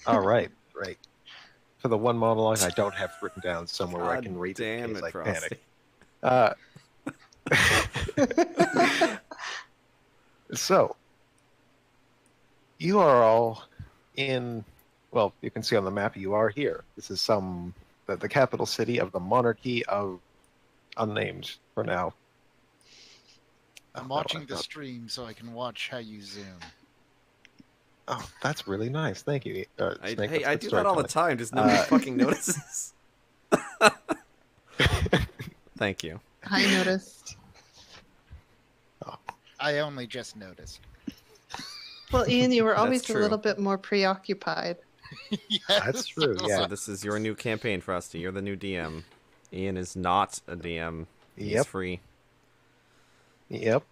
All right, right. For the one monologue I don't have written down somewhere where I God can read it in damn case it, I panic. Frosty. Uh, so, you are all in, well, you can see on the map you are here. This is the capital city of the monarchy of unnamed for now. I'm Oh, watching the stream so I can watch how you zoom. oh, that's really nice. Thank you, Snake. Hey, That's I good do that all the storytelling. time, just nobody fucking notices. Thank you. I noticed. I only just noticed. Well, Ian, you were That's always a true. little bit more preoccupied. Yes. That's true, yeah. So this is your new campaign, Frosty. You're the new DM. Ian is not a DM. He's Yep. free. Yep.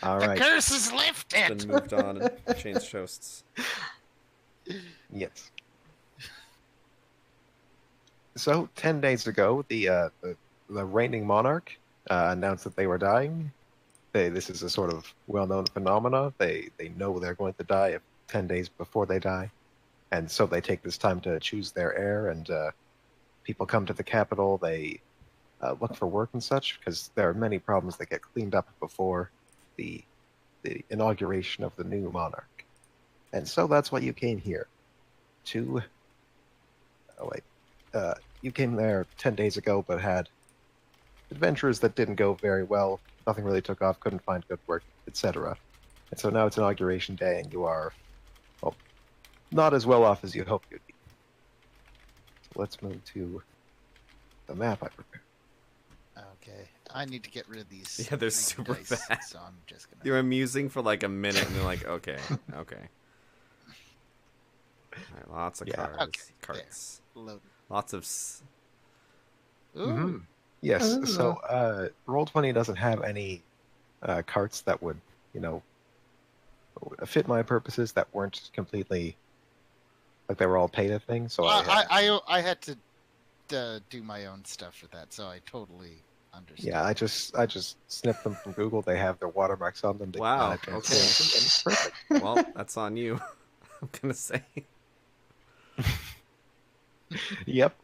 All The right. curse is Then lifted. moved on and changed hosts. Yes. So 10 days ago, the reigning monarch announced that they were dying. This is a sort of well-known phenomena. They know they're going to die 10 days before they die, and so they take this time to choose their heir. And people come to the capital. They look for work and such because there are many problems that get cleaned up before the inauguration of the new monarch. And so that's why you came here. To oh wait, you came there 10 days ago, but had adventures that didn't go very well. Nothing really took off, couldn't find good work, etc. And so now it's inauguration day, and you are, well, not as well off as you hoped you'd be. So let's move to the map I prepared. Okay, I need to get rid of these. Yeah, they're these super dice, fast. So I'm just gonna. You're amusing for like a minute, and you're like, okay, okay. All right, lots of Yeah. cars, Okay, carts, Load. lots of. Ooh. Mm-hmm. Yes. Ooh. So Roll20 doesn't have any carts that would, fit my purposes that weren't completely like they were all paid a thing. So I had to do my own stuff for that, so I totally understand. yeah, I just snipped them from Google. They have their watermarks on them. They Wow, have okay. transparency, and it's perfect. Well, that's on you. I'm gonna say. Yep.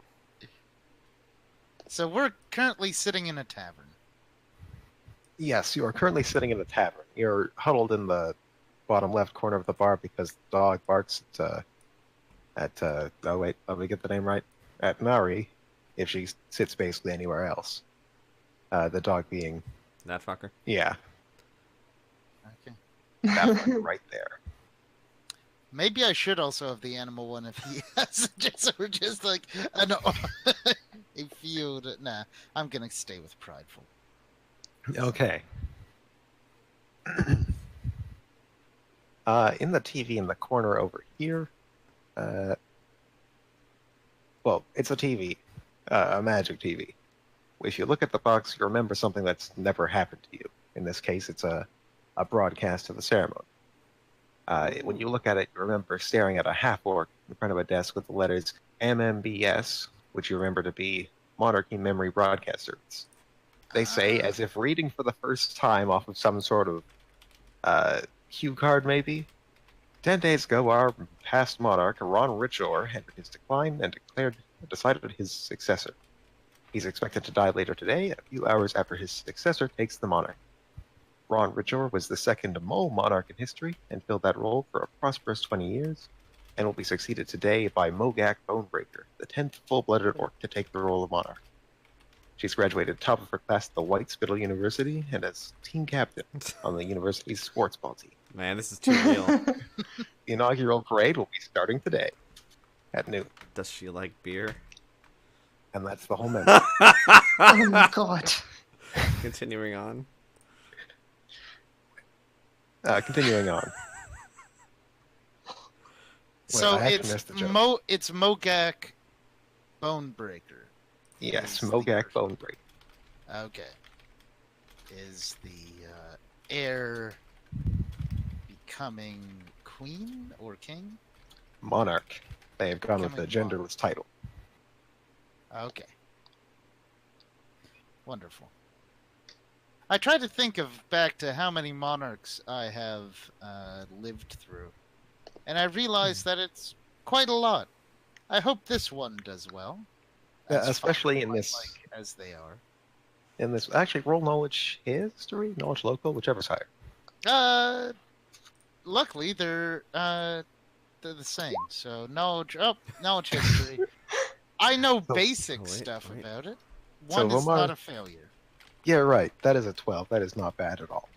So we're currently sitting in a tavern. Yes, you are currently sitting in a tavern. You're huddled in the bottom left corner of the bar because the dog barks oh wait, let me get the name right. At Nari, if she sits basically anywhere else. The dog being, That fucker. yeah, Okay. that one right there. Maybe I should also have the animal one if he has just like an, a field. Nah, I'm gonna stay with prideful. Okay. In the TV in the corner over here, well, it's a TV, a magic TV. If you look at the box, you remember something that's never happened to you. In this case, it's a broadcast of the ceremony. When you look at it, you remember staring at a half-orc in front of a desk with the letters MMBS, which you remember to be Monarchy Memory Broadcast Service. They say, as if reading for the first time off of some sort of cue card, maybe. 10 days ago, our past monarch, Ron Richor, entered his decline and decided his successor. He's expected to die later today, a few hours after his successor takes the monarch. Ron Richor was the second mole monarch in history and filled that role for a prosperous 20 years, and will be succeeded today by Mogak Bonebreaker, the 10th full-blooded orc to take the role of monarch. She's graduated top of her class at the White Spittle University and as team captain on the university's sports ball team. Man, this is too real. The inaugural parade will be starting today at noon, Does she like beer? and that's the whole memo. Oh my god. Continuing on. Continuing on. So I have to miss it's the joke. it's Mogak Bonebreaker. Yes, Is the Mogak person. Bonebreaker. Okay. Is the heir becoming queen or king? Monarch. They have gone with the Becoming genderless title. Okay. Wonderful. I tried to think of back to how many monarchs I have lived through, and I realized that it's quite a lot. I hope this one does well. Yeah, As especially fun in this. like as they are. In this, actually, roll knowledge history, knowledge local, whichever's higher. Luckily they're the same. So knowledge history. I know So- basic Oh, wait, stuff wait. about it. So One is Vomar- not a failure. Yeah, right. That is a 12. That is not bad at all.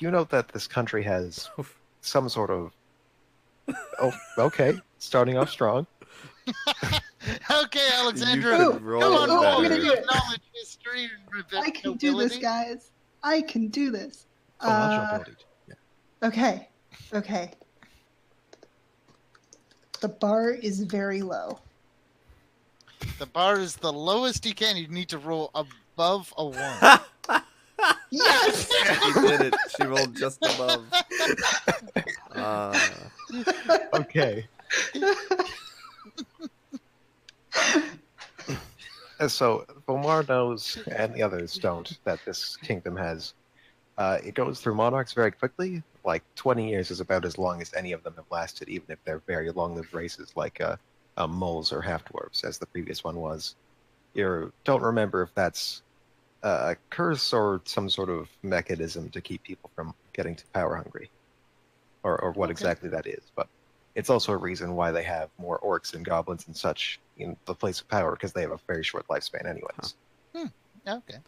You know that this country has some sort of. Oh, okay. Starting off strong. Okay, Alexandra. You Ooh, could roll Come on, ooh, roll I'm better. gonna do it. knowledge history and I can do this, nobility. guys. I can do this. Oh, knowledge ability. Yeah. Okay. Okay. The bar is very low. The bar is the lowest you can. You need to roll above a 1. Yes! She did it. She rolled just above. Okay. So, Bomar knows, and the others don't, that this kingdom has. It goes through monarchs very quickly. Like 20 years is about as long as any of them have lasted, even if they're very long-lived races like moles or half-dwarves, as the previous one was. You don't remember if that's a curse or some sort of mechanism to keep people from getting too power-hungry, or what Okay. exactly that is. But it's also a reason why they have more orcs and goblins and such in the place of power, because they have a very short lifespan anyways. Okay.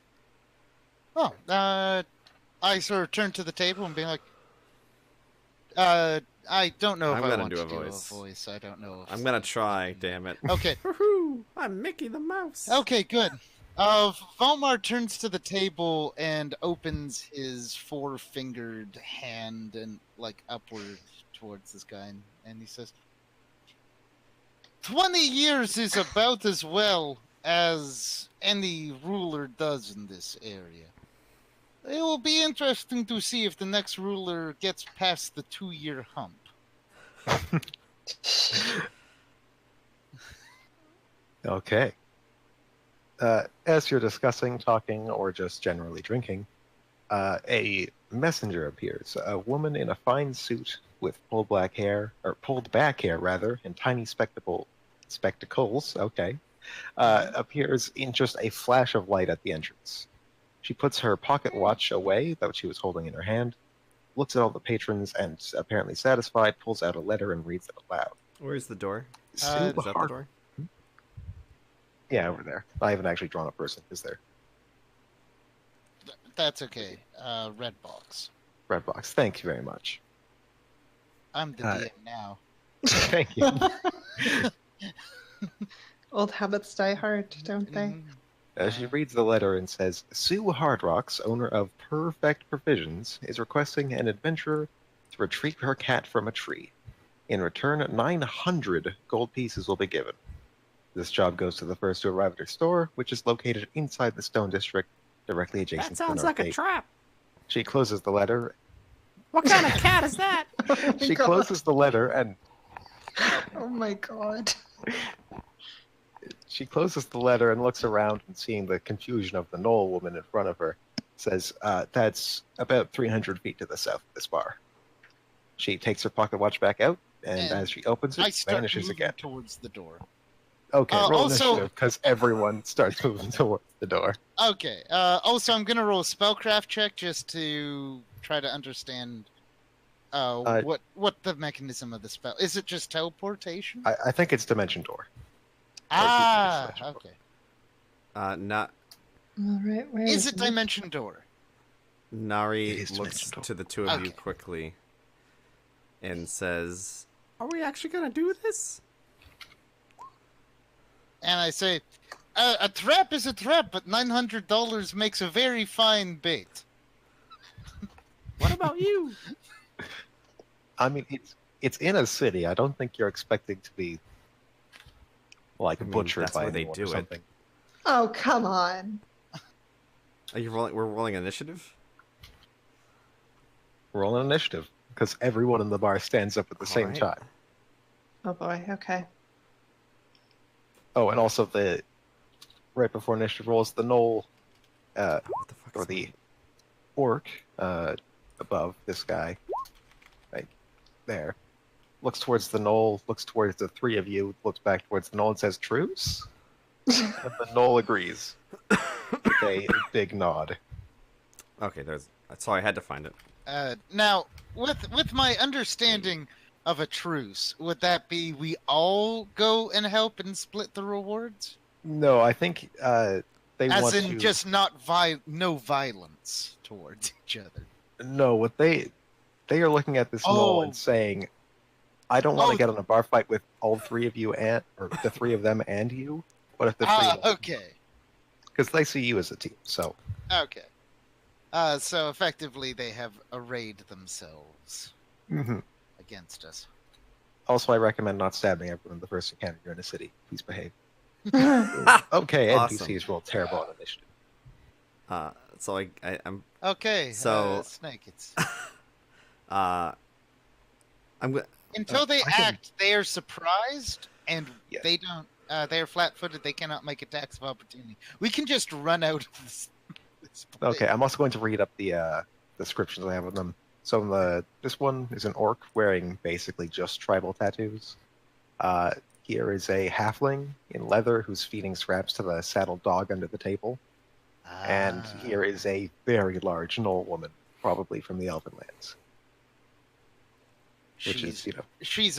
Well, I sort of turn to the table and be like, I don't know if I'm I gonna want do to a do voice. a voice. I don't know if... I'm gonna try, damn it. Okay. Woohoo! I'm Mickey the Mouse. Okay, good. Volmar turns to the table and opens his 4-fingered hand and like upward towards this guy, and he says, 20 years is about as well as any ruler does in this area. It will be interesting to see if the next ruler gets past the 2-year hump. Okay. As you're discussing, talking, or just generally drinking, a messenger appears. A woman in a fine suit with pulled back hair, rather, and tiny spectacles. Okay. Appears in just a flash of light at the entrance. She puts her pocket watch away that she was holding in her hand, looks at all the patrons, and apparently satisfied, pulls out a letter and reads it aloud. Where's the door? Sue Is that the Hart- door? Yeah, over there. I haven't actually drawn a person. Is there? That's okay. Red box. Red box. Thank you very much. I'm the DM now. Thank you. Old habits die hard, don't they? Mhm. She reads the letter and says, Sue Hardrocks, owner of Perfect Provisions, is requesting an adventurer to retrieve her cat from a tree. In return, 900 gold pieces will be given. This job goes to the first to arrive at her store, which is located inside the Stone District, directly adjacent That to the sounds North like a Gate. trap. She closes the letter. What kind of cat is that? Oh my She God. closes the letter and Oh my God. she closes the letter and looks around and seeing the confusion of the knoll woman in front of her, says, that's about 300 feet to the south of this bar. She takes her pocket watch back out, and as she opens I it, start vanishes moving again. towards the door. Okay, roll also- initiative, because everyone starts moving towards the door. Okay. Also, I'm gonna roll a spellcraft check just to try to understand what the mechanism of the spell is. It just teleportation? I think it's Dimension Door. Ah, Dimension Door. okay. Not All right, where Is it Dimension Door? It Nari is looks Dimension Door. to the two of you Okay. quickly and says, "Are we actually gonna do this?" And I say, a trap is a trap, but $900 makes a very fine bait. What about you? I mean, it's in a city. I don't think you're expecting to be like I mean, butchered that's by where they anyone do or it. something. Oh, come on. Are you rolling? We're rolling initiative. Roll an initiative, because everyone in the bar stands up at the same Alright. time. Oh boy, okay. Oh, and also right before initiative rolls, the knoll What the fuck? or the orc above this guy, right there, looks towards the knoll, looks towards the three of you, looks back towards the knoll and says, "Truce?" And the knoll agrees with a big nod. Okay, so I had to find it. Now, with my understanding of a truce, would that be we all go and help and split the rewards? No, I think they As want in, to. just no violence towards each other. No, what they are looking at this knoll Oh. and saying, "I don't want Oh. to get on a bar fight with all three of you or the three of them and you. What if the three? of them? Okay. Because they see you as a team. So Okay. So effectively, they have arrayed themselves against us. Also, I recommend not stabbing everyone the first encounter you're in a city. Please behave. Okay, Awesome. NPCs roll terrible on initiative. So I'm Okay. So- Snake. It's I'm gonna. until they I can- act, they are surprised, and Yes. they don't. They are flat-footed. They cannot make attacks of opportunity. We can just run out of this place. Okay, I'm also going to read up the descriptions I have of them. So this one is an orc wearing basically just tribal tattoos. Here is a halfling in leather who's feeding scraps to the saddled dog under the table. And here is a very large knoll woman, probably from the Elven lands. Which is, she's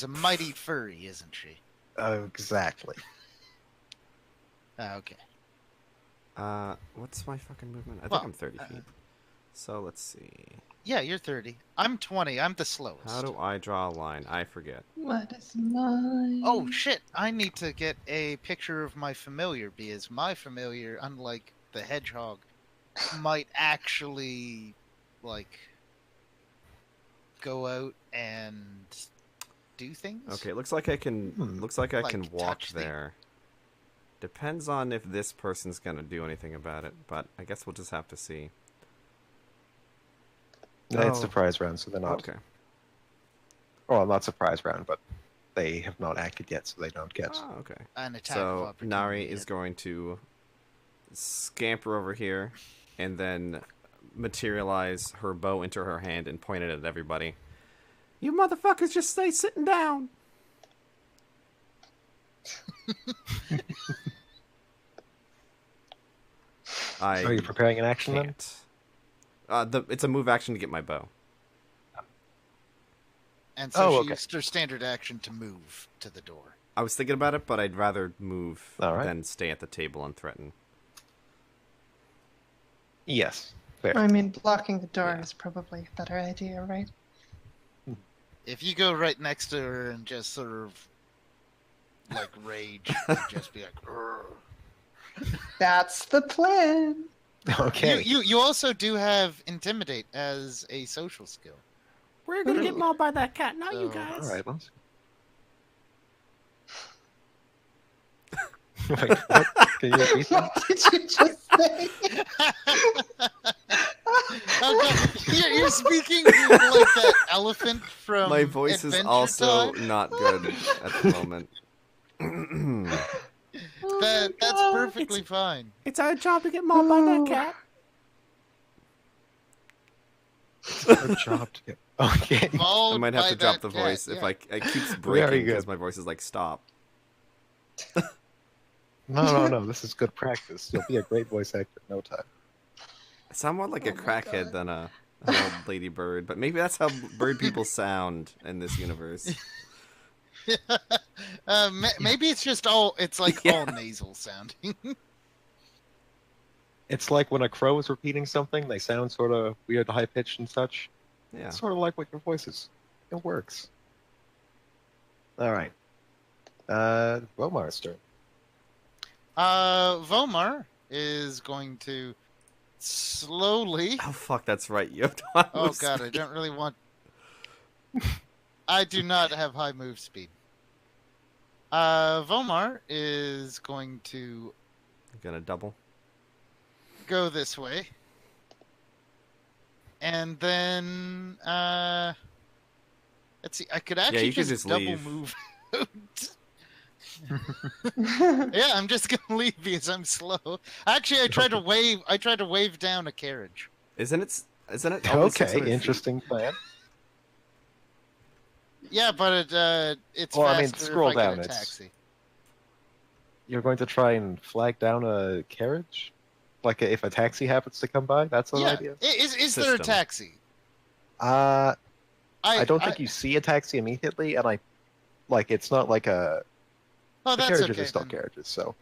a mighty furry, isn't she? exactly. Okay. What's my fucking movement? I Well, think I'm 30 feet. So let's see. Yeah, you're 30. I'm 20. I'm the slowest. How do I draw a line? I forget. What is mine? Oh shit! I need to get a picture of my familiar because my familiar, unlike the hedgehog, might actually like go out and do things. Okay, looks like I can. Looks like I Like can walk touch the- there. Depends on if this person's gonna do anything about it, but I guess we'll just have to see. It's Oh. surprise round, so they're not. Okay. Well, not surprise round, but they have not acted yet, so they don't get. Oh, okay. An attack of So opportunity. Nari is going to scamper over here, and then materialize her bow into her hand and point it at everybody. You motherfuckers, just stay sitting down. Are you preparing an action then? Can't. It's a move action to get my bow. And so she okay. used her standard action to move to the door. I was thinking about it, but I'd rather move All right. than stay at the table and threaten. Yes. Fair. I mean, blocking the door Yeah. is probably a better idea, right? If you go right next to her and just sort of like rage, and just be like, "Urgh." That's the plan. Okay. You also do have intimidate as a social skill. We're gonna get mauled by that cat, not you All guys. right. Let's... Wait, what? Can you repeat that? What did you just say? Okay, you're speaking like that elephant from My voice is Adventure also Time. not good at the moment. Oh That's my God. perfectly fine. It's our job to get mauled by that cat. Our job to get... Okay. I Mauled might have by to drop that the cat, voice yeah. if it keeps Very breaking good. because my voice is like stop. No. This is good practice. You'll be a great voice actor in no time. I sound more like a Oh my crackhead God. than an old lady bird, but maybe that's how bird people sound in this universe. Maybe it's just all Yeah. all nasal sounding. It's like when a crow is repeating something, they sound sort of weird, high pitched and such. Yeah. It's sort of like what your voice is. It works. All right. Romar's turn. Vomar is going to slowly. Oh fuck, that's right. You have to Oh god, I don't really want. I do not have high move speed. Vomar is going to Gonna double. go this way. And then let's see, I could actually you could just just double leave. move out. Yeah, I'm just gonna leave because I'm slow. Actually, I tried to wave down a carriage. Isn't it only 600 Okay, feet? interesting plan. Yeah, but it's Well, I mean, faster scroll if I down, get a it's- taxi. You're going to try and flag down a carriage? Like if a taxi happens to come by? That's the Yeah, idea? is there a System. taxi? I don't think I- you see a taxi immediately, and it's not like Oh, the that's carriages okay are still then. carriages, so.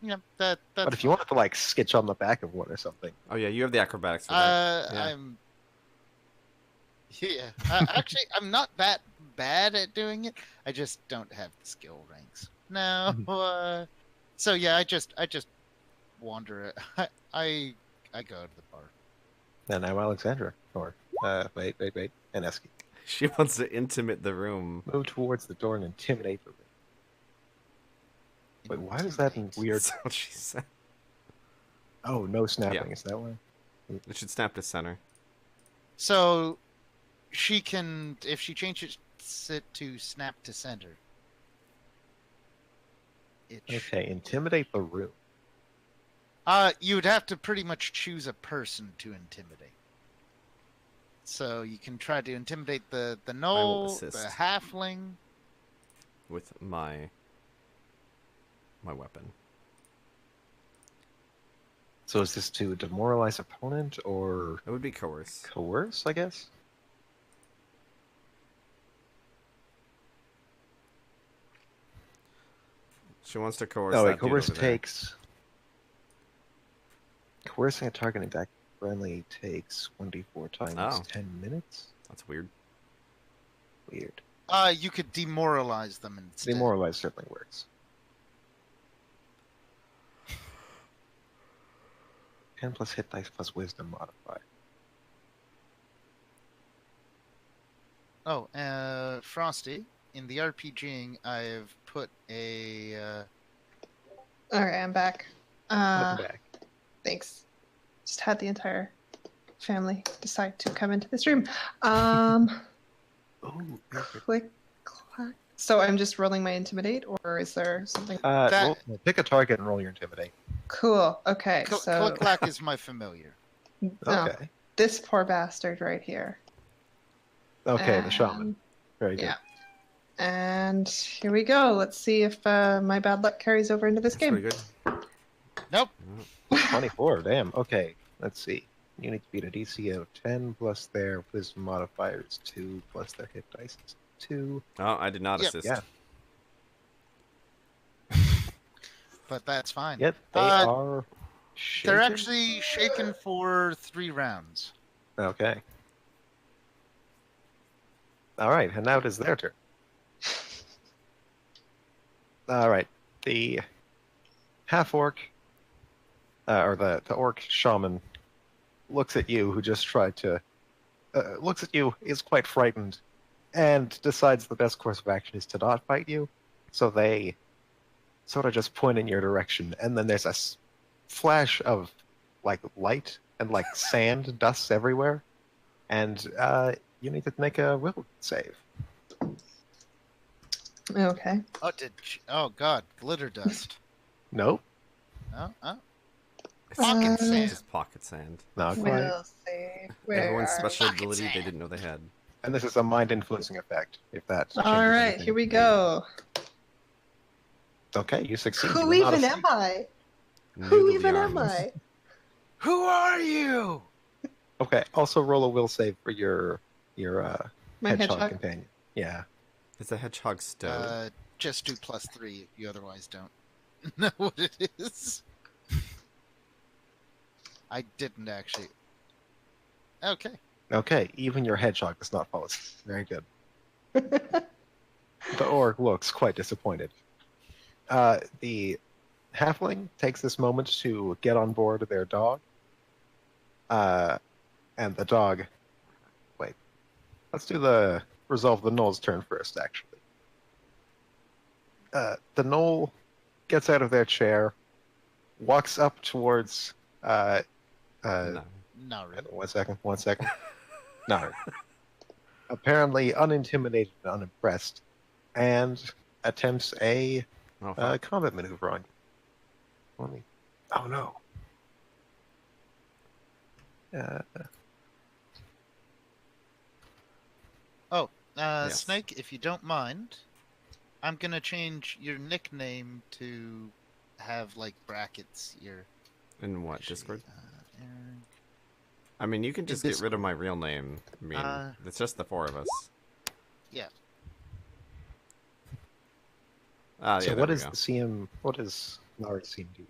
Yeah, that's But if you wanted to, like, skitch on the back of one or something. Oh yeah, you have the acrobatics for that. Yeah. I'm. Yeah, actually, I'm not that bad at doing it. I just don't have the skill ranks. No. So yeah, I just wander. I go to the bar. And now Alexandra. Or, wait. And Esky. She wants to intimate the room. Move towards the door and intimidate the room. Wait, why is that in Intimidate. weird? That's what she said. Oh, no snapping. Yeah. Is that why? It should snap to center. So she can, if she changes it to snap to center. Okay, intimidate the room. You would have to pretty much choose a person to intimidate. So you can try to intimidate the gnoll, the assist. halfling. With my weapon. So is this to demoralize opponent or It would be coerce. coerce, I guess? She wants to coerce Oh, that wait, dude coerce over there. takes... Coercing a target and attack friendly takes 1d4 times Oh. 10 minutes? That's weird. Weird. You could demoralize them instead. Demoralize certainly works. 10 plus hit dice plus wisdom modifier. Oh, Frosty, in the RPGing, I've put a. Okay, I'm back. Welcome back. Thanks. Just had the entire family decide to come into this room. Ooh, perfect. Click, clack. So I'm just rolling my intimidate, or is there something? Pick a target and roll your intimidate. Cool. Okay, so Click-clack is my familiar. oh, Okay. this poor bastard right here. Okay, the shaman. Very good. Yeah. And here we go. Let's see if my bad luck carries over into this That's game. pretty good. Nope. 24, damn. Okay, let's see. You need to beat a DC of 10 plus their wisdom modifier is 2 plus their hit dice is 2. Oh, I did not Yep. assist. Yeah. But that's fine. Yet they are shaken? They're actually shaken for 3 rounds. Okay. Alright, and now it is their turn. Alright, the half-orc, or the orc shaman, looks at you, who just tried to... looks at you, is quite frightened, and decides the best course of action is to not fight you, so they sort of just point in your direction, and then there's a flash of, like, light and, like, sand, dust everywhere, and you need to make a will save. Okay. Oh god, glitter dust. Nope, Oh. Pocket sand. Just pocket sand. not quite. We'll see. Where Everyone's are special pocket ability they sand? didn't know they had. And this is a mind-influencing effect, if that changes All right, anything. here we go. Okay, you succeed. You Who will not even asleep. am I? Who Noodly even am arms. I? Who are you? Okay, also roll a will save for your My hedgehog hedgehog. companion. Yeah. It's a hedgehog stone. Just do +3 if you otherwise don't know what it is. I didn't actually. Okay. Okay, even your hedgehog does not fall asleep. Very good. The orc looks quite disappointed. The halfling takes this moment to get on board their dog. And the dog... Wait. Let's do the... Resolve the gnoll's turn first, actually. The gnoll gets out of their chair, walks up towards... No. Not really. One second. No. Apparently unintimidated and unimpressed, and attempts a Oh, fuck. combat maneuver on you. Let me... Oh no. Yes. Snake, if you don't mind, I'm gonna change your nickname to have like brackets here. In what, Actually, Discord? Aaron. I mean, you can just get rid of Discord. my real name. I mean, it's just the 4 of us. Yeah. Ah, So yeah, what there we is go. the CM? What does Nari CM do?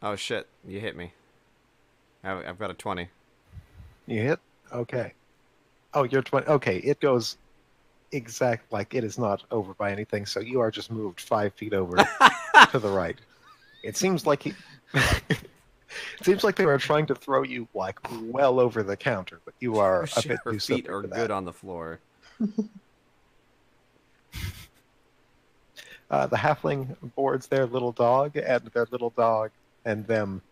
Oh, shit. You hit me. I've got a 20. You hit? Okay. Oh, you're 20. Okay, it goes exact like it is not over by anything. So you are just moved 5 feet over to the right. It seems like he. It seems like they were trying to throw you like well over the counter, but you are a bit Her too feet slippery are for good that. on the floor. The halfling boards their little dog, and their little dog and them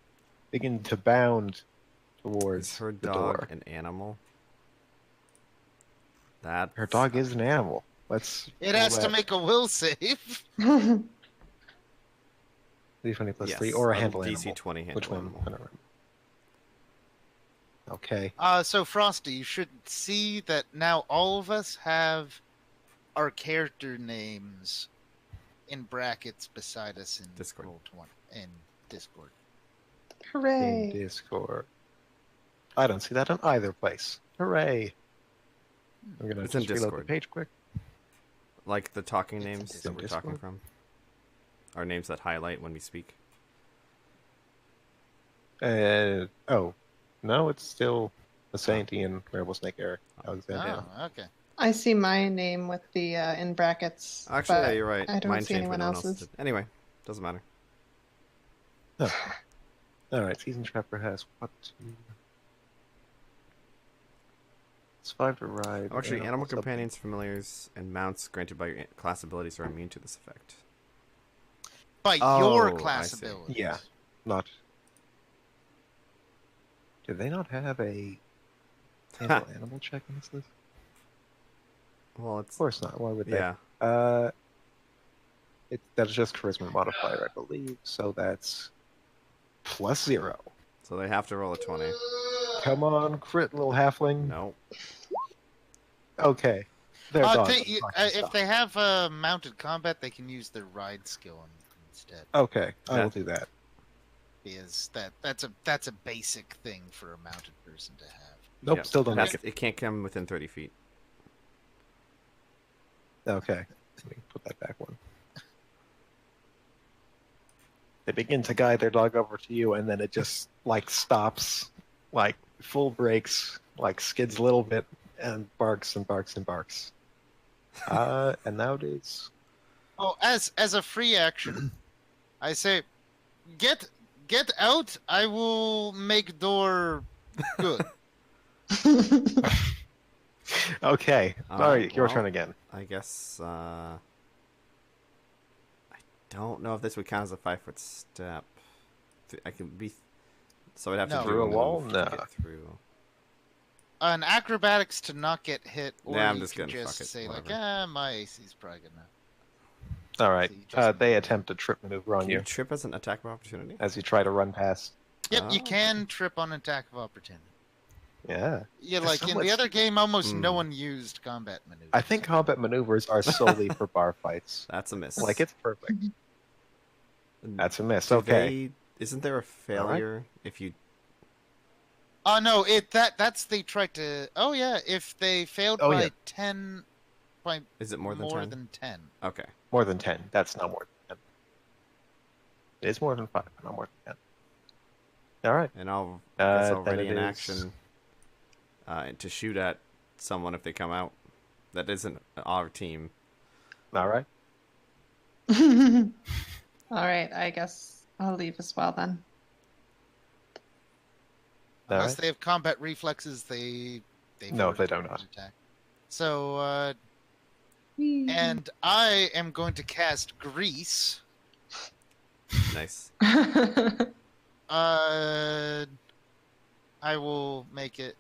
begin to bound towards Is her the dog door. an animal? That Her dog is an animal. Let's. It roll has to that make a will save. D20 plus yes, 3 or a a handle DC animal. 20 handle Which one? animal. I don't remember. Okay. So Frosty, you should see that now all of us have our character names in brackets beside us in Discord. Roll20 in Discord. In Hooray! Discord. I don't see that in either place. Hooray! I'm gonna It's in just reload the Discord. page quick. Like the talking It's in names that Discord. we're talking from. Are names that highlight when we speak. Oh, no, it's still the Sentient Wearable Snake Eric Alexander. Oh, okay. I see my name with the in brackets. Actually, yeah, but you're right. I don't Mine see changed, but anyone no one else else's. did. Anyway, doesn't matter. Oh. All right, Season Trapper has what? It's 5 to ride. Actually, animal something. companions, familiars, and mounts granted by your class abilities are immune to this effect. By Oh, your I class see. abilities. Yeah. Not. Do they not have a animal check in this list? Well, Of it's course not. Why would they? yeah. That's just charisma modifier, I believe. So that's +0. So they have to roll a 20. Come on, crit, little halfling. No. Okay. Their dog. If they have mounted combat, they can use their ride skill instead. Okay, I will That- do that. Because that's a basic thing for a mounted person to have. Nope, Yeah, still don't make that's- it. It can't come within 30 feet. Okay, let me put that back one. They begin to guide their dog over to you, and then it just like stops, like full brakes, like skids a little bit, and barks and barks and barks. And nowadays, Oh, as a free action, I say, get out. I will make door good. okay, sorry, your well, turn again. I guess, I don't know if this would count as a 5-foot step. I can be... So I'd have No. to do Through a move wall? to No. get through. An acrobatics to not get hit, or Nah, I'm you just can gonna just fuck it, say like, whatever. my AC's probably gonna. All right, So you just- they attempt a trip maneuver on Can you you trip as an attack of opportunity? as you try to run past. Yep, you Oh. can trip on attack of opportunity. Yeah, Yeah, There's like so in much- the other game, almost no Hmm. one used combat maneuvers. I think combat maneuvers are solely for bar fights. That's a miss. Like it's perfect. That's a miss. Do Okay. Isn't there a failure if you... Oh no, that's they tried to. Oh yeah, if they failed Oh, by yeah. 10, by Is it more than 10? 10. Okay. More than 10. That's not more than 10. It is more than 5, but not more than 10. All right. And I guess I'll then ready it an is- action to shoot at someone if they come out. That isn't our team. All right. All right, I guess I'll leave as well then. All Unless right. they have combat reflexes, they No, they do forward not. attack. So Whee! and I am going to cast Grease. Nice. I will make it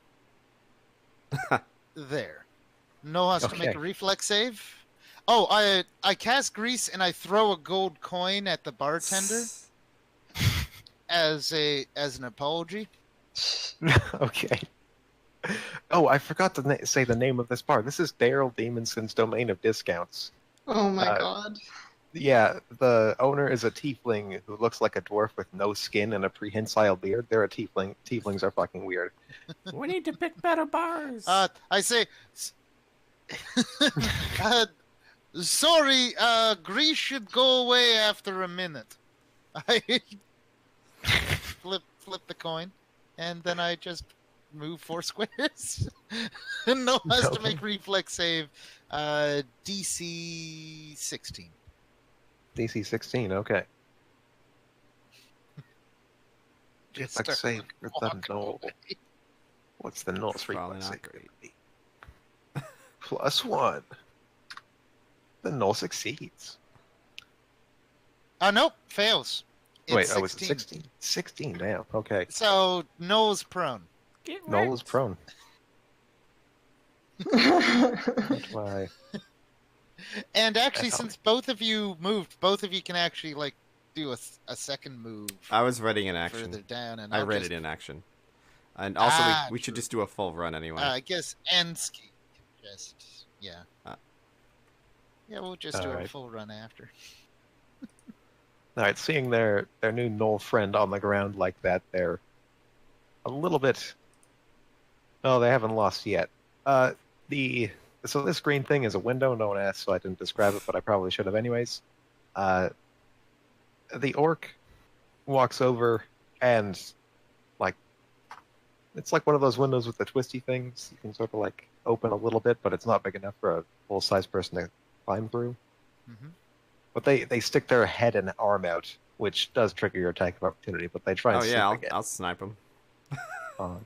there. No has to make Okay. a reflex save. Oh, I cast Grease and I throw a gold coin at the bartender as an apology. Okay. Oh, I forgot to say the name of this bar. This is Daryl Demonson's Domain of Discounts. Oh my Uh, god. Yeah, the owner is a tiefling who looks like a dwarf with no skin and a prehensile beard. They're a tiefling. Tieflings are fucking weird. We need to pick better bars. I say, uh, sorry, Grease should go away after a minute. I flip the coin, and then I just move 4 squares. No has to make reflex save. DC 16. DC 16, okay. Just Reflex start save with the walking null. away. What's the null's Probably reflex not save? great. +1. The null succeeds. Nope, fails. It's Wait, 16. was it 16? 16, damn. Okay. So nose prone. Get Null is wrecked. prone. That's why. And actually, That's since both of you moved, both of you can actually like do a second move I was ready in action. further down, and I I'll read just, it in action. And also, we should true. just do a full run anyway. I guess Ensky. Just yeah. Uh. Yeah, we'll just do a Alright. full run after. Alright, seeing their new null friend on the ground like that, they're a little bit... Oh, they haven't lost yet. So this green thing is a window, no one asked, so I didn't describe it, but I probably should have anyways. The orc walks over and, like, it's like one of those windows with the twisty things. You can sort of, like, open a little bit, but it's not big enough for a full-size person to climb through. Mm-hmm. But they stick their head and arm out, which does trigger your attack of opportunity, but they try and Oh yeah, sneak I'll snipe him. again.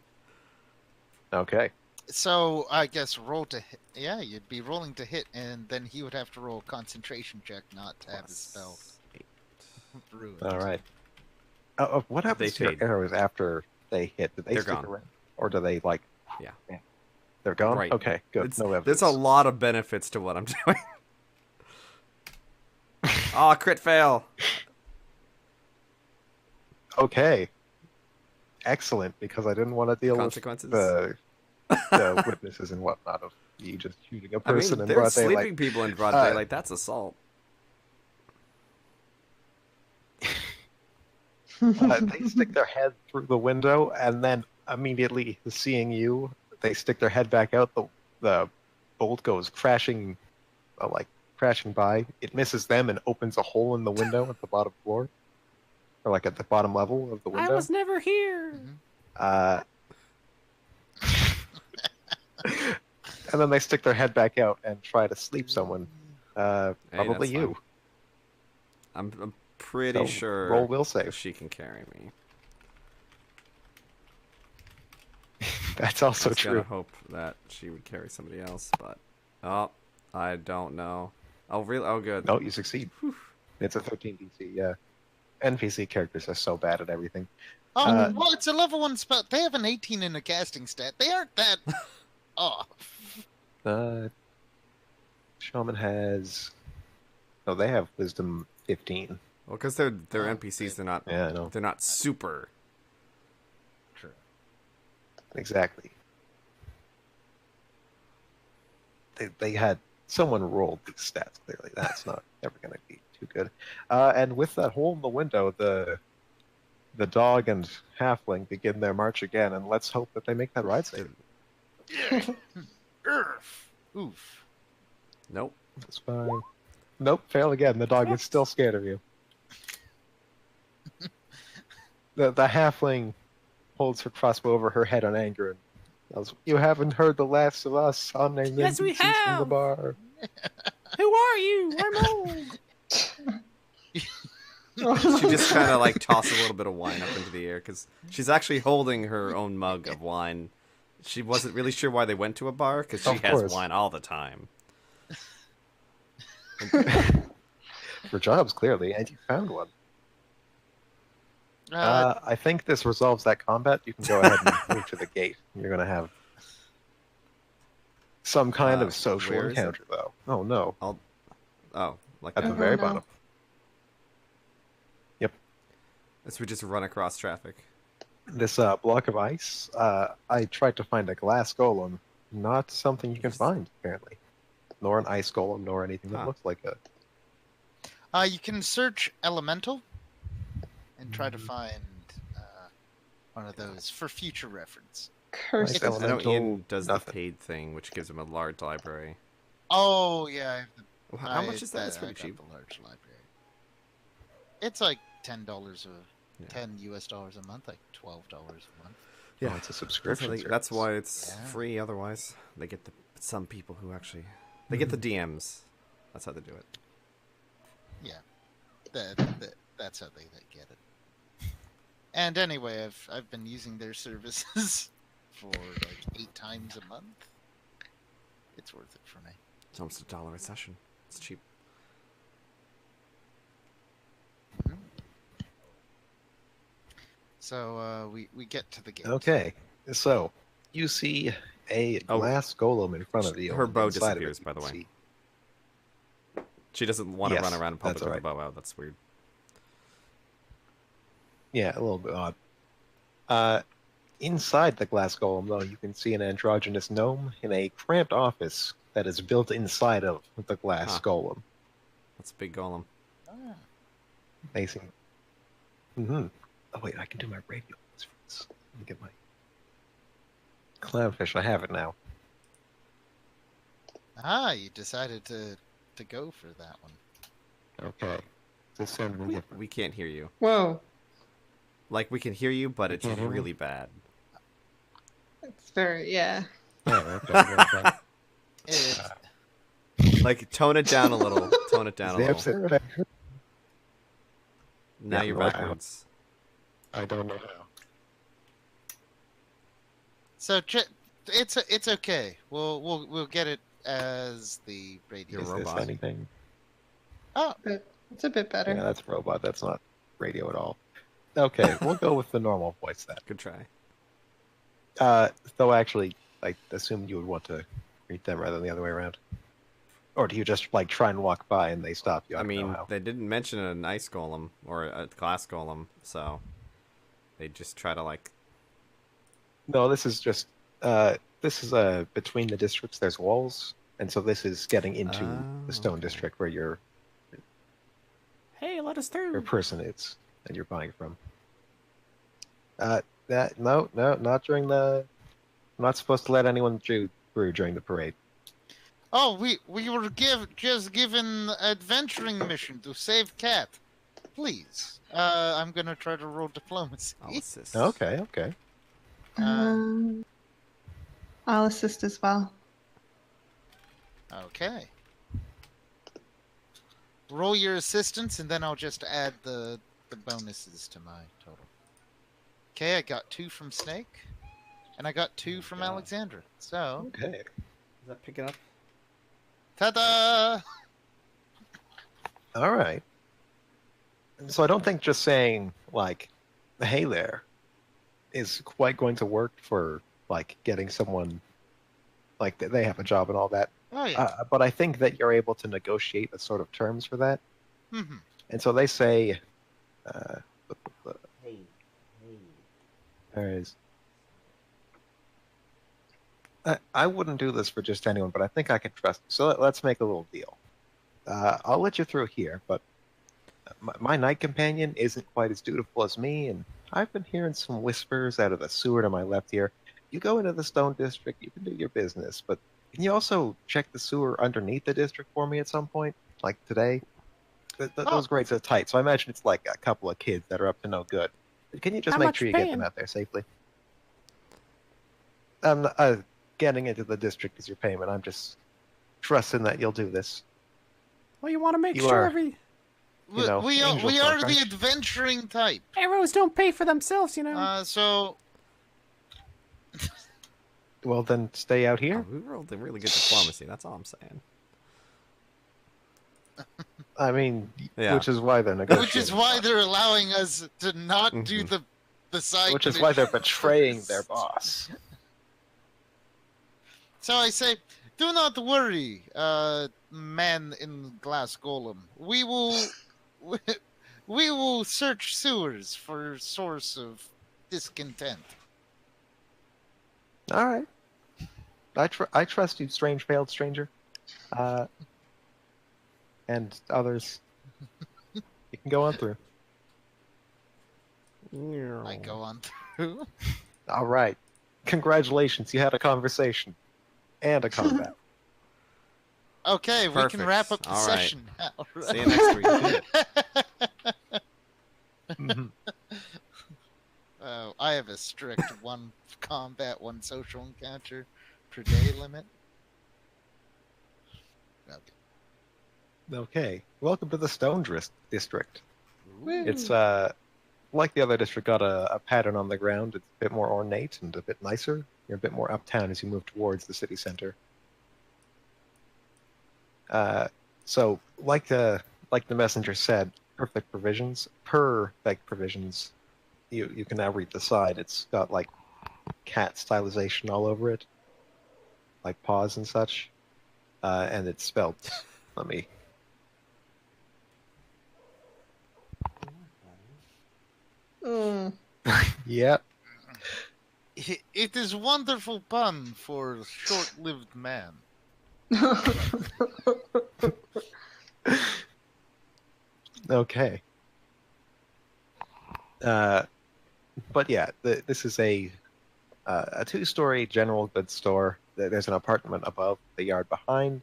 Okay. So I guess roll to hit. Yeah, you'd be rolling to hit, and then he would have to roll a concentration check not to have his spell +8. ruined. All right. What happens to They your fade. arrows after they hit? Do they They're stick gone. around, or do they like? Yeah. They're gone. Right. Okay, good. It's, No evidence. there's a lot of benefits to what I'm doing. Oh, crit fail. Okay. Excellent, because I didn't want to deal with Consequences. the witnesses and whatnot of you just shooting a I person mean, in they're broad sleeping daylight. people in broad Uh, daylight. That's assault. They stick their head through the window, and then immediately seeing you, they stick their head back out. The bolt goes crashing, crashing by. It misses them and opens a hole in the window at the bottom floor, or like at the bottom level of the window. I was never here. And then they stick their head back out and try to sleep someone. Hey, Probably that's you. fine. I'm pretty So, sure roll will save. she can carry me. That's I also was gonna true. hope that she would carry somebody else, but I don't know. Oh really? Oh good. No, you succeed. It's a 13 DC. Yeah. NPC characters are so bad at everything. Oh, well, it's a level 1 spell. They have an 18 in the casting stat. They aren't that off. Shaman has. No, they have Wisdom 15. Well, because they're Oh, NPCs, they're not. Yeah, I know. They're not super. True. Exactly. They had someone rolled these stats. Clearly, that's not ever going to be too good. And with that hole in the window, the dog and halfling begin their march again, and let's hope that they make that ride save. Oof. Nope. That's fine. Nope, fail again. The dog is still scared of you. The halfling holds her crossbrow over her head in anger and yells, "You haven't heard the last of us, unnamed Yes, we NPCs from the have! bar." Who are you? I'm old. She just kind of like tosses a little bit of wine up into the air because she's actually holding her own mug of wine. She wasn't really sure why they went to a bar because she Of has course. wine all the time. For jobs, clearly, and you found one. Uh, I think this resolves that combat. You can go ahead and move to the gate. You're going to have some kind of social where is it? encounter, though. Oh, no. Oh, like At the that. very no. bottom. Yep. As we just run across traffic. This block of ice, I tried to find a glass golem. Not something you can find, apparently. Nor an ice golem, nor anything that Huh. looks like a... You can search elemental and try to find one of those for future reference. Curse. Nice I know elemental, Ian does the nothing. paid thing, which gives him a large library. Oh yeah, I have the, Well, how much is that? That's I pretty got cheap. the large library. It's like $10 Yeah. $10 a month, like $12 a month. Yeah, Yeah. it's a subscription That's service. why it's Yeah. free. Otherwise, they get some people who actually get the DMs. That's how they do it. Yeah, that's how they get it. And anyway, I've been using their services for like 8 times a month. It's worth it for me. It's almost $1 a session. It's cheap. So we get to the gate. Okay, so you see a glass golem in front of you. Her and bow inside of it disappears, you by the can way. see- She doesn't want to Yes, run around in public that's with a alright. bow out. That's weird. Yeah, a little bit odd. Inside the glass golem, though, you can see an androgynous gnome in a cramped office that is built inside of the glass Huh. golem. That's a big golem. Ah. Amazing. Mm-hmm. Oh wait, I can do my radio. Let me get my clownfish. I have it now. You decided to go for that one. Okay. This sounded different. We can't hear you. Whoa. Like, we can hear you, but it's Mhm. really bad. It's very, yeah. Oh, okay. It, Like, tone it down a little. Tone it down a The little. upset- Now Yeah, you're no, I- backwards. I don't know how. so it's okay. We'll get it as the radio. Your Is robot. this anything? Oh, But it's a bit better. Yeah, that's robot. That's not radio at all. Okay, we'll go with the normal voice then. Good try. Though actually, I assumed you would want to greet them rather than the other way around. Or do you just like try and walk by and they stop you? I don't know mean, how. they didn't mention an ice golem or a glass golem, so they just try to, like... No, this is just between the districts. There's walls, and so this is getting into the Stone okay. District where your Hey, let us through! person is that you're buying from. No, not during the. I'm not supposed to let anyone through during the parade. oh, we were just given adventuring mission to save Cat. Please, I'm gonna try to roll diplomacy. I'll assist. Okay. I'll assist as well. Okay. Roll your assistance, and then I'll just add the bonuses to my total. Okay, I got 2 from Snake, and I got 2 from God. Alexandra. So, Okay. Is that picking up? ta-da! All right. So I don't think just saying like, "Hey there," is quite going to work for like getting someone like they have a job and all that. Oh yeah. But I think that you're able to negotiate a sort of terms for that. Mm-hmm. And so they say, Hey. there is. I wouldn't do this for just anyone, but I think I can trust. So let's make a little deal. I'll let you through here, but my night companion isn't quite as dutiful as me, and I've been hearing some whispers out of the sewer to my left here. You go into the Stone District, you can do your business, but can you also check the sewer underneath the district for me at some point, like today? Those grades are tight, so I imagine it's like a couple of kids that are up to no good. Can you just How make much sure you paying? get them out there safely? Getting into the district is your payment. I'm just trusting that you'll do this. Well, you want to make You sure are. We, know, we are, angel we talk, are aren't the you? adventuring type. arrows don't pay for themselves, you know. So Well, then stay out here. We rolled a really good diplomacy. That's all I'm saying. I mean, Yeah. which is why they're negotiating. which is why they're allowing us to not do Mhm. the side. Which is why they're missions betraying first. their boss. So I say, do not worry, man in glass golem. We will, we will search sewers for source of discontent. All right. I trust you, strange veiled stranger. And others. You can go on through. I go on through. All right. Congratulations, you had a conversation and a combat. Okay, we Perfect. can wrap up the All right. session now. Right? See you next week. Mhm. I have a strict 1 combat, 1 social encounter per day limit. Okay. Okay. Welcome to the Stone District. Woo. It's like the other district, got a pattern on the ground. It's a bit more ornate and a bit nicer. You're a bit more uptown as you move towards the city center. So, like the messenger said, perfect provisions. You can now read the side. It's got like cat stylization all over it, like paws and such, and it's spelled. Let me. Mm. Yep. It is wonderful pun for short-lived man. Okay. But yeah, this is a 2-story general goods store. There's an apartment above, the yard behind.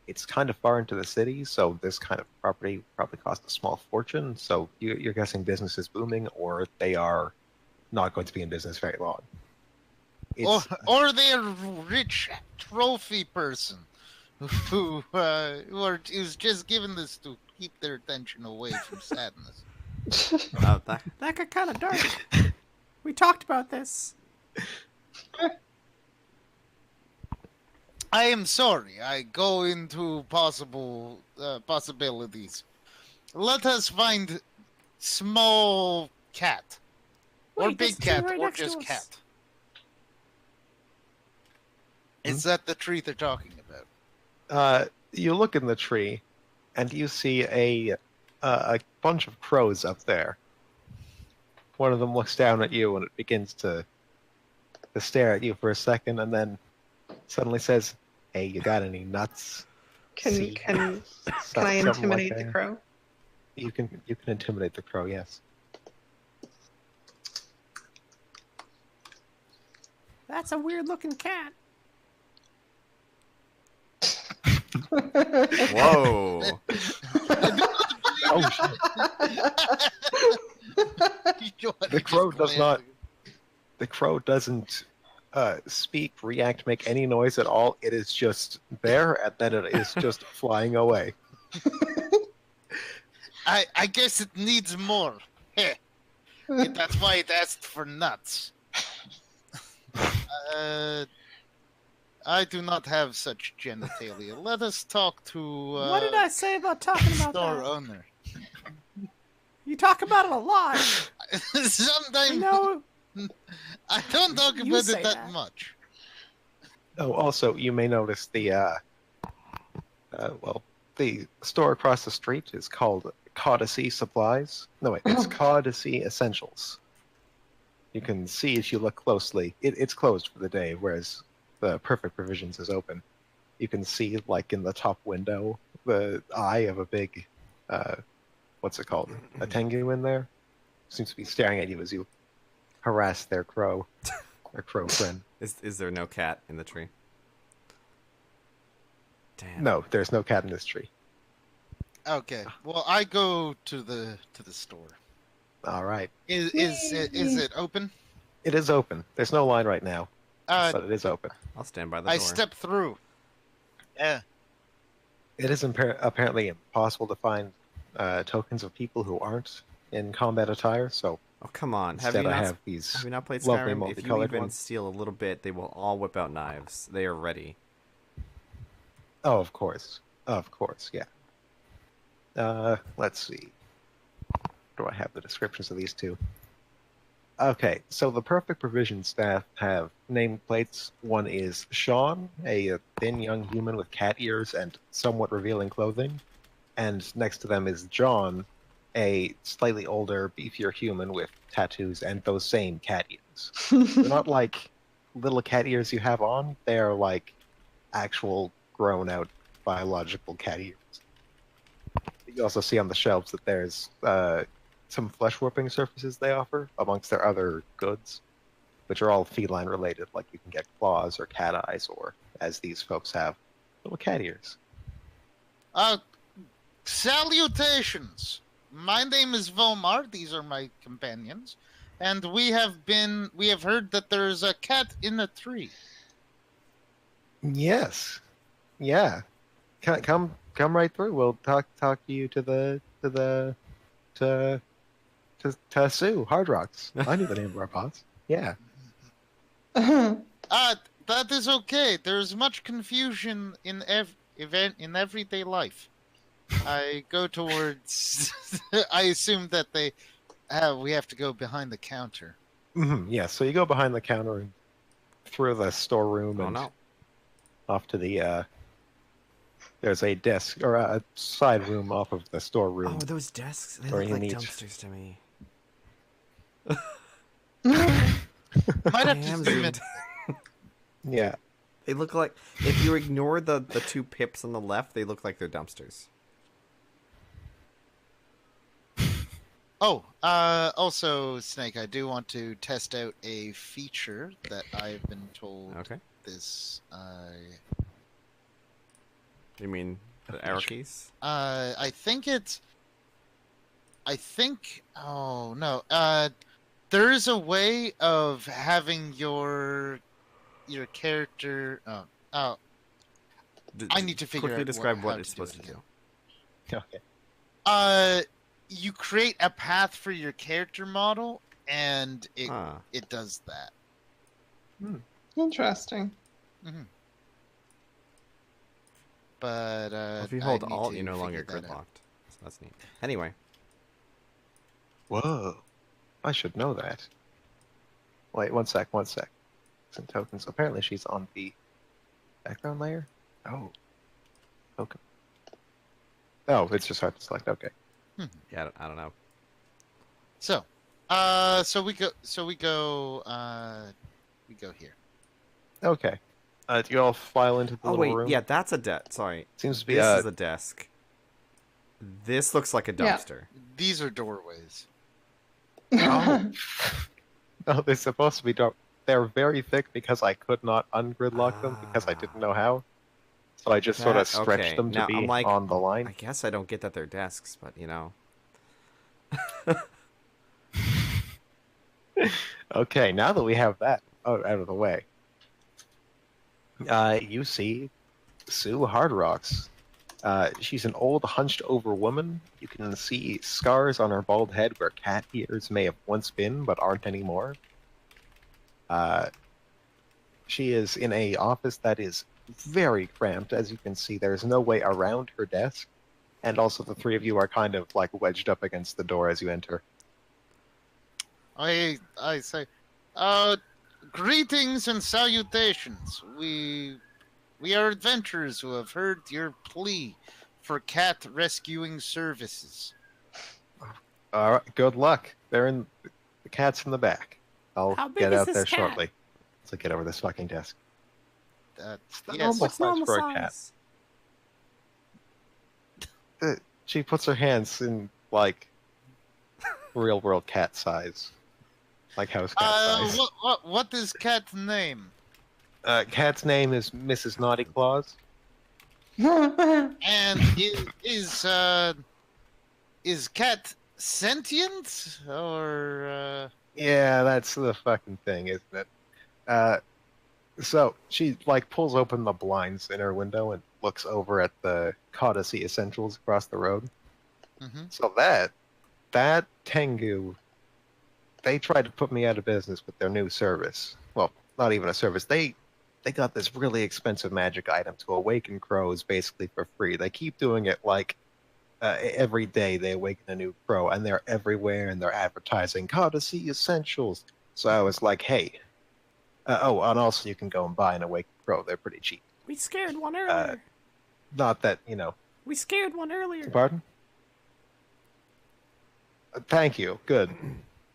It's kind of far into the city, so this kind of property probably cost a small fortune. So you're guessing business is booming, or they are not going to be in business very long. Or they're rich trophy person who's just given this to keep their attention away from sadness. Oh, that got kind of dark. We talked about this. I am sorry. I go into possible possibilities. Let us find small cat, or Wait, big there's a tree cat, right or next to just us. cat. Is that the tree they're talking about? You look in the tree, and you see a bunch of crows up there. One of them looks down at you, and it begins to stare at you for a second, and then suddenly says, "Hey, you got any nuts?" Can See? I Something like intimidate the that. crow? You can intimidate the crow, yes. That's a weird looking cat. Whoa. Oh shit! The crow does not. The crow doesn't speak, react, make any noise at all. It is just there, and then it is just flying away. I guess it needs more. Heh. That's why it asked for nuts. I do not have such genitalia. Let us talk to What did I say about talking about store that? owner. You talk about it a lot. Sometimes You know, I don't talk You about say it that that. much. Oh, also, you may notice the store across the street is called Codicy Supplies. No, wait, it's Codicy Essentials. You can see if you look closely. It's closed for the day, whereas the Perfect Provisions is open. You can see, like in the top window, the eye of a big, what's it called? A tengu in there. Seems to be staring at you as you harass their crow friend. is there no cat in the tree? Damn. No, there's no cat in this tree. Okay. Well, I go to the store. All right. Is it open? It is open. There's no line right now, Uh, but it is open. I'll stand by the I door. step through. Yeah. It is apparently impossible to find tokens of people who aren't in combat attire, so Oh, come on. instead I have these Have you not played lovely Skyrim? If you multicolored even ones. steal a little bit, they will all whip out knives. They are ready. Oh, of course. Of course, yeah. Let's see. Do I have the descriptions of these two? Okay, so the Perfect Provision staff have nameplates. One is Sean, a thin young human with cat ears and somewhat revealing clothing. And next to them is John, a slightly older, beefier human with tattoos and those same cat ears. They're not like little cat ears you have on. They're like actual grown-out biological cat ears. You also see on the shelves that there's some flesh warping surfaces they offer amongst their other goods, which are all feline related. Like you can get claws or cat eyes, or as these folks have, little cat ears. Salutations. My name is Vomar. These are my companions, and we have heard that there's a cat in a tree. Yes, yeah. Come right through. We'll talk to you to Sue Hard Rocks. I knew the name of our boss. Yeah. That is okay. There's much confusion in everyday life. I go towards. I assume that we have to go behind the counter. Yeah. So you go behind the counter and through the storeroom and off to the. There's a desk or a side room off of the storeroom. Oh, those desks. They look like dumpsters to me. Might have to zoom in. Yeah. They look like, if you ignore the two pips on the left, they look like they're dumpsters. Oh, also, Snake, I do want to test out a feature that I've been told. Okay. You mean the arrow keys? I think. Oh no. There is a way of having your character. I need to figure out. Quickly describe what it's supposed to do. Okay. You create a path for your character model, and it does that. Interesting. Mm-hmm. But well, if you hold Alt, you're no longer gridlocked. So that's neat. Anyway. Whoa. I should know that. Wait, one sec. Some tokens. Apparently she's on the background layer? Oh. Okay. Oh, it's just hard to select. Okay. Yeah, I don't know. So we go here. Okay. Do you all file into the little room? Yeah, that's a desk. Sorry. Seems to be this is a desk. This looks like a dumpster. Yeah. These are doorways. Oh. No, they're supposed to be dark. They're very thick because I could not ungridlock them because I didn't know how. So I just sort of stretched them to be on the line. I guess I don't get that they're desks, but you know. Okay, now that we have that out of the way, you see Sue Hard Rocks. She's an old, hunched-over woman. You can see scars on her bald head where cat ears may have once been, but aren't anymore. She is in a office that is very cramped. As you can see, there's no way around her desk. And also the three of you are kind of like wedged up against the door as you enter. I say, greetings and salutations. We are adventurers who have heard your plea for cat rescuing services. All right, good luck. The cat's in the back. I'll get out there shortly. So get over this fucking desk. Yes. What's normal for size? A cat. She puts her hands in like real world cat size, like house cat size. What is cat's name? Cat's name is Mrs. Naughty Claus. And is cat sentient or? Yeah, that's the fucking thing, isn't it? So she like pulls open the blinds in her window and looks over at the Codicy Essentials across the road. Mm-hmm. So that Tengu, they tried to put me out of business with their new service. Well, not even a service. They got this really expensive magic item to awaken crows basically for free. They keep doing it like every day they awaken a new crow, and they're everywhere and they're advertising Codicy Essentials. So I was like, hey. And also you can go and buy an awakened crow. They're pretty cheap. We scared one earlier. Not that, you know. We scared one earlier. Pardon? Thank you. Good.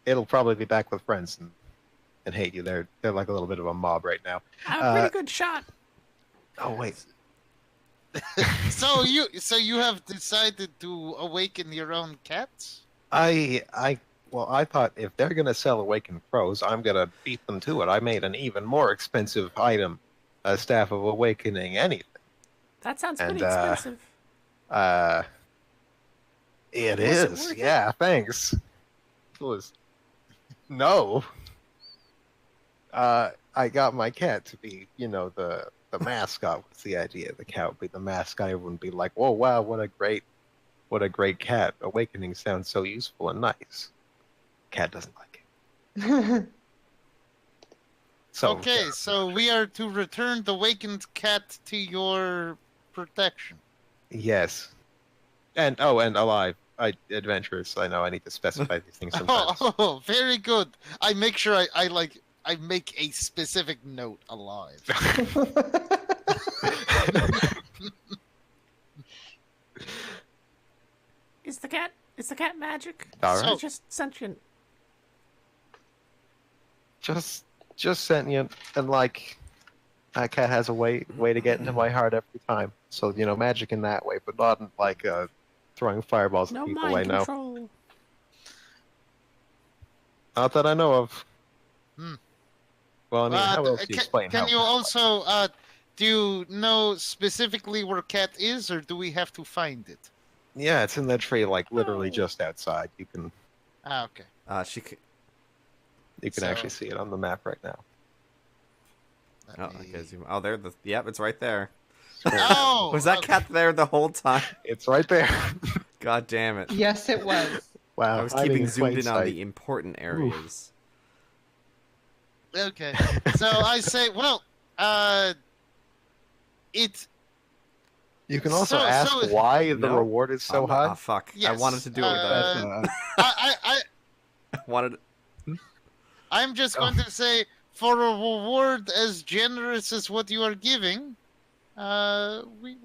It'll probably be back with friends and hate you. They're like a little bit of a mob right now. I'm a pretty good shot. Oh wait. So you have decided to awaken your own cats? Well, I thought if they're gonna sell Awakened Crows, I'm gonna beat them to it. I made an even more expensive item, a Staff of Awakening anything. That sounds And, pretty expensive. It Was it is. worth it? Yeah, thanks. It was no. I got my cat to be, the mascot was the idea. The cat would be the mascot. Everyone would be like, "Whoa, wow, what a great cat! Awakening sounds so useful and nice." Cat doesn't like it. So Okay, so we are to return the awakened cat to your protection. yes, and alive. Adventurous. I know I need to specify these things sometimes. Oh, very good. I make sure I make a specific note alive. Is the cat magic? All Or right. just sentient? Just sentient, and like that cat has a way to get into my heart every time. So magic in that way, but not like throwing fireballs No at people I mind know. control. Not that I know of. Hmm. Well, I mean, how else do you explain? Can how you also do you know specifically where cat is, or do we have to find it? Yeah, it's in that tree, like literally Oh. just outside. You can Okay. you can So- actually see it on the map right now. Let Oh, me- okay, zoom. Oh, there. Yep, it's right there. Oh, Was that okay. cat there the whole time? It's right there. God damn it! Yes, it was. Wow, I was hiding keeping in zoomed plain in on sight. the important areas. Okay. So I say, well, it. You can also So- ask so- why the No. reward is so Oh, high. fuck! I Yes, wanted to do it with that. That's, I wanted. I'm just Oh. going to say, for a reward as generous as what you are giving, we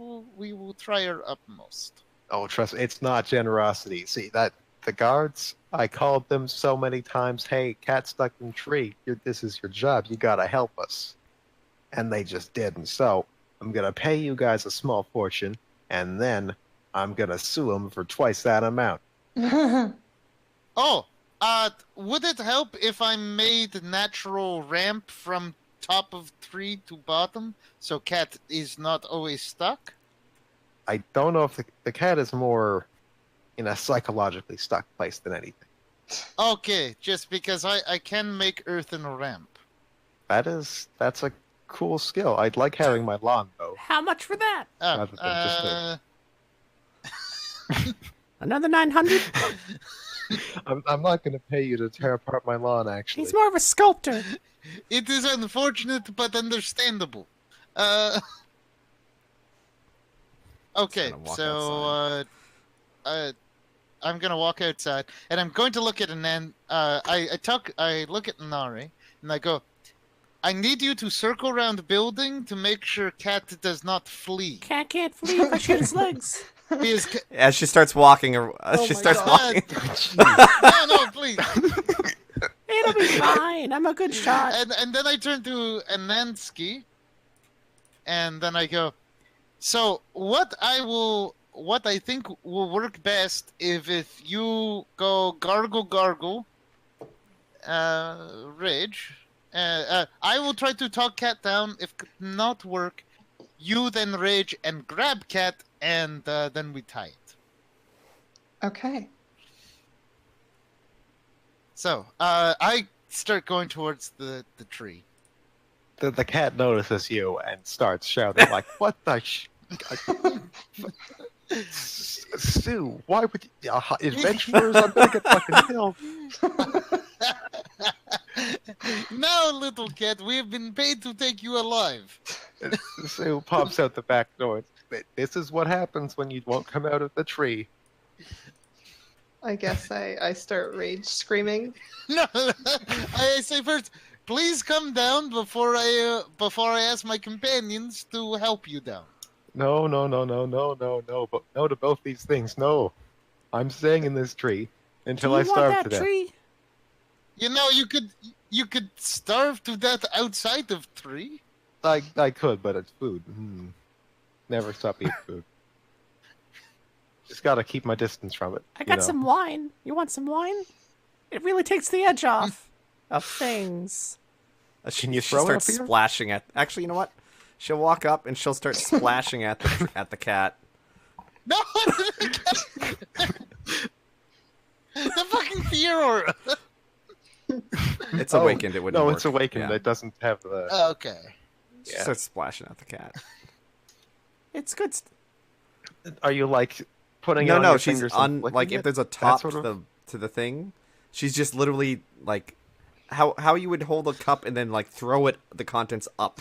will try our utmost. oh, trust me, it's not generosity. See that the guards? I called them so many times. Hey, cat stuck in tree. This is your job. You gotta help us, and they just didn't. So I'm gonna pay you guys a small fortune, and then I'm gonna sue them for twice that amount. Oh, would it help if I made natural ramp from top of tree to bottom, so cat is not always stuck? I don't know if the cat is more in a psychologically stuck place than anything. Okay, just because I can make earthen ramp. That's a cool skill. I'd like having my lawn though. How much for that? Oh, Rather than just Another 900? I'm not going to pay you to tear apart my lawn. Actually, He's more of a sculptor. it is unfortunate but understandable. Okay, gonna walk so I'm gonna walk outside, and I'm going to look at Anan. I look at Nari, and I go, I need you to circle around the building to make sure Cat does not flee. Cat can't flee if I shoot his legs. Because As she starts walking, Oh she my starts God. walking. no, please. It'll be fine. I'm a good shot. And then I turn to Ananski, and then I go, so what I think will work best if you go gargle, rage. I will try to talk Cat down. If not work, you then rage and grab Cat, and then we tie it. Okay. So I start going towards the tree. the cat notices you and starts shouting like, "What the Sue, why would you... adventurers, I'm gonna get fucking killed." No, little cat, we have been paid to take you alive. Sue pops out the back door. This is what happens when you won't come out of the tree. I guess I start rage screaming. No, I say first, please come down before I ask my companions to help you down. No, but no to both these things. No, I'm staying in this tree. until I starve to death. You know, you could starve to death outside of 3. I could, but it's food. Never stop eating food. Just gotta keep my distance from it. I got some wine. You want some wine? It really takes the edge off of things. Can you she'll throw it start up here? splashing at. Actually, you know what? She'll walk up and she'll start splashing at the cat. No, the fucking fear aura. It's awakened. It wouldn't No, work. it's awakened. Yeah. It doesn't have the. Okay. She Yeah. starts splashing at the cat. It's good. Are you like putting? No, it on no. your She's fingers on. and flicking Like if it? there's a That top sort of- to the thing, she's just literally like how you would hold a cup and then like throw the contents up.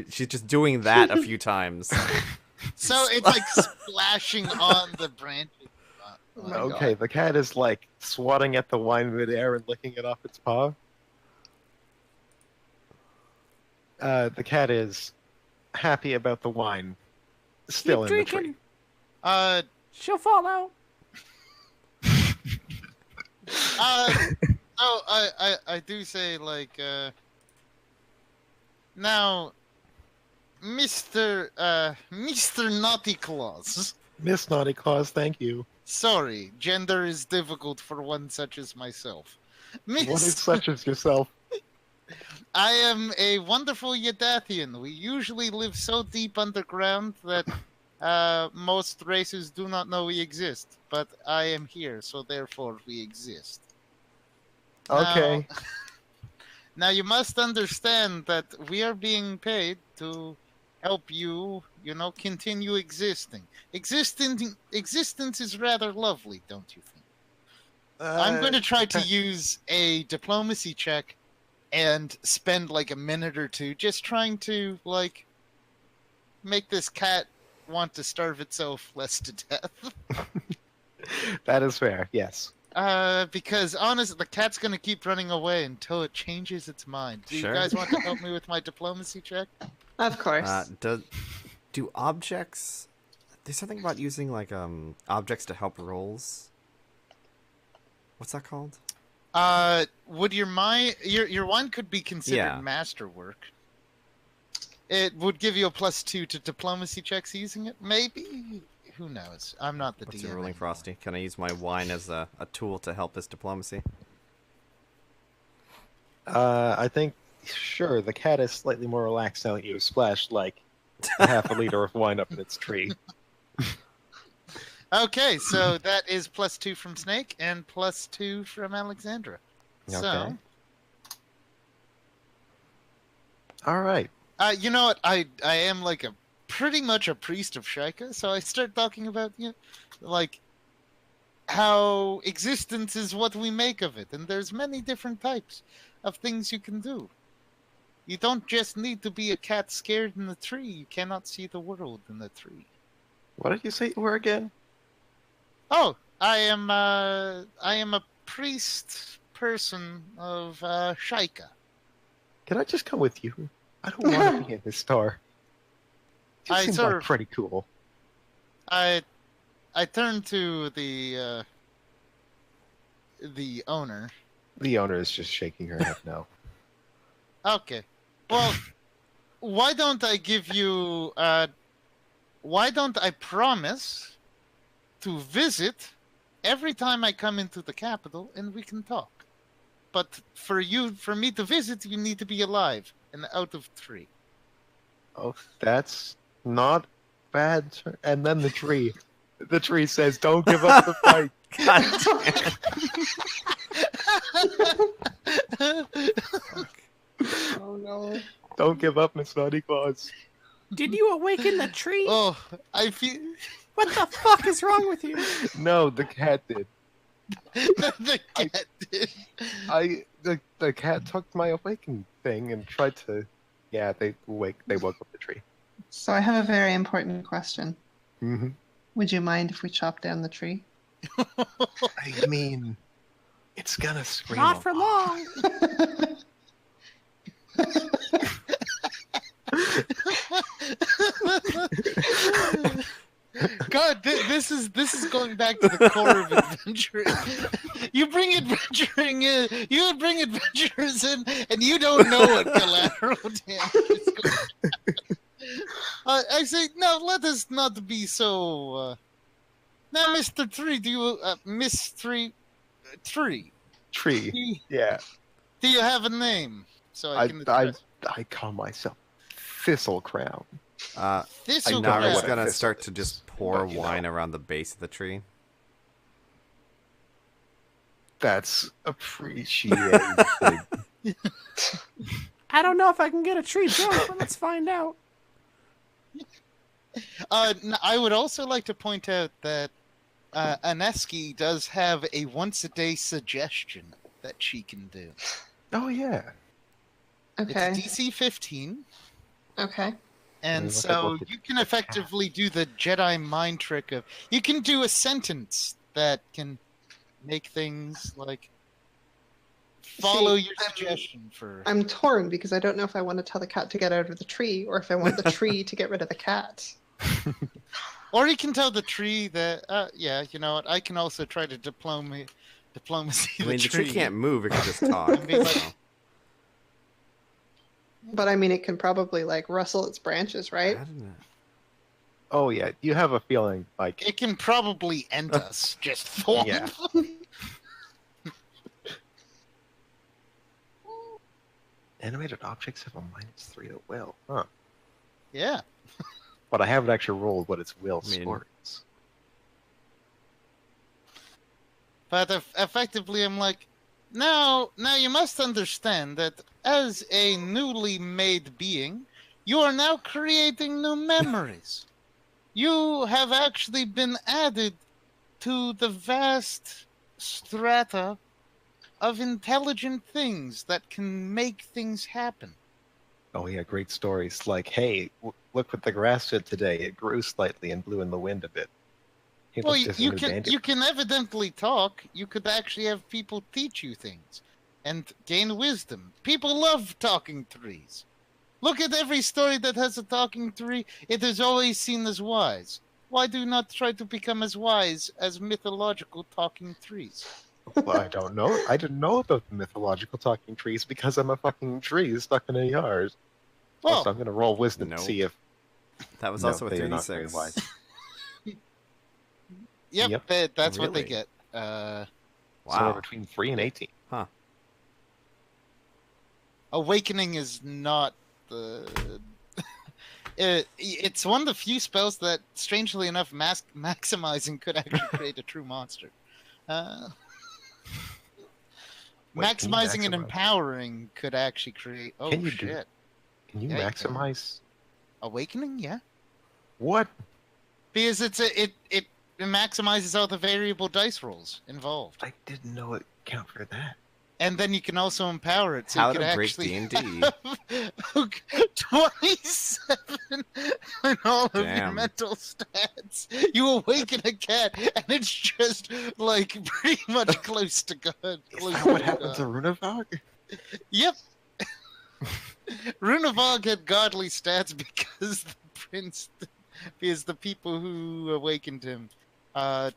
She's just doing that a few times. So it's like splashing on the branches. Oh my Okay, God. the cat is like swatting at the wine midair and licking it off its paw. The cat is happy about the wine still in the tree. She'll fall out. Oh, I do say like now, Mr. Naughty Claus. Miss Naughty Claus, thank you. Sorry, gender is difficult for one such as myself. What is such as yourself? I am a wonderful Yadathian. We usually live so deep underground that most races do not know we exist. But I am here, so therefore we exist. Okay. Now you must understand that we are being paid to help you, continue existing. Existence is rather lovely, don't you think? I'm going to try to use a diplomacy check and spend like a minute or two just trying to like make this cat want to starve itself less to death. That is fair, yes. Because honestly, the cat's going to keep running away until it changes its mind. Do Sure. you guys want to help me with my diplomacy check? Of course. Do objects? There's something about using like objects to help rolls. What's that called? Would your wine could be considered masterwork. It would give you a +2 to diplomacy checks using it. Maybe. Who knows? I'm not the What's DM. your ruling, anymore. Frosty? Can I use my wine as a tool to help this diplomacy? I think, sure, the cat is slightly more relaxed now that you splashed like half a liter of wine up in its tree. Okay, so that is +2 from Snake and +2 from Alexandra. Okay. So, All right. you know what? I am like pretty much a priest of Shika, so I start talking about like how existence is what we make of it, and there's many different types of things you can do. You don't just need to be a cat scared in the tree. You cannot see the world in the tree. What did you say you were again? Oh, I am a priest person of Shika. Can I just come with you? I don't want to be in this store. I It seems sort like of- pretty cool. I turn to the owner. The owner is just shaking her head no. Okay. Well, why don't I give you why don't I promise to visit every time I come into the capital and we can talk. But for me to visit, you need to be alive and out of 3. Oh, that's not bad. And then the tree says, "Don't give up the fight." Oh no. Don't give up, Miss Naughty Claus. Did you awaken the tree? Oh, I feel What the fuck is wrong with you? No, the cat did. the cat did. The cat took my awakening thing and tried to. Yeah, they woke up the tree. So I have a very important question. Mm-hmm. Would you mind if we chop down the tree? I mean, it's gonna scream. Not for long. God, this is going back to the core of adventuring. You bring adventuring in, you bring adventurers in, and you don't know what collateral damage is going to happen. I say, no, let us not be so. Now, Mr. Tree, do you, Miss Tree, Tree. Do Yeah. you have a name so I can I address? I call myself Thistle Crown. Thistle don't know Nara's what a Crown. gonna thistle start to is, just pour but, you wine know. around the base of the tree. That's appreciated. I don't know if I can get a tree drunk, but let's find out. I would also like to point out that Aneski does have a once-a-day suggestion that she can do. Oh yeah. Okay. It's DC 15, Okay. and Look at so what the- you can the effectively do the Jedi mind trick of you can do a sentence that can make things like follow See, your suggestion for. I'm torn because I don't know if I want to tell the cat to get out of the tree or if I want the tree to get rid of the cat. Or you can tell the tree that, yeah, you know what? I can also try to diplomacy I mean, the tree tree. can't move; it can just talk. Be like- so. But I mean, it can probably like rustle its branches, I right? don't know. Oh yeah. You have a feeling like It can probably end us. Just thought. Yeah. animated objects have a -3 to will. Huh. Yeah. But I haven't actually rolled what its will I mean- score is. But effectively, I'm like, now you must understand that as a newly made being, you are now creating new memories. You have actually been added to the vast strata of intelligent things that can make things happen. Oh yeah, great stories. Like, hey, look what the grass did today. It grew slightly and blew in the wind a bit. Hey, Well, look, there's a you new can bandit. you can evidently talk. You could actually have people teach you things and gain wisdom. People love talking trees. Look at every story that has a talking tree. It is always seen as wise. Why do you not try to become as wise as mythological talking trees? Well, I don't know. I didn't know about the mythological talking trees because I'm a fucking tree stuck in a yard. Well, Also, I'm gonna roll wisdom Nope. to see if That was No, also a they are not very 36. wise. yep, Yep. that's what they Really? get. somewhere Wow. between 3 and 18. Awakening is not the. It's one of the few spells that, strangely enough, maximizing could actually create a true monster. Wait, can you Maximizing and maximize? empowering could actually create. Oh Can you do- shit! Can you Yeah, you can. maximize Awakening, yeah, what? because it maximizes all the variable dice rolls involved, I didn't know it count for that. and then you can also empower it. So How you to could break actually D&D. have 27 on all of your Damn. mental stats. You awaken a cat, and it's just like pretty much close to God. Is close that what to happened to God. Runavog? Yep. Runavog had godly stats because the prince, because the people who awakened him,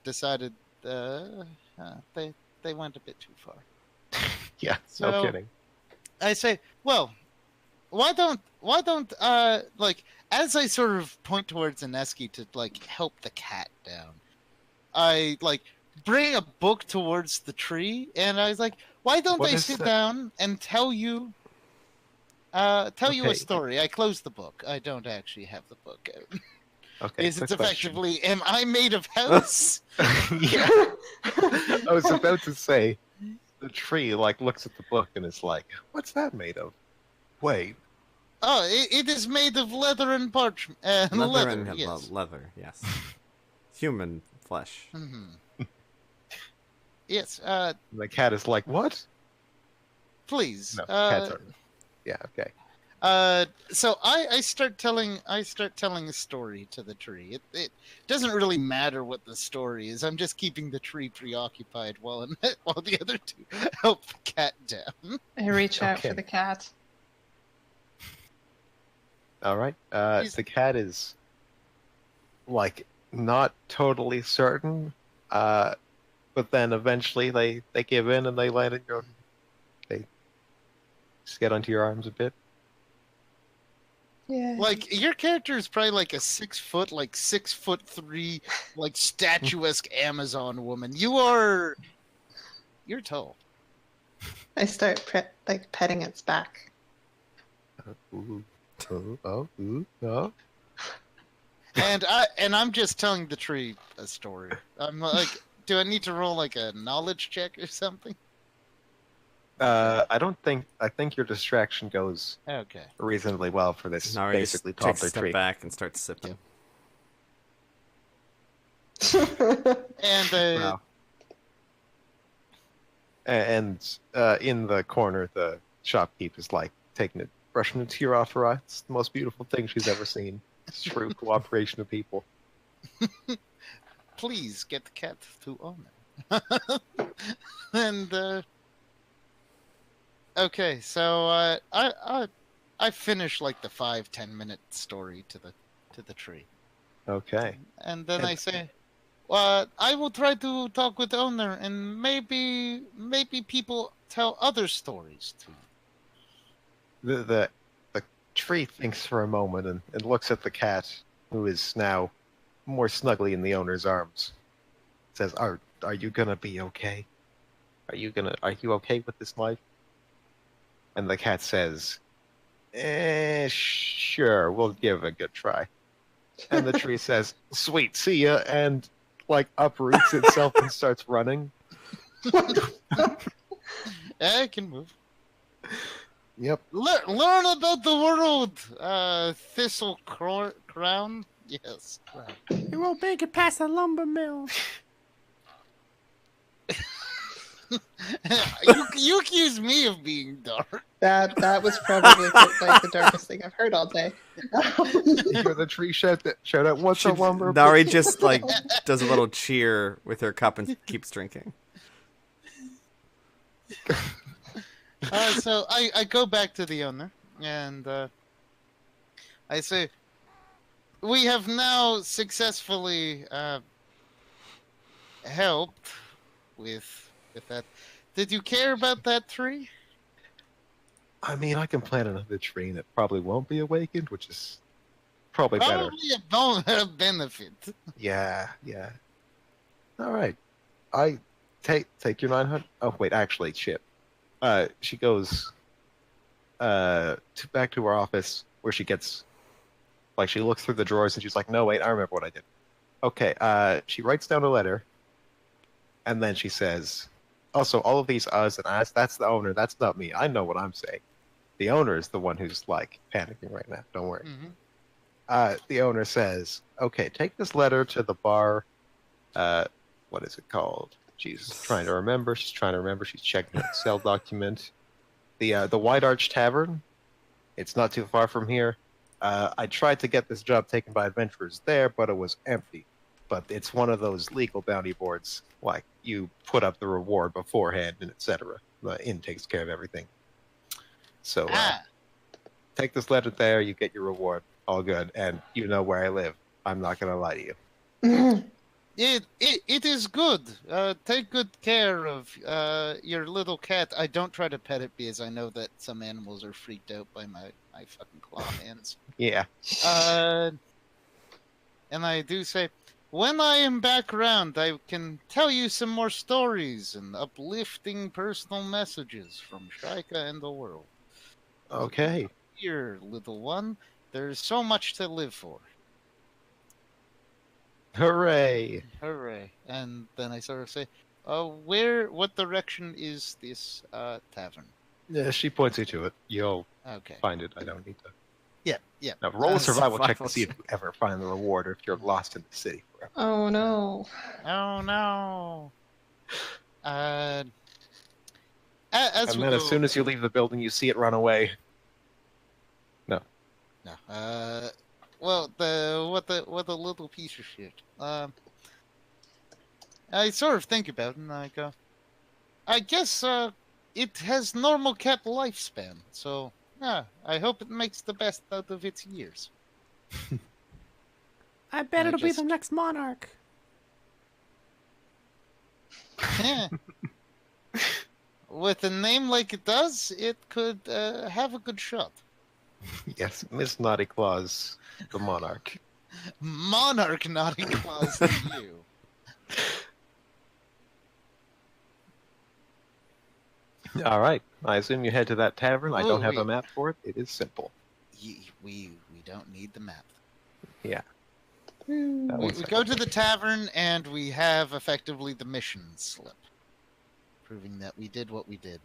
decided they went a bit too far. Yeah, no So- kidding. I say, well, why don't like, as I sort of point towards Aneski to like help the cat down, I like bring a book towards the tree, and I was like, why don't What they is sit that? down and tell you a Okay. story? I closed the book. I don't actually have the book out. Okay, Is quick it's question. effectively, am I made of house? Yeah, I was about to say, the tree like looks at the book and is like, "What's that made of?" Wait, Oh, it is made of leather and parchment. Leather Leather, and yes. leather, yes. Human flesh. Mhm. Yes, and the cat is like, "What?" please. No, cats are. Yeah, okay. So I start telling a story to the tree. It doesn't really matter what the story is. I'm just keeping the tree preoccupied while the other two help the cat down. I reach out Okay. for the cat. All right. He's- The cat is like not totally certain, but then eventually they give in and they land in your. They just get onto your arms a bit. Yeah. Like your character is probably like a 6 foot, like 6'3", like statuesque Amazon woman. You're tall. I start petting its back. Ooh, oh. And I'm just telling the tree a story. I'm like, do I need to roll like a knowledge check or something? I don't think. I think your distraction goes Okay. reasonably well for this Nari basically just takes a toddler step tree. back and starts sipping. And Wow. And in the corner, the shopkeep is like brushing a tear off her eye. It's the most beautiful thing she's ever seen. It's true cooperation of people. please get the cat to owner. And okay, so I finished like the 5-10 minute story to the tree, Okay. and then And- I say, I will try to talk with the owner, and maybe people tell other stories too. The tree thinks for a moment and looks at the cat, who is now more snugly in the owner's arms. Says, "Are you gonna be okay? Are you okay with this life?" And the cat says, sure, we'll give it a good try." And the tree says, "Sweet, see ya," and like uproots itself and starts running. I can move. Yep. Learn about the world, Thistle Crown. Yes, crown. You won't make it past the lumber mill. you accuse me of being dark. That was probably like the darkest thing I've heard all day. You hear the tree shout out, "What's a lumber?" Nari just like does a little cheer with her cup and keeps drinking. So I go back to the owner and I say, we have now successfully helped with that. Did you care about that tree? I mean, I can plant another tree and it probably won't be awakened, which is probably better. Probably a benefit. Yeah. All right. I take your 900. Oh wait, actually, shit. She goes back to her office where she gets like she looks through the drawers and she's like, "No, wait, I remember what I did." Okay. She writes down a letter, and then she says, "Also, all of these us and us, that's the owner. That's not me. I know what I'm saying. The owner is the one who's like panicking right now. Don't worry." Mm-hmm. The owner says, "Okay, take this letter to the bar. What is it called?" She's trying to remember. She's checking her Excel document. The White Arch Tavern. It's not too far from here. I tried to get this job taken by adventurers there, but it was empty. But it's one of those legal bounty boards. Like, you put up the reward beforehand and etc. The inn takes care of everything. So, take this letter there, you get your reward. All good. And you know where I live. I'm not going to lie to you. It is good. Take good care of your little cat. I don't try to pet it because I know that some animals are freaked out by my fucking claw hands. Yeah. And I do say, when I am back around, I can tell you some more stories and uplifting personal messages from Shaika and the world. Okay. Here, little one, there's so much to live for. Hooray. Hooray. And then I sort of say, what direction is this tavern? Yeah, she points you to it. You'll Okay. find it. I don't need to. Yeah. Now, roll a survival check to survival see if you ever find the reward or if you're lost in the city forever. Oh no. Oh no. As And we then go, as soon as you leave the building, you see it run away. no. Well, what a little piece of shit. I sort of think about it and I go, I guess it has normal cat lifespan, so yeah, I hope it makes the best out of its years. I bet I it'll be just- the next monarch. Yeah. With a name like it does, it could have a good shot. Yes, Miss Naughty Claus, the monarch. Monarch Naughty Claus to you. All right. I assume you head to that tavern. I Oh, don't have a wait. map for it. It is simple. We don't need the map. Yeah. Hmm. One We second. go to the tavern and we have effectively the mission slip, proving that we did what we did.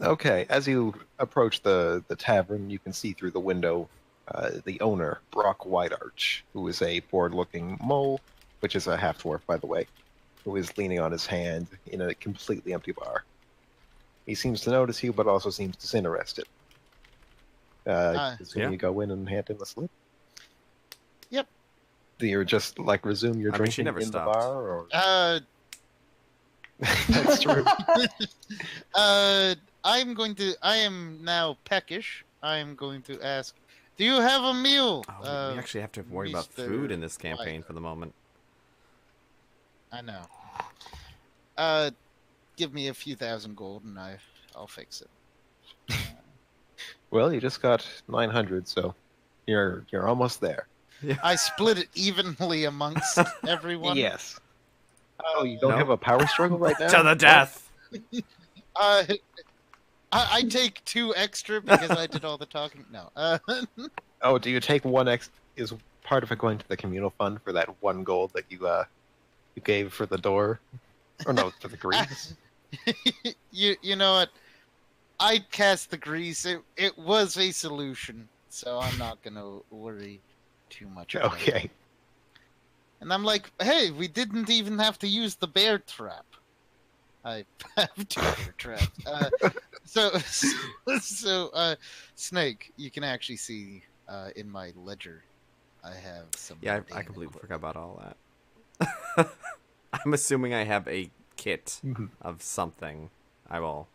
Okay, as you approach the tavern, you can see through the window the owner, Brock Whitearch, who is a bored-looking mole, which is a half-dwarf, by the way, who is leaning on his hand in a completely empty bar. He seems to notice you, but also seems disinterested. Assume Yeah. you go in and hand him a slip? Yep. Do you just, like, resume your I mean, she drinking never in stopped. the bar? Or... That's true. I am now peckish. I'm going to ask, do you have a meal? Oh, we actually have to worry about Mr. food in this campaign White. for the moment. I know. Give me a few thousand gold and I'll fix it. Well, you just got 900, so you're almost there. I split it evenly amongst everyone. Yes. Oh, you don't No. have a power struggle right now? To the death! I take 2 extra because I did all the talking. No. Oh, do you take 1 is part of it going to the communal fund for that 1 gold that you gave for the door? Or no, for the grease? you know what? I cast the grease. It was a solution, so I'm not gonna worry too much about it. Okay. And I'm like, hey, we didn't even have to use the bear trap. I have 2 bear traps. So Snake, you can actually see in my ledger, I have some. Yeah, I mundane completely equipment. forgot about all that. I'm assuming I have a kit Mhm. of something. I will.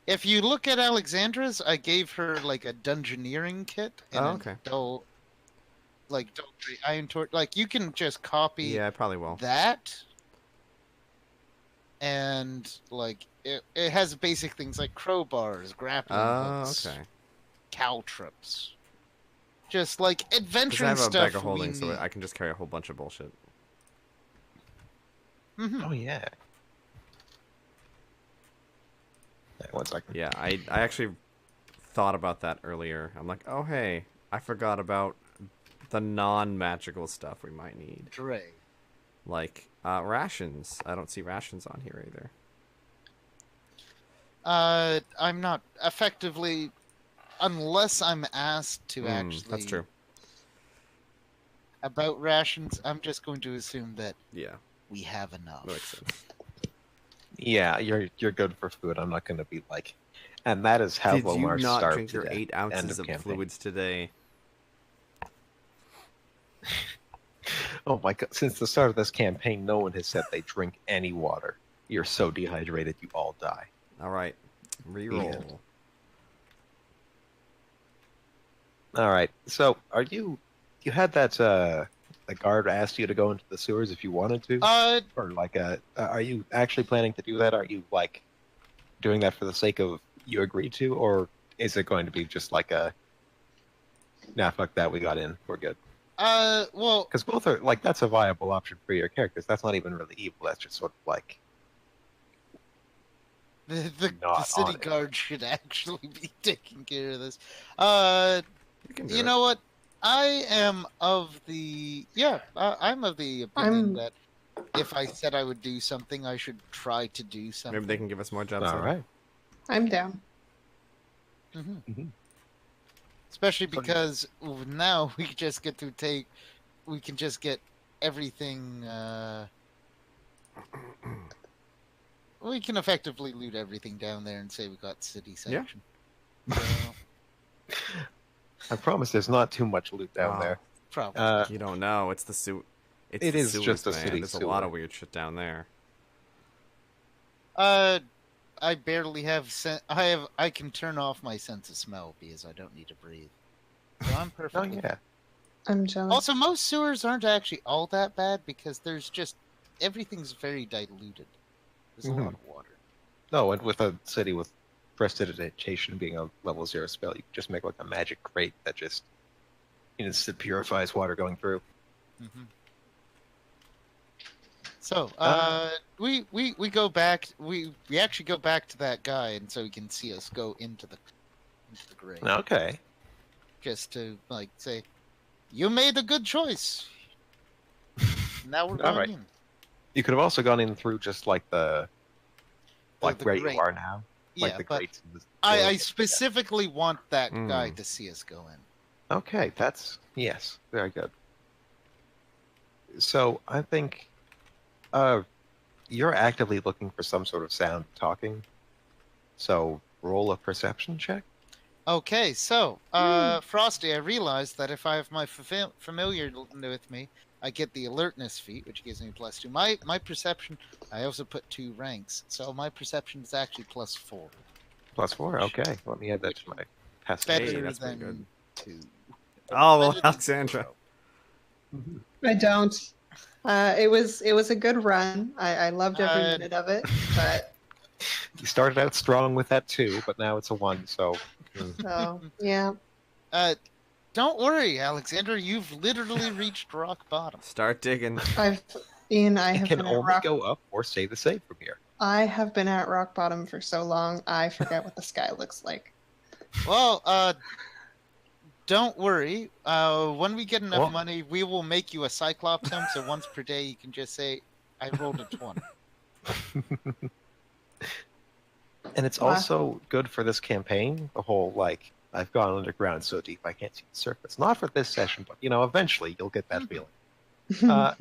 If you look at Alexandra's, I gave her like a dungeoneering kit and Oh, a okay. dull iron torch. Like you can just copy Yeah, I probably will. that, and like it has basic things like crowbars, grappling Oh, hooks, okay. caltrops, just like Because adventuring I have a stuff. bag of holding, we so need. I can just carry a whole bunch of bullshit. Mhm. Oh, yeah. Right, 1 second. Yeah, I actually thought about that earlier. I'm like, oh hey, I forgot about the non-magical stuff we might need. Dre. Like, rations. I don't see rations on here either. I'm not effectively, unless I'm asked to actually. That's true. About rations, I'm just going to assume that Yeah, we have enough. that makes sense. Yeah, you're good for food. I'm not going to be like... And that is how Did you Lomar not starved drink to your death. 8 End ounces of campaign. fluids today? Oh my god, since the start of this campaign, no one has said they drink any water. You're so dehydrated, you all die. All right, reroll. Yeah. All right, so you had that, the guard asked you to go into the sewers if you wanted to? Or like, are you actually planning to do that? Are you, like, doing that for the sake of you agreed to? Or is it going to be just like a, nah, fuck that, we got in, we're good? Well, Because both are, like, that's a viable option for your characters. That's not even really evil, that's just sort of like, the Not city on it. guard should actually be taking care of this. You can do You it. know what? I am of the I'm of the opinion that if I said I would do something, I should try to do something. Maybe they can give us more jobs. all then. right. I'm down. Mhm. Mhm. Especially because now we just get to we can just get everything. We can effectively loot everything down there and say we got city Yeah. section. So, I promise there's not too much loot down Oh, there. probably. You don't know. It's the suit. It's It the is sewers, just a man. city There's a lot sewer. of weird shit down there. I barely have I can turn off my sense of smell because I don't need to breathe. So I'm Oh perfectly. yeah. I'm jealous. Also, most sewers aren't actually all that bad because there's just everything's very diluted. There's a lot of water. No, and with a city with prestidigitation being a level 0 spell, you can just make like a magic crate that just instant purifies water going through. Mm-hmm. So, Uh, we go back. We actually go back to that guy, and so he can see us go into the grave, Okay. just to like say, "You made a good choice." Now we're All going right. in. You could have also gone in through just like the like The where grate. you are now, like Yeah, the but grates. In the I specifically want that guy Mm. to see us go in. Okay, that's yes, very good. So I think you're actively looking for some sort of sound talking. So roll a perception check. Okay, so Frosty, I realized that if I have my familiar with me, I get the alertness feat, which gives me +2. My perception, I also put 2 ranks, so my perception is actually +4. +4. Okay, let me add that to my passive. Better Hey, that's pretty than good. 2. Oh well, Better than Alexandra. 0. Mhm. I don't. It was a good run. I loved every Uh, minute of it, but You started out strong with that 2, but now it's a 1. So so yeah. Don't worry, Alexander. You've literally reached rock bottom. Start digging. I it have can been at only rock. go up or stay the same from here. I have been at rock bottom for so long. I forget what the sky looks like. Well, don't worry. When we get enough Well- money, we will make you a Cyclops home. So once per day, you can just say, "I rolled a 20." And it's Wow. also good for this campaign. The whole like I've gone underground so deep I can't see the surface. Not for this session, but eventually you'll get that feeling. Uh,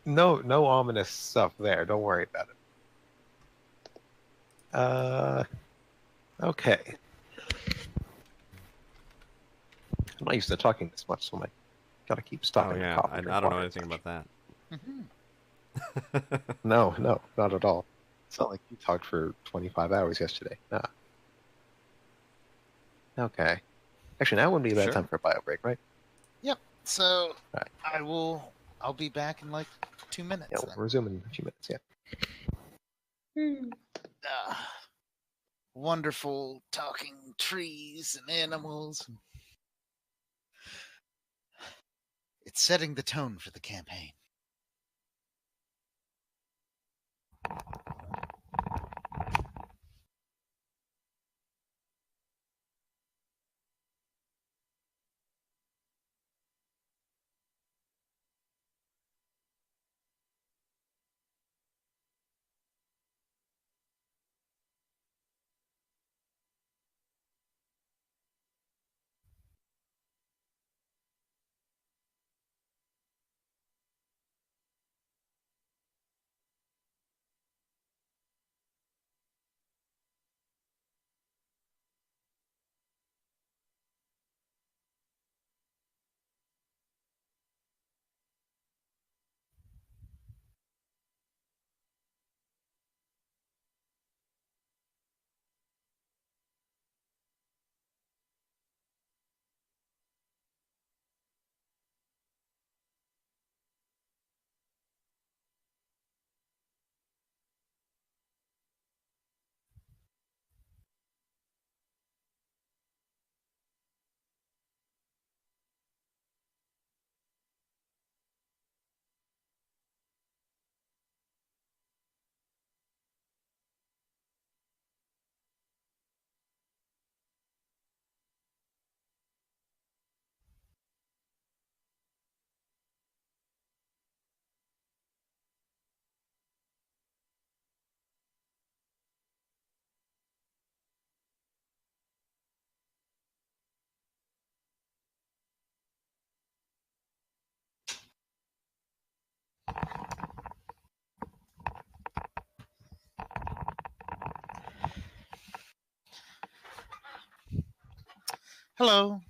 no ominous stuff there. Don't worry about it. Okay. I'm not used to talking this much, so I gotta keep Oh stopping. yeah, I don't know anything about that. No, not at all. It's not like you talked for 25 hours yesterday. Nah. Okay. Actually, now wouldn't be a bad Sure. time for a bio break, right? Yep. So Right. I'll be back in like 2 minutes. Yeah, we'll Then. resume in a few minutes. Yeah. Wonderful talking trees and animals. It's setting the tone for the campaign. Hello.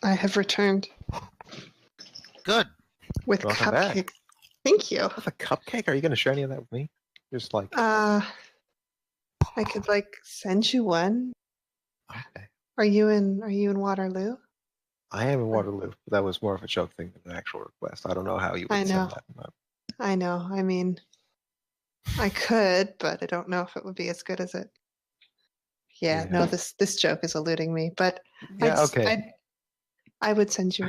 I have returned Good. with Welcome cupcakes. back. Thank you. With a cupcake? Are you going to share any of that with me? Just like, I could send you one. okay. Are you in Waterloo? I am in Waterloo. But that was more of a joke thing than an actual request. I don't know how you would I send know. that. But I know. I mean, I could, but I don't know if it would be as good as it. Yeah, no, this joke is eluding me, but yeah, okay. I would send you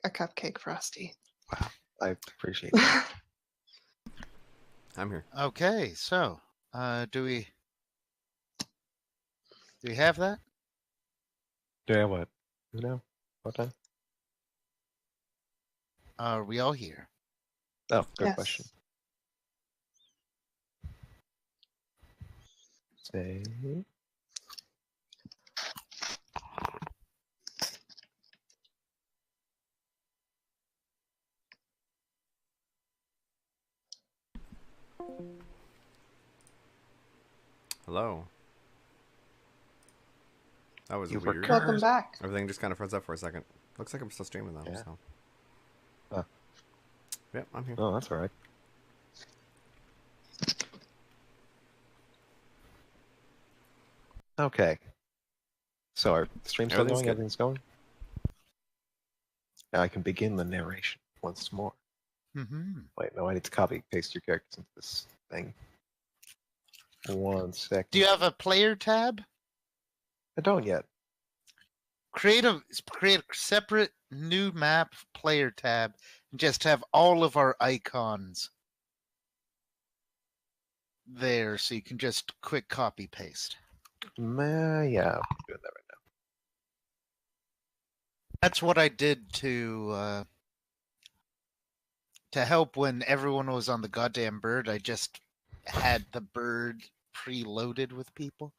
a cupcake, Frosty. Wow, I appreciate that. I'm here. Okay, so do we have that? Yeah, what? You know? What time? Are we all here? Oh, good Yes. question. Say. Hello. That was You were weird. Welcome back. Everything just kind of froze up for a second. Looks like I'm still streaming though. Yeah. So. Yep, I'm here. Oh, that's all right. Okay. So our stream's still Everything's going? good. Everything's going? Now I can begin the narration once more. Mm-hmm. Wait, no, I need to copy and paste your characters into this thing. 1 second. Do you have a player tab? I don't yet. Create a separate new map player tab and just have all of our icons there so you can just quick copy paste. Yeah, I'm doing that right now. That's what I did to help when everyone was on the goddamn bird. I just had the bird preloaded with people.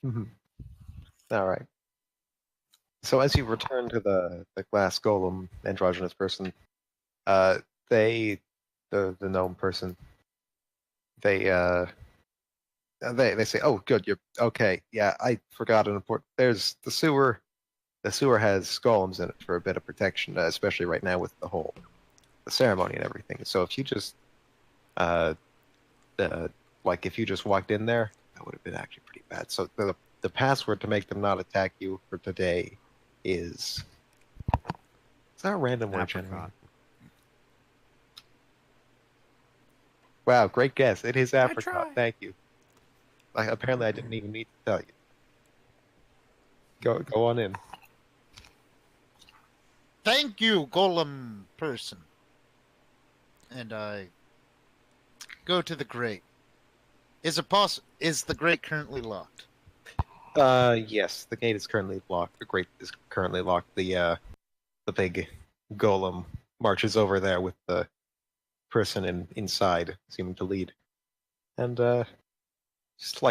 All right. So as you return to the glass golem androgynous person, the gnome person, they say, "Oh, good, you're okay. Yeah, I forgot an important. There's the sewer. The sewer has golems in it for a bit of protection, especially right now with the ceremony and everything. So if you just, if you just walked in there, that would have been actually pretty bad. So the password to make them not attack you for today is that a random word generator? Apricot. Wow, great guess. It is apricot. tried. Thank you. Apparently, I didn't even need to tell you. Go on in. Thank you, golem person. And I go to the grate. Is the grate currently locked? Yes, the gate is currently locked. The grate is currently locked. The big golem marches over there with the person inside, seeming to lead, and just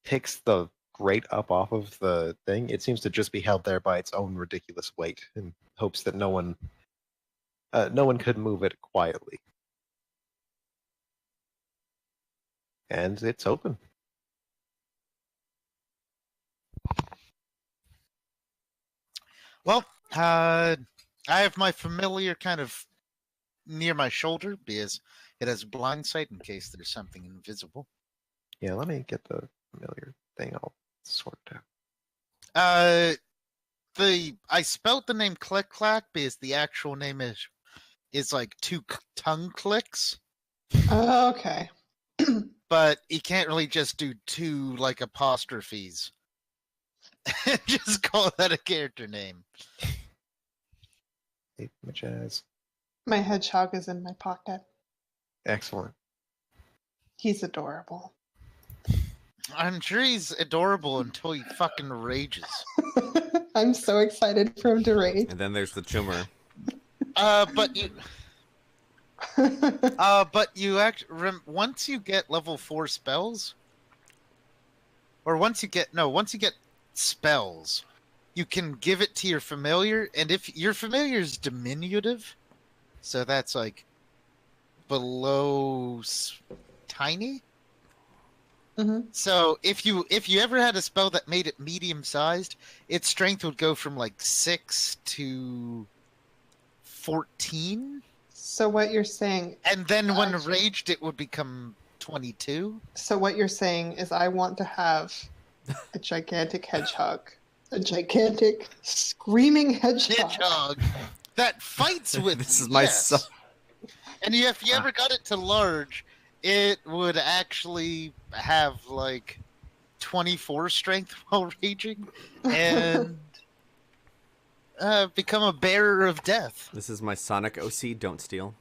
picks the grate up off of the thing. It seems to just be held there by its own ridiculous weight, in hopes that no one could move it quietly. And it's open. Well, I have my familiar kind of near my shoulder because it has blind sight in case there's something invisible. Yeah, let me get the familiar thing all sorted out. I spelt the name Click Clack because the actual name is like two tongue clicks. Okay. But you can't really just do two apostrophes. Just call that a character name. Hey, Majaz. My hedgehog is in my pocket. Excellent. He's adorable. I'm sure he's adorable until he fucking rages. I'm so excited for him to rage. And then there's the tumor. But you once you get level 4 spells, or once you get spells, you can give it to your familiar, and if your familiar is diminutive, so that's below tiny, So if you ever had a spell that made it medium sized, its strength would go from like 6 to 14. So what you're saying, And then when raged, it would become 22. so what you're saying is I want to have a gigantic hedgehog. A gigantic screaming hedgehog. That fights with This you, is my yes. son. And if you ever got it to large, it would actually have like 24 strength while raging and become a bearer of death. This is my Sonic OC. Don't steal.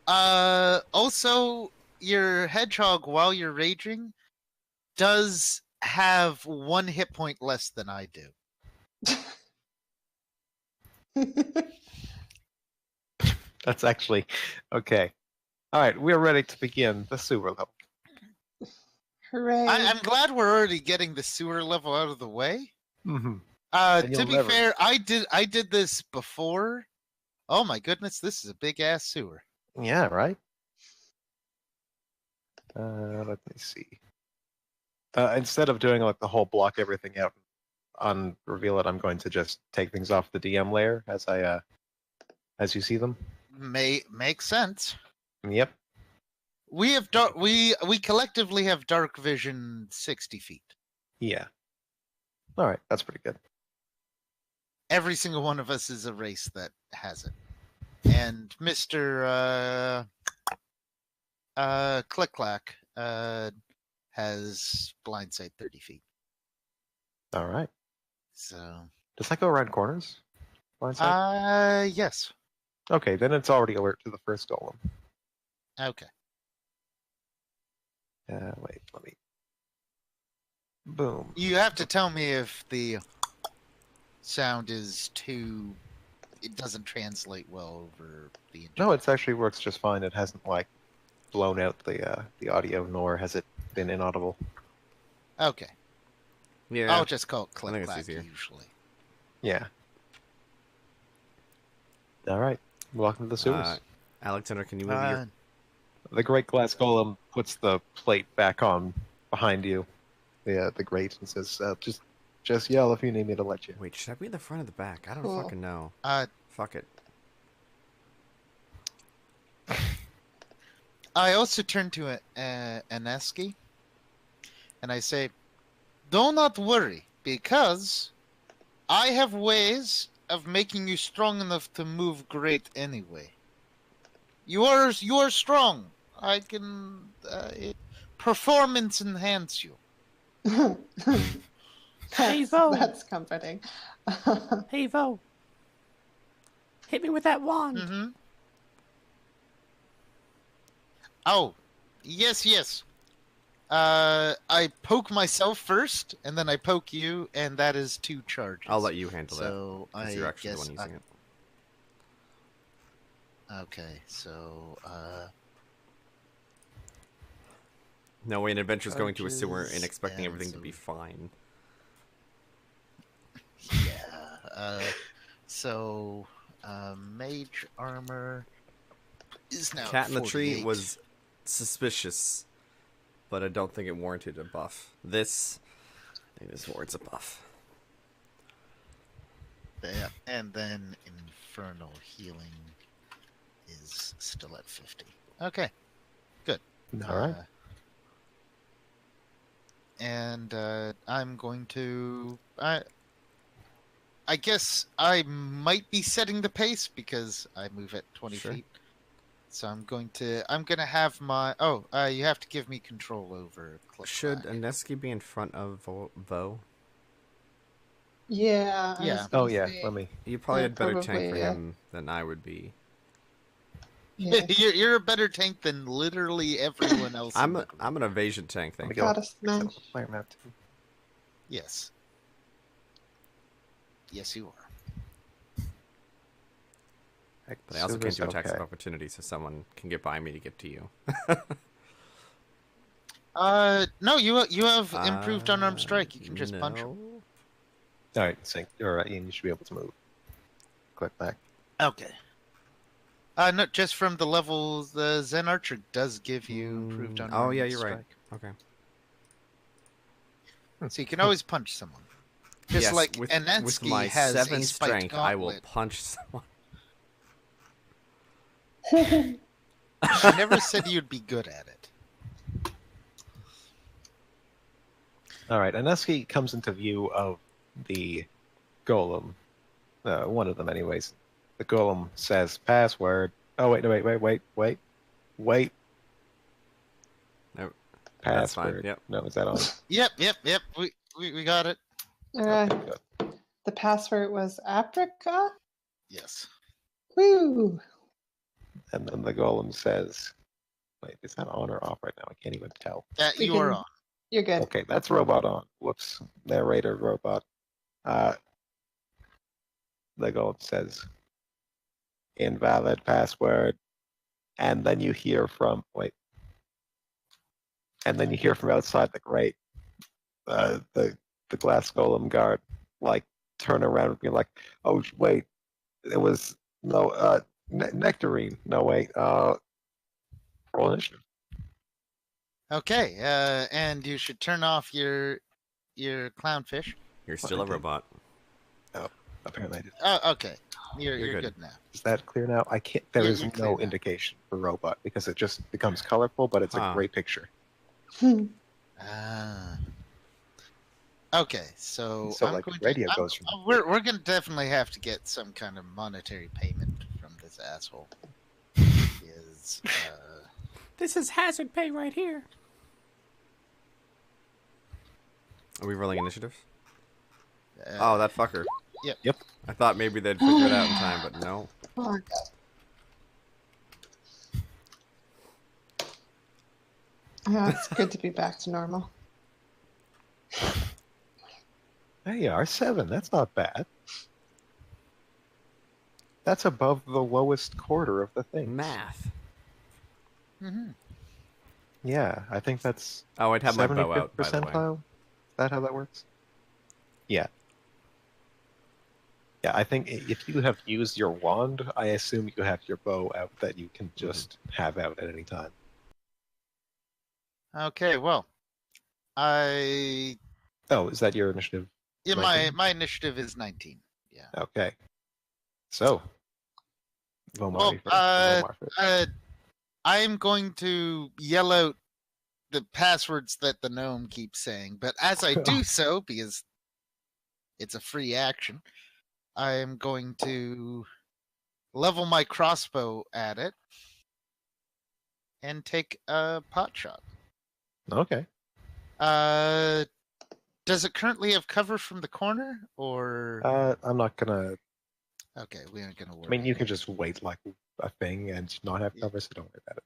Also, your hedgehog, while you're raging, does have 1 hit point less than I do. That's actually okay. All right, we're ready to begin the sewer level. Hooray. I'm glad we're already getting the sewer level out of the way. Mm-hmm. To be fair, I did this before. Oh my goodness, this is a big ass sewer. Yeah, right. Let me see. Instead of doing like the whole block everything out on reveal it, I'm going to just take things off the DM layer as you see them. Makes sense. Yep. We have we collectively have dark vision 60 feet. Yeah. All right, that's pretty good. Every single one of us is a race that has it. And Mr. Click Clack has blind sight 30 feet. All right. So Does that go around corners? Blind sight? Yes. Okay, then it's already alert to the first golem. Okay. Wait, let me. Boom. You have to tell me if the sound is too. It doesn't translate well over the internet. No, it actually works just fine. It hasn't like blown out the audio, nor has it been inaudible. Okay. Yeah. I'll just call it I think click it's clack easier. usually. Yeah. All right. Welcome to the sewers. Alexander, can you move your... The great glass golem puts the plate back on behind you, the grate, and says, "Just yell if you need me to let you." Wait, should I be in the front or the back? I don't Cool. fucking know. Fuck it. I also turn to Aneski, and I say, "Do not worry, because I have ways of making you strong enough to move great anyway. You are strong. I can performance enhance you." Hey, Vo. That's comforting. Hey, Vo. Hit me with that wand. Mm-hmm. Oh, yes. I poke myself first, and then I poke you, and that is 2 charges. I'll let you handle that. So I You're actually guess the one using it. Okay, so No way an adventure's going to a sewer and Charges expecting and everything to be some- fine. yeah. So mage armor is now Cat in the tree 48. was suspicious, but I don't think it warranted a buff. I think this warrants a buff. Yeah, and then infernal healing is still at 50. Okay, good. All right. And I'm going to. I guess I might be setting the pace because I move at 20 Sure. feet. So I'm gonna have my. Oh, you have to give me control over. Should Click-clack. Aneski be in front of Vo? Yeah. I Yeah. was gonna Oh yeah. say, Let me. You probably had better tank probably, for yeah. him than I would be. Yeah. You're a better tank than literally everyone else. in the group. I'm an evasion tank, Let me thank go. you. Got a smash. Player map too. Yes. Yes, you are. Heck, But I also can't do sewer's attacks okay. of opportunity, so someone can get by me to get to you. No, you have improved unarmed strike. You can just punch him. All right, sync. All right, Ian, you should be able to move. Click back. Okay. No, just from the level the Zen Archer does give you improved on. Oh yeah, you're right. Okay. So you can always punch someone. Just yes, like with Anetsky my has 7 a spiked strength, I will gauntlet. punch someone. I never said you'd be good at it. All right, Aneski comes into view of the golem. One of them, anyways. The golem says, "Password." Oh wait, no, wait. No, Password. that's fine. Yep. No, is that on? Yep. We got it. Alright. Okay, good. The password was apricot? Yes. Woo! And then the golem says, "Wait, is that on or off right now? I can't even tell." We You are can- on. You're good. Okay, that's robot on. Whoops, narrator robot. The golem says, "Invalid password," and then you hear from outside the grate, the glass golem guard like turn around and be like, "Oh wait, it was no nectarine. No wait, roll initiative." Okay. And you should turn off your clownfish. You're still I a did. robot. Oh, apparently I did. Oh, okay. You're You're good good. now. Is that clear now? I can't. There Yeah, is you're clear no now. indication for robot because it just becomes colorful, but it's a Huh. great picture. Ah. Okay, so So, I'm like, going radio to. goes from We're gonna definitely have to get some kind of monetary payment from this asshole. Is This is hazard pay right here. Are we rolling initiative? Oh, that fucker. Yep. I thought maybe they'd figure it out in time, but no. Fuck. Yeah, it's good to be back to normal. There you are, 7. That's not bad. That's above the lowest quarter of the thing. Math. Mm-hmm. Yeah, I think that's Oh, I'd have my bow 75th out, by the way. percentile. Is that how that works? Yeah. Yeah, I think if you have used your wand, I assume you have your bow out that you can just have out at any time. Okay, well, I Oh, is that your initiative? yeah, 19? my initiative is 19. Yeah. Okay. So, Well, Vomari first. I'm going to yell out the passwords that the gnome keeps saying, but as I do so, because it's a free action, I am going to level my crossbow at it and take a pot shot. Okay. Does it currently have cover from the corner, or I'm not gonna. okay, we aren't gonna worry. I mean, you can just wait like a thing and not have cover, so don't worry about it.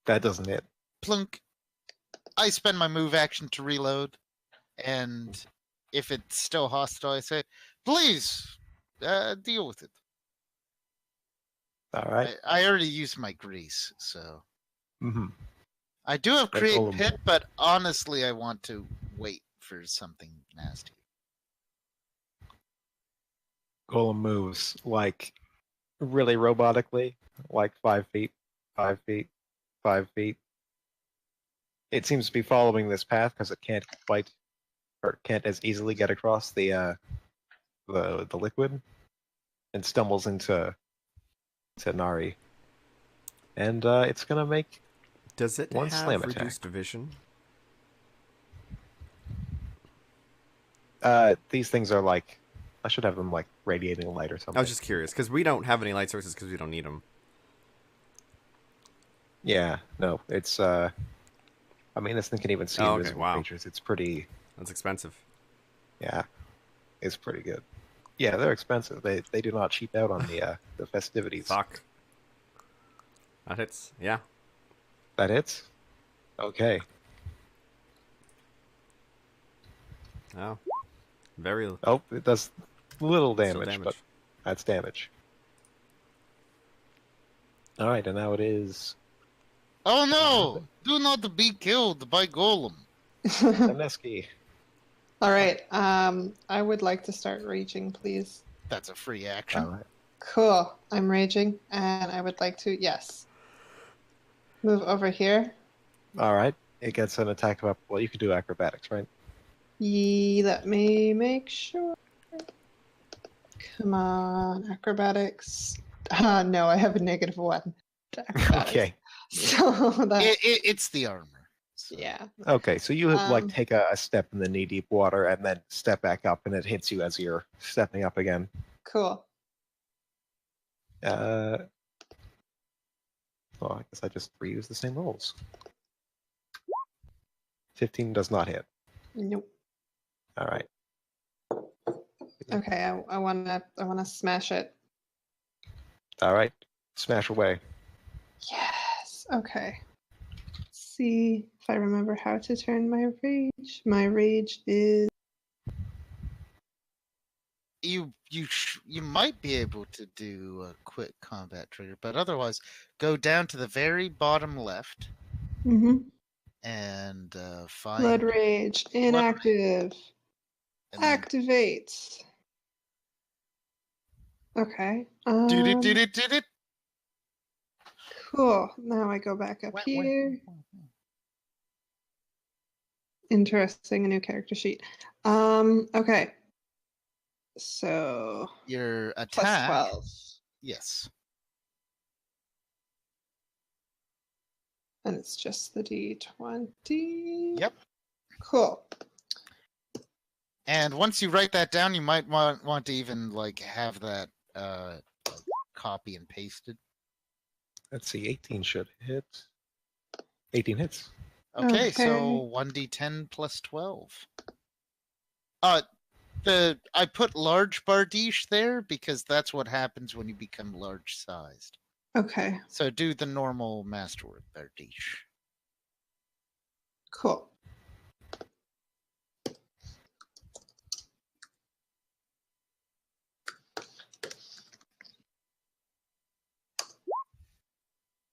That doesn't hit. Plunk. I spend my move action to reload, and if it's still hostile, I say, "Please, deal with it." All right. I already used my grease, so Mm-hmm. I do have That create golem- pit, but honestly, I want to wait for something nasty. Golem moves like really robotically, like 5 feet, 5 feet, 5 feet. It seems to be following this path because it can't quite, or can't as easily get across the liquid, and stumbles into Nari, and it's gonna make Does it one have slam attack. reduced vision? These things are like, I should have them like radiating light or something. I was just curious, because we don't have any light sources because we don't need them. Yeah, no, it's I mean, this thing can even see Oh, okay, invisible wow. creatures. It's pretty, That's expensive. yeah, it's pretty good. Yeah, they're expensive. They do not cheap out on the festivities. Fuck. That hits. Yeah. That hits? Okay. Oh. Very little Oh, it does little damage, damage. but that's damage. All right, and now it is Oh no! Do not be killed by golem. Aneski. All right. I would like to start raging, please. That's a free action. All right. Cool. I'm raging, and I would like to, yes, move over here. All right. It gets an attack of, well, you can do acrobatics, right? Let me make sure. Come on, acrobatics. No, I have a -1 to acrobatics. Okay. So that, It's the armor. So. yeah. Okay, so you like Um, take a step in the knee-deep water and then step back up, and it hits you as you're stepping up again. Cool. Well, I guess I just reuse the same rolls. 15 does not hit. Nope. All right. Okay, I wanna smash it. All right. Smash away. Yes. Okay. Let's see if I remember how to turn my rage. My rage is You might be able to do a quick combat trigger, but otherwise, go down to the very bottom left and find blood rage inactive. and then Activate. Okay. did it. Cool. Now I go back up Wah, wah, here. wah, wah. Interesting, a new character sheet. Okay. So Your plus attack. 12. Yes. And it's just the D20. Yep. Cool. And once you write that down, you might want to even like have that copy and pasted. Let's see. 18 should hit. 18 hits. Okay, so Okay. 1d10 plus 12. I put large bardiche there because that's what happens when you become large sized. Okay. So do the normal masterwork bardiche. Cool. —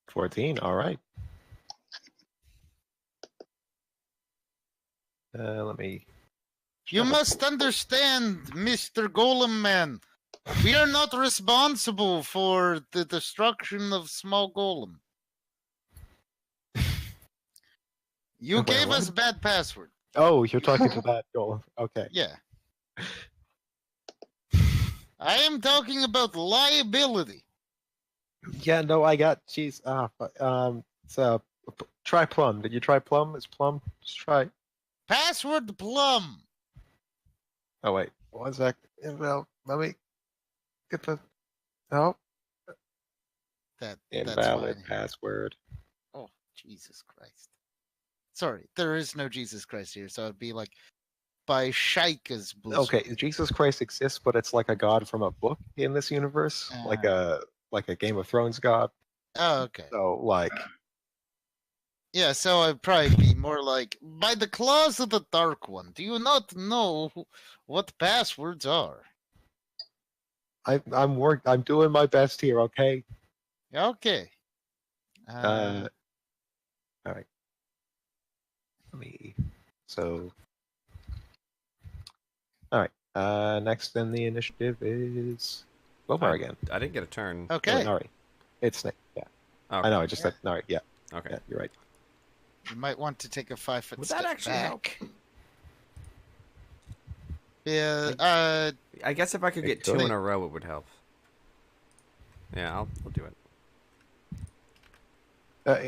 14. All right. Let me. You must understand, Mr. Golem Man. We are not responsible for the destruction of small golem. You Wait, gave what? us bad password. Oh, you're talking to that golem. Okay. Yeah. I am talking about liability. Yeah. No, I got. Jeez. So try plum. Did you try plum? Is plum? Just try. Password plum. Oh wait. 1 sec. Well, let me get the. Oh. That's Invalid fine. password. Oh, Jesus Christ. Sorry, there is no Jesus Christ here, so it'd be like by Shaika's blizzard. Okay, Jesus Christ exists, but it's like a god from a book in this universe, like a Game of Thrones god. Oh, okay. So like, Yeah, so I'd probably be more like, by the claws of the Dark One, do you not know what passwords are? I'm doing my best here. Okay. Okay. All right. Let me. So. All right. Next in the initiative is Lomar again. I didn't get a turn. Okay. Nari. It's Snake. Yeah. Oh, I know. I just said Nari. Yeah. okay. Yeah. You're right. You might want to take a 5-foot Would step that actually back. help? Yeah, I guess if I could It get 2 could. in a row, it would help. Yeah, I'll do it.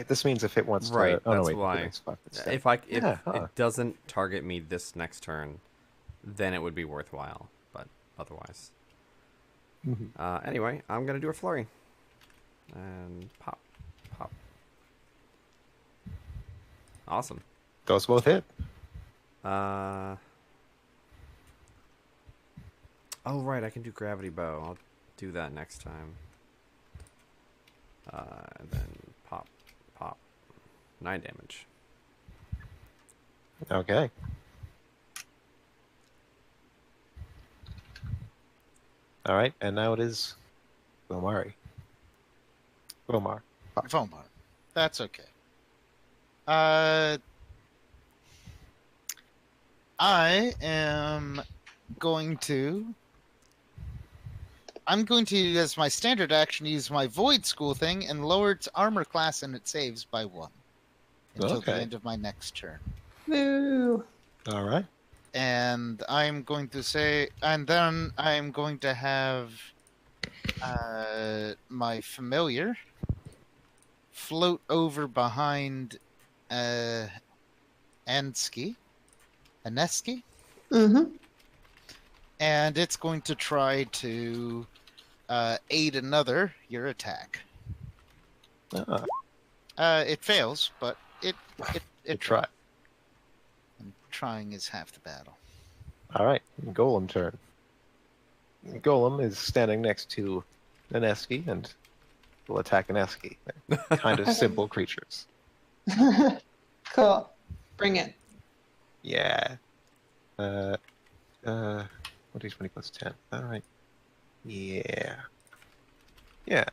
This means if it wants Right, to. Oh no! that's Wait. why. It makes 5 foot step. If Yeah, huh. it doesn't target me this next turn, then it would be worthwhile. But otherwise, anyway, I'm gonna do a flurry and pop. Awesome. Those both hit. Oh right, I can do gravity bow. I'll do that next time. And then pop. 9 damage. Okay. All right, and now it is Lomar. Vomar. That's okay. I am going to. I'm going to, as my standard action, use my Void School thing and lower its armor class and its saves by 1 until the Okay. end of my next turn. Moo. All right. And I'm going to say, and then I'm going to have my familiar float over behind Aneski, Mm-hmm. and it's going to try to aid your attack. Ah, It fails, but it try. And trying is half the battle. All right. Golem turn. Golem is standing next to Aneski and will attack Aneski. They're kind of simple creatures. Cool. Bring it. Yeah. What is 20 plus 10? All right. Yeah. Yeah.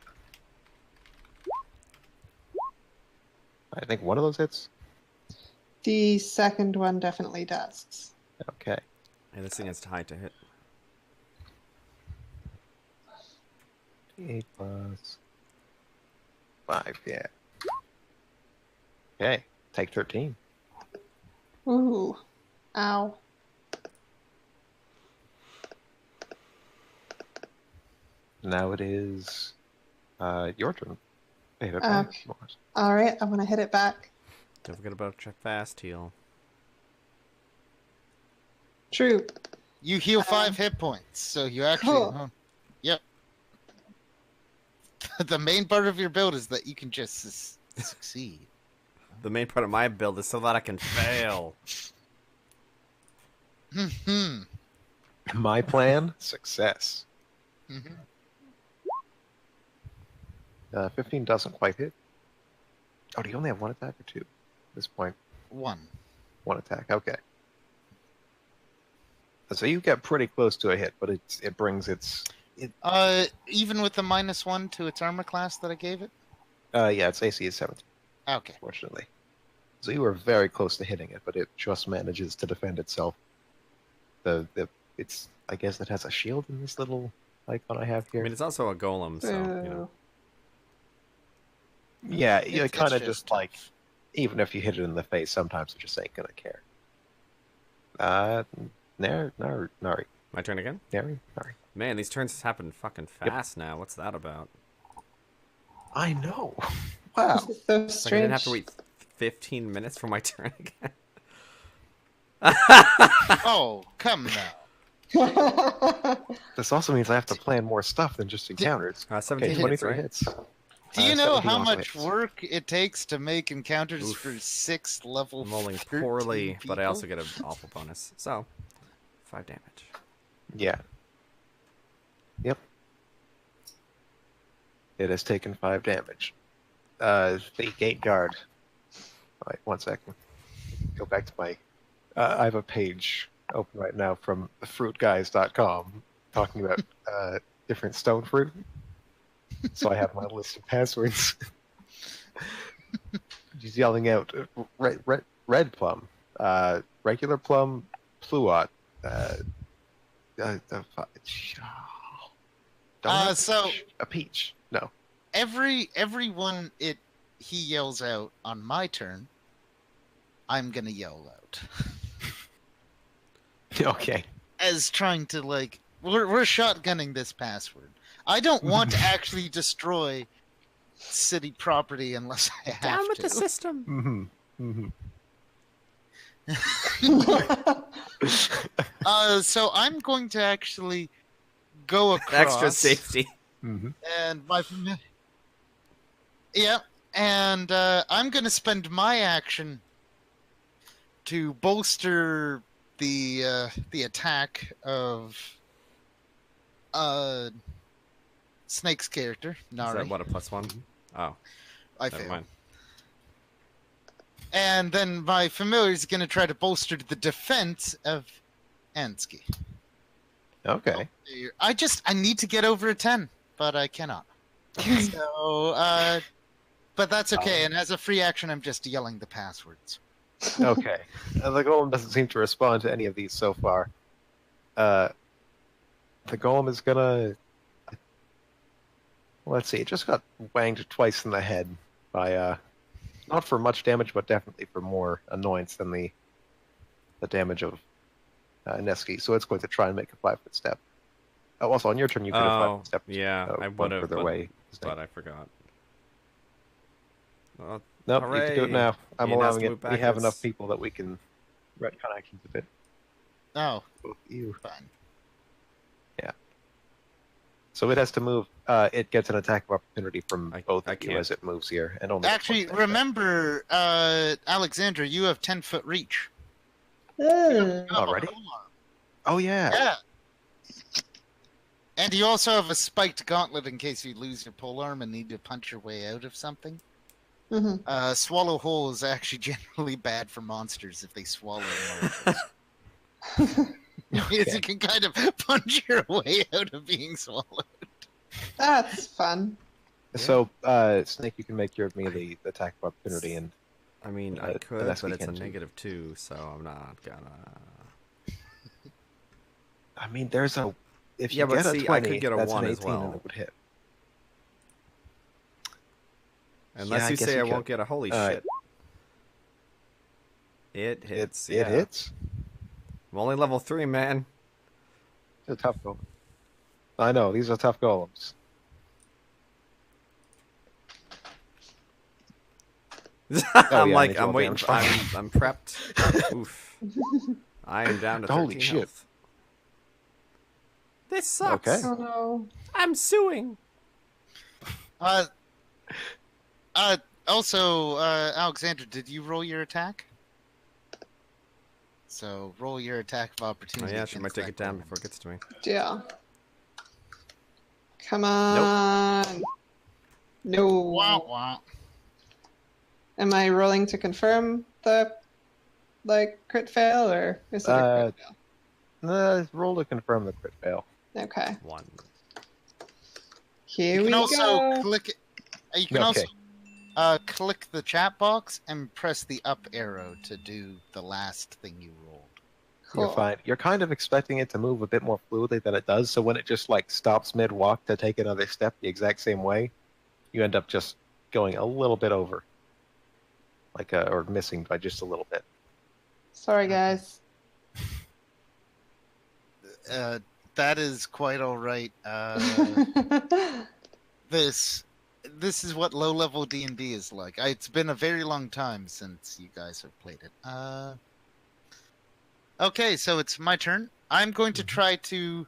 I think one of those hits. The second one definitely does. Okay. And this thing is tied to hit. 8 plus 5, yeah. Okay. Take 13. Ooh. Ow. Now it is your turn. Hey, Okay. All right, I'm going to hit it back. Don't forget about check fast heal. True. You heal 5 hit points, so you actually. Cool. Yep. The main part of your build is that you can just succeed. The main part of my build is so that I can fail. Hmm. My plan, success. 15 doesn't quite hit. Oh, do you only have one attack or two at this point? 1. One attack, okay. So you get pretty close to a hit, but it brings its... Even with the -1 to its armor class that I gave it? Yeah, its AC is 17, Okay. fortunately. So you were very close to hitting it, but it just manages to defend itself. It's I guess it has a shield in this little icon I have I here. mean, it's also a golem, so, you know. Yeah, you It's kind of just just like, even if you hit it in the face, sometimes it just ain't gonna care. Nari. My turn again? Nari? Man, these turns happen fucking fast now. What's that about? I know. Wow. This is so Like I strange. didn't have to wait 15 minutes for my turn again. Oh, come now. This also means I have to plan more stuff than just encounters. 17 Okay, hits, 23 right? hits. Do you know 17 how also much hits. work it takes to make encounters Oof. for 6 level I'm rolling 13 poorly, but I also people? get an awful bonus. So, 5 damage. Yeah. Yep. It has taken 5 damage. The gate guard. Alright, 1 second. Go back to my... I have a page open right now from fruitguys.com talking about different stone fruit. So I have my list of passwords. He's yelling out red plum, regular plum, pluot, So a peach. No. everyone he yells out on my turn, I'm gonna yell out. Okay. As trying to we're shotgunning this password. I don't want to actually destroy city property unless I have Down with to. the system! So I'm going to actually go across. Extra safety. And and I'm going to spend my action to bolster the attack of Snake's character, Nari. Is that what, a +1? Oh, I never failed. mind. And then my familiar is going to try to bolster the defense of Ansky. Okay. I need to get over a 10, but I cannot. So, but that's okay. And as a free action, I'm just yelling the passwords. Okay. The golem doesn't seem to respond to any of these so far. The golem is gonna let's see. It just got wanged twice in the head by not for much damage, but definitely for more annoyance than the damage of Neski. So it's going to try and make a 5-foot step. Oh, also on your turn, you could have 5-foot step. Yeah, I one would have, further away. but I forgot. Well, Nope, you can do it now. I'm Ian has allowing to it. move We have backwards. enough people that we can retcon actions a bit. Oh, Both you. fine. Yeah. So it has to move. It gets an attack of opportunity from both I of you can't. as it moves here, and only. Actually, remember, Alexandra, you have 10-foot reach. Already? Oh yeah. Yeah. And you also have a spiked gauntlet in case you lose your polearm and need to punch your way out of something. Mm-hmm. Swallow whole is actually generally bad for monsters if they swallow molecules. Because you can kind of punch your way out of being swallowed. That's fun. So, Snake, you can make your melee attack of opportunity, and I mean, I could, Neski but it's a can too. -2, so I'm not gonna. I mean, there's a. If you Yeah, but get a see, 20, I could get a that's 1 an as 18 and well. it would hit. Unless Yeah, I you guess say you I could. won't get a holy shit. It hits. It hits. I'm only level 3, man. It's a tough golem. I know, these are tough golems. I'm yeah, like, I need to I'm roll waiting. damage. I'm prepped. Oof. I am down to 13 Holy shit. health. This sucks. Okay. Oh no. I'm suing. Also, Alexandra, did you roll your attack? So roll your attack of Oh opportunity. yeah, she might against take that it down golem. before it gets to me. Yeah. Come on. No. Wah, wah. Am I rolling to confirm the crit fail, or is it a crit fail? Roll to confirm the crit fail. Okay. 1. Here You we can also go. click. You can Okay. also click the chat box and press the up arrow to do the last thing you rolled. Cool. You're fine. You're kind of expecting it to move a bit more fluidly than it does, so when it just like stops mid-walk to take another step the exact same way, you end up just going a little bit over. Or missing by just a little bit. Sorry, guys. That is quite all right. This is what low-level D&D is like. It's been a very long time since you guys have played it. Okay, so it's my turn. I'm going to try to...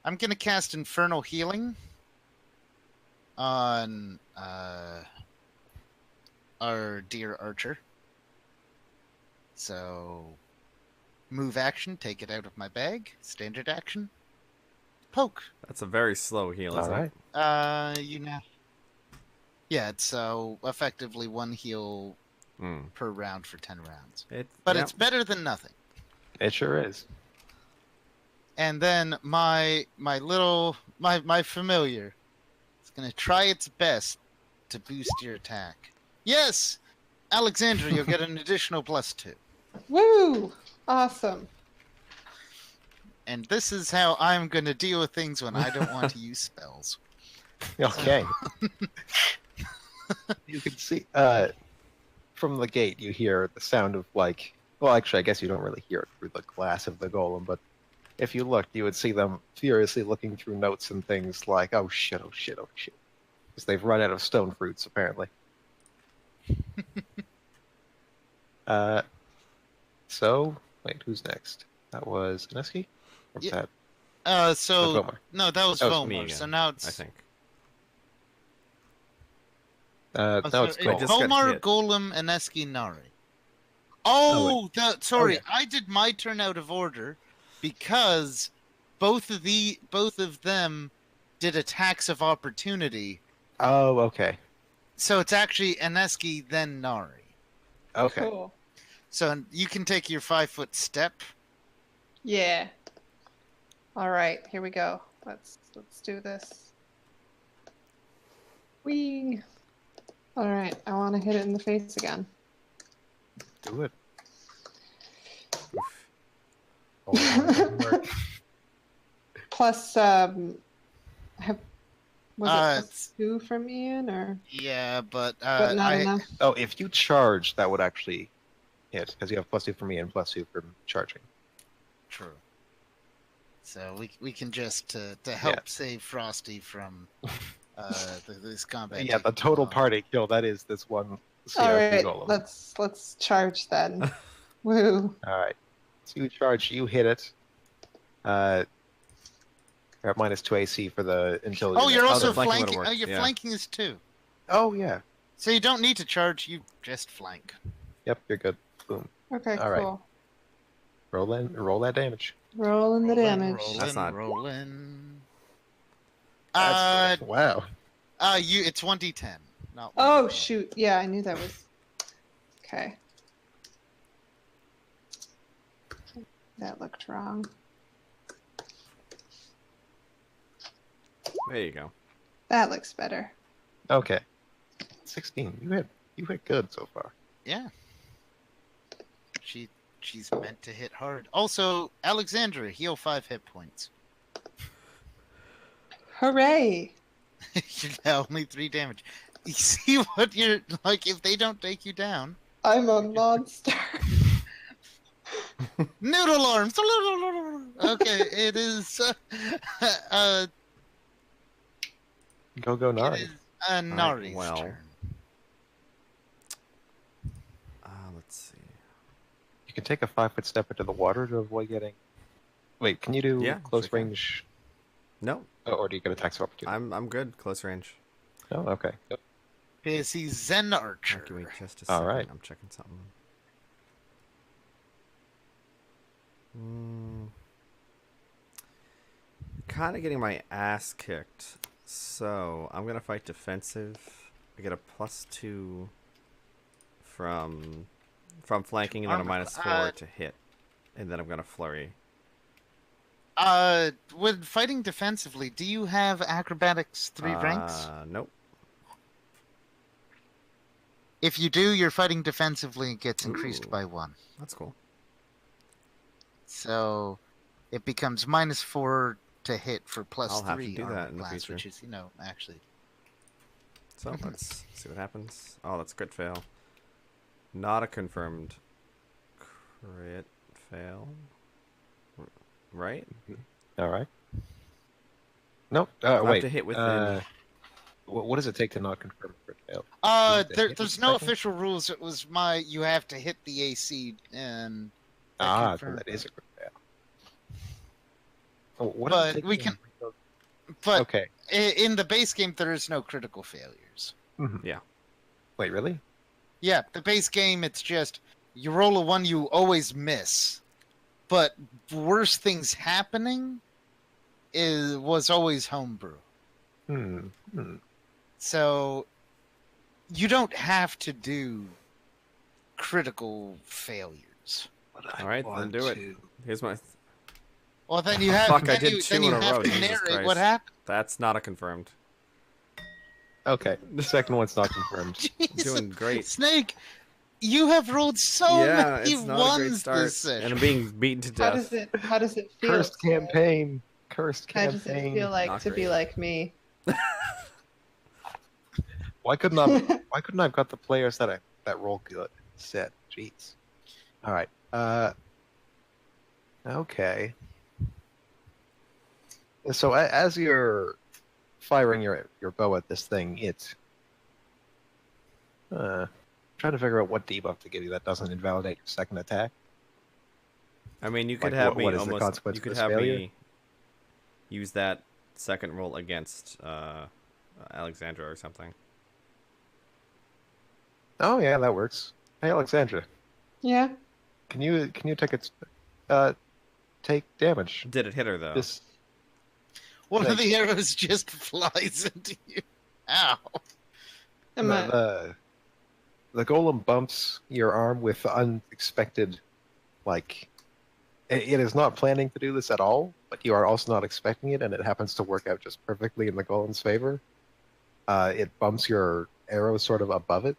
I'm going to cast Infernal Healing on our dear archer. So, move action, take it out of my bag. Standard action, poke. That's a very slow heal, All isn't right. it? You know. Yeah, it's effectively 1 heal per round for 10 rounds. It's better than nothing. It sure is. And then my familiar is gonna try its best to boost your attack. Yes, Alexandra, you'll get an additional +2. Woo! Awesome. And this is how I'm gonna deal with things when I don't want to use spells. Okay. You can see from the gate. You hear the sound of like. Well, actually, I guess you don't really hear it through the glass of the golem, but if you looked, you would see them furiously looking through notes and things like, "Oh shit! Oh shit! Oh shit!" Because they've run out of stone fruits apparently. So wait, who's next? That was Neski? Or was Yeah. that So Vomar? no, that was Oh, it's me Vomar. again, So now it's I think. No, it's I Golem. just got Vomar, hit. Golem, and Eski Nari. Oh, Sorry, yeah. I did my turn out of order because both of them did attacks of opportunity. Oh, okay. So it's actually Aneski then Nari. Okay. Cool. So you can take your 5-foot step. Yeah. All right, here we go. Let's do this. Whee! All right, I want to hit it in the face again. Do it. Plus, I have Was Uh, it +2 from Ian, or Yeah, but but not enough? Oh, if you charge, that would actually hit, because you have +2 from me and +2 from charging. True. So we can just to help save Frosty from this combat. Yeah, the taking total long. party kill, that is this one All CRP right, golem. let's charge then. Woo! Alright. So you charge, you hit it. You're at -2 AC for the until. Oh, you're also flanking would've flanking. worked, Oh, your yeah. flanking is 2. Oh yeah. So you don't need to charge. You just flank. Yep, you're good. Boom. Okay, All right. cool. Roll that damage. Rolling the damage. That's not- rolling. Wow. It's 1d10. Not Oh 1d10. shoot! Yeah, I knew that was. Okay. That looked wrong. There you go. That looks better. Okay. 16. You hit good so far. Yeah. She's meant to hit hard. Also, Alexandra, heal 5 hit points. Hooray! You're now only 3 damage. You see what you're like? If they don't take you down, I'm a monster. noodle arms. Okay, it is. Go It Nari. is Nari's well. turn. Let's see. You can take a 5-foot step into the water to avoid getting. Wait, can you do Yeah, close sure can. range? No, Or do you get attacks of opportunity? I'm good. Close range. Oh, okay. Yep. Is he Zen Archer? Give me just a All second. right. I'm checking something. Kind of getting my ass kicked. So I'm gonna fight defensive. I get a +2 from flanking, and then a -4 to hit, and then I'm gonna flurry. When fighting defensively, do you have acrobatics 3 ranks? Nope. If you do, your fighting defensively gets increased Ooh. by 1. That's cool. So it becomes -4 to hit for +3 I'll have to do armor that in the class, future. which is, actually. So let's see what happens. Oh, that's crit fail. Not a confirmed crit fail. Right? All right. Nope. I'll Wait. have to hit within. What does it take to not confirm a crit fail? There's no official rules. It was you have to hit the AC and. So that is a crit fail. Oh, what does it But take we to- can. But Okay. in the base game, there is no critical failures. Mhm. Yeah. Wait, really? Yeah, the base game, it's just you roll a 1, you always miss. But worse things happening was always homebrew. Hmm. So you don't have to do critical failures. All right, then do it. Here's my. Well, then you have, Fuck, I then did you, 2 then you in a have row, to Jesus narrate Christ. what happened. That's not a confirmed. Okay. The second one's not confirmed. Jesus. Doing great. Snake, you have rolled so Yeah, many it's not a great ones start, this session. and I'm being beaten to How death. does it feel? Cursed Sarah? campaign. Cursed How does campaign. it feel like Not to be great. like me? Why couldn't I have got the players that roll good instead? Jeez. All right. Okay. So as you're firing your bow at this thing, it's trying to figure out what debuff to give you that doesn't invalidate your second attack. I mean, you could Like, have what me is the almost. consequence You of could this have failure? me use that second roll against Alexandra or something. Oh yeah, that works. Hey Alexandra, Yeah. can you take damage? Did it hit her though? This One of Like- the arrows just flies into you. Ow. Am I- the golem bumps your arm with unexpected, like it is not planning to do this at all, but you are also not expecting it, and it happens to work out just perfectly in the golem's favor. It bumps your arrow sort of above it.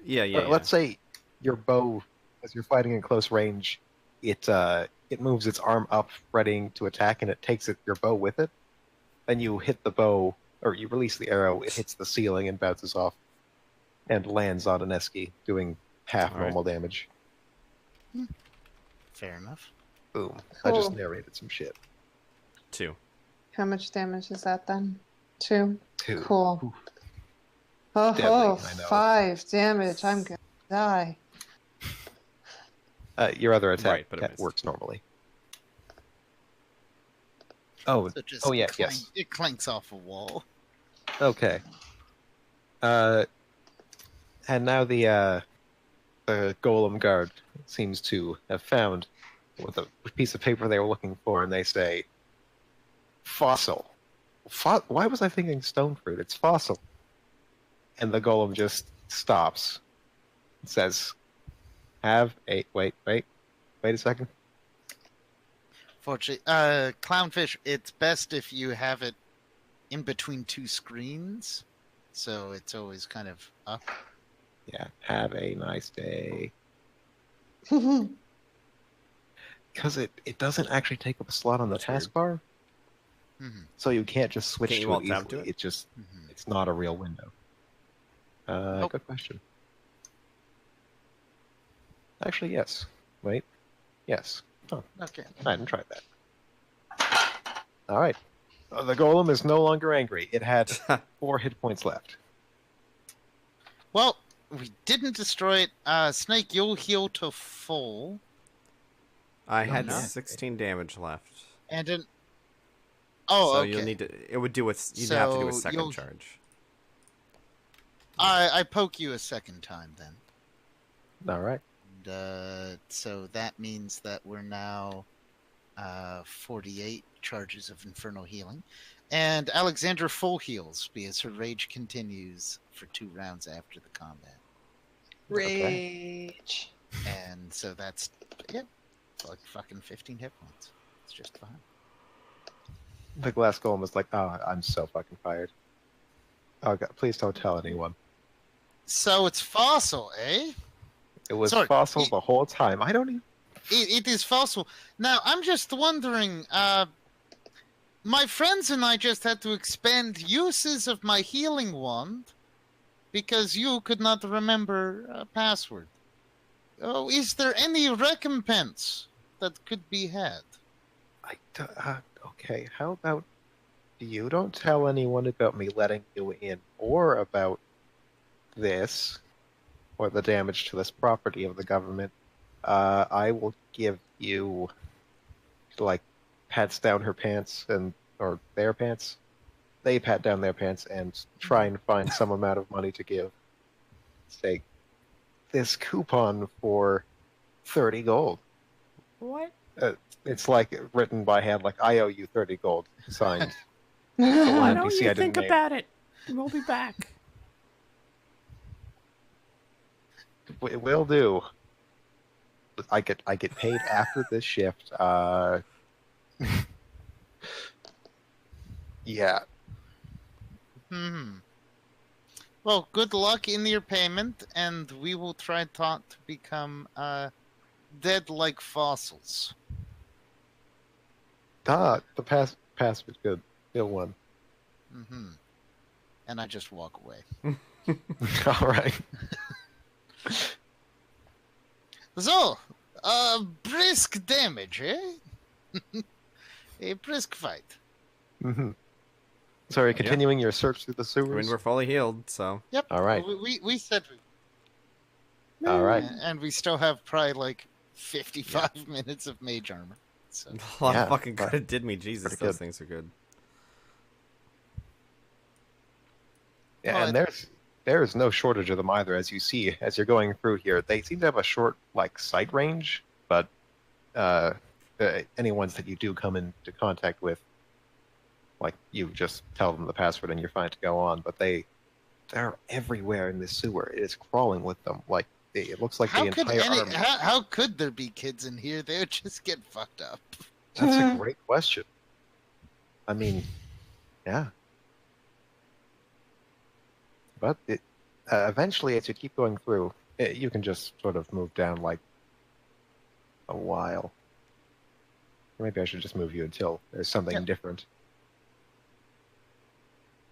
yeah. Let's say your bow, as you're fighting in close range, it moves its arm up, readying to attack, and it takes your bow with it. Then you hit the bow or you release the arrow, it hits the ceiling and bounces off, and lands on Aneski, doing half All right. normal damage. Fair enough. Boom! I just Cool. narrated some shit. 2. How much damage is that then? 2. 2. Cool. Oof. Oh, Deadly, I know. 5 damage. I'm gonna die. Your other attack Right, but it missed. works normally. Oh, So it just oh yeah, yes. It clanks off a wall. Okay. And now the golem guard seems to have found with a piece of paper they were looking for, and they say, "Fossil." Why was I thinking stone fruit? It's fossil. And the golem just stops. It says, "Have a wait a second." Fortunately, clownfish. It's best if you have it in between 2 screens, so it's always kind of up. Yeah, have a nice day. Oh, Because it doesn't actually take up a slot on the That's weird. taskbar, Mhm, so you can't just switch Can't you to it alt-tab easily. to it? mhm. It's not a real window. Nope. Good question. Actually, yes. Wait. Yes. Oh, Okay. I didn't try that. All right. The golem is no longer angry. It had 4 hit points left. Well, we didn't destroy it. Snake, you'll heal to full, I No, had no. 16 damage left. and then. Oh, so okay. you'll need to. It would do with. You'd have to do a So second you'll- charge. I poke you a second time then. All right. And, so that means that we're now 48 charges of infernal healing. And Alexandra full heals because her rage continues for 2 rounds after the combat. rage. And so that's, yeah, like fucking 15 hit points. It's just fine. The glass golem was like, "Oh, I'm so fucking fired. Oh God, please don't tell anyone. So it's fossil, eh? It was Sorry, fossil it- the whole time. I don't even." It is fossil. Now, I'm just wondering, my friends and I just had to expand uses of my healing wand because you could not remember a password. Oh, is there any recompense that could be had? Okay, how about you don't tell anyone about me letting you in, or about this, or the damage to this property of the government. I will give you, like, pats down her pants or their pants. They pat down their pants and try and find some amount of money to give. Say, this coupon for 30 gold. What? It's like written by hand, like, "I owe you 30 gold," signed. Why One don't NPC you I didn't think name. about it? We'll be back. It will do. I get paid after this shift. Yeah. Well, good luck in your payment, and we will try not to become dead like fossils. The pass was good. Still one. And I just walk away. All right. So, brisk damage, eh? A brisk fight. Mm-hmm. Sorry, continuing your search through the I sewers. mean, we're fully healed, so. Yep. All right. We said we. All right. And we still have probably like 55 minutes of mage armor. So. A lot Yeah, of fucking but- good. Did me, Jesus, pretty those good. things are good. Yeah, Well, and there's no shortage of them either, as you see as you're going through here. They seem to have a short sight range, but any ones that you do come into contact with, like, you just tell them the password and you're fine to go on. But they're everywhere in this sewer. It is crawling with them. Like, it looks like the entire army. How could there be kids in here? They would just get fucked up. That's a great question. I mean, yeah. But eventually, as you keep going through, you can just sort of move down like a while. Maybe I should just move you until there's something Yep. different.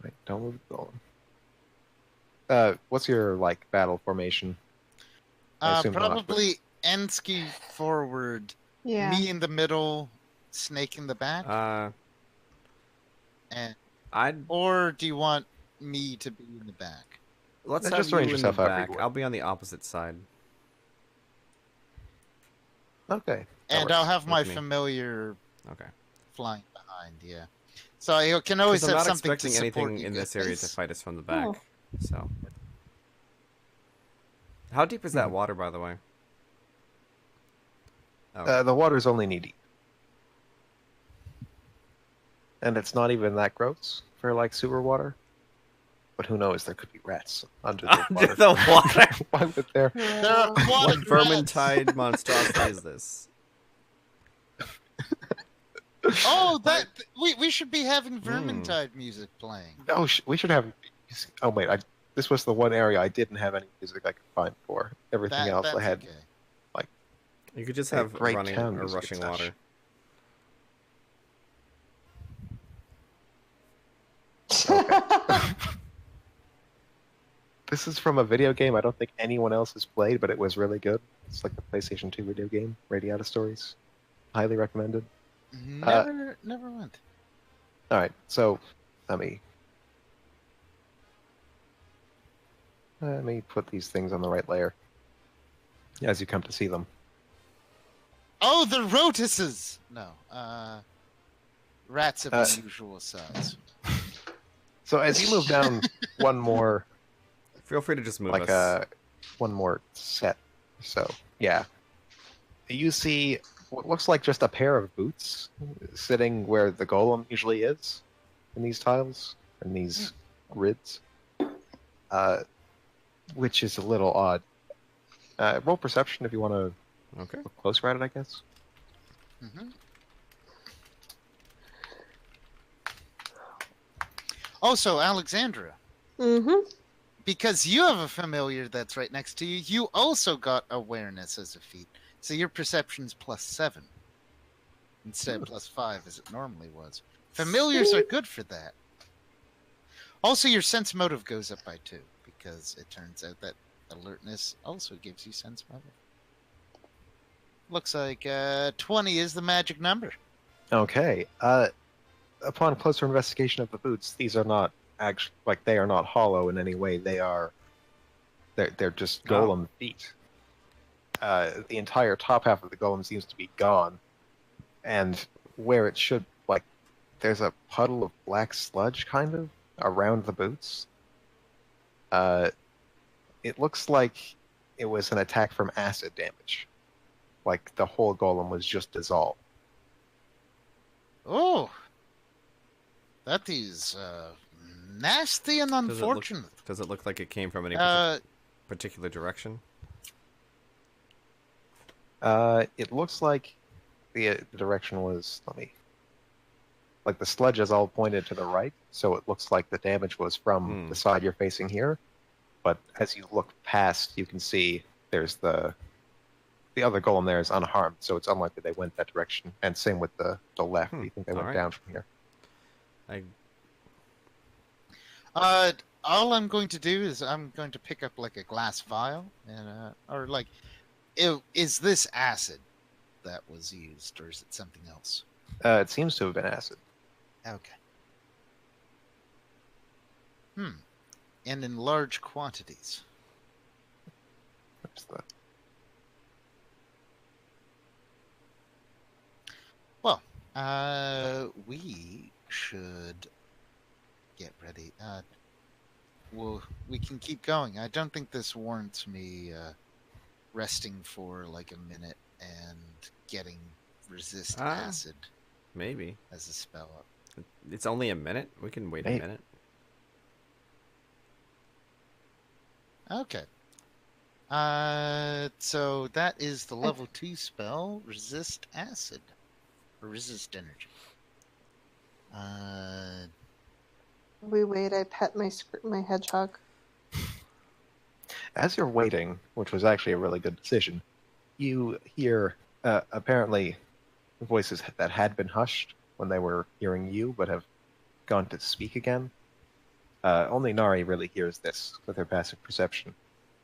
Wait, don't move the golem. What's your battle formation? I assume not, but- Probably Ensky forward, Yeah. me in the middle, Snake in the back. And or do you want me to be in the back? Let's Then have just you arrange in the yourself however you back. want. I'll be on the opposite side. Okay. that And I'll works. have my with me. familiar Okay. flying behind. Yeah. So I can always Because I'm have not something to expecting support anything you in this area to guys. fight us from the back. Oh. So. How deep is that Mhm. water, by the way? Oh, The water's only knee deep. And it's not even that gross for sewer water. But who knows? There could be rats under the under water. the water. Why would there? There are What water rats. vermintide monstrosity is this? Oh, we should be having Vermintide music playing. No, we should have. Oh wait, this was the one area I didn't have any music I could find for. Everything else I That's had. okay. You could just Hey, have great running town or music rushing and such. water. This is from a video game I don't think anyone else has played, but it was really good. It's like the PlayStation 2 video game, Radiata Stories. Highly recommended. Never went. All right, so let me put these things on the right layer as you come to see them. Oh, the rotises! No, rats of unusual size. So as you move down one more, Feel free to just move us. one more set. So yeah, you see what looks like just a pair of boots sitting where the golem usually is in these tiles and these grids, which is a little odd. Roll perception if you want to Okay. look closer at it, I guess. Also, Alexandra, Mm-hmm. because you have a familiar that's right next to you, you also got awareness as a feat. So your perception's +7 instead of +5 as it normally was. Familiars are good for that. Also, your sense motive goes up by 2 because it turns out that alertness also gives you sense motive. Looks like 20 is the magic number. Okay. Upon closer investigation of the boots, these are not actually they are not hollow in any way. They're just golem feet. The entire top half of the golem seems to be gone, and where it should there's a puddle of black sludge kind of around the boots. It looks like it was an attack from acid damage. Like the whole golem was just dissolved. Oh, that is nasty and unfortunate. Does it look like it came from any particular direction? It looks like the direction was, the sludge is all pointed to the right, so it looks like the damage was from the side you're facing here. But as you look past, you can see there's the other golem there is unharmed, so it's unlikely they went that direction. And same with the left. You think they went down from here? All I'm going to do is I'm going to pick up a glass vial and is this acid that was used, or is it something else? It seems to have been acid. Okay. And in large quantities. Where's the... Well, we should get ready. We can keep going. I don't think this warrants me resting for a minute and getting resist acid. Maybe as a spell up. It's only a minute. We can wait a minute. Okay. So that is the level 2 spell, resist acid, or resist energy. We wait. I pet my hedgehog. As you're waiting, which was actually a really good decision, you hear apparently voices that had been hushed when they were hearing you, but have gone to speak again. Only Nari really hears this with her passive perception.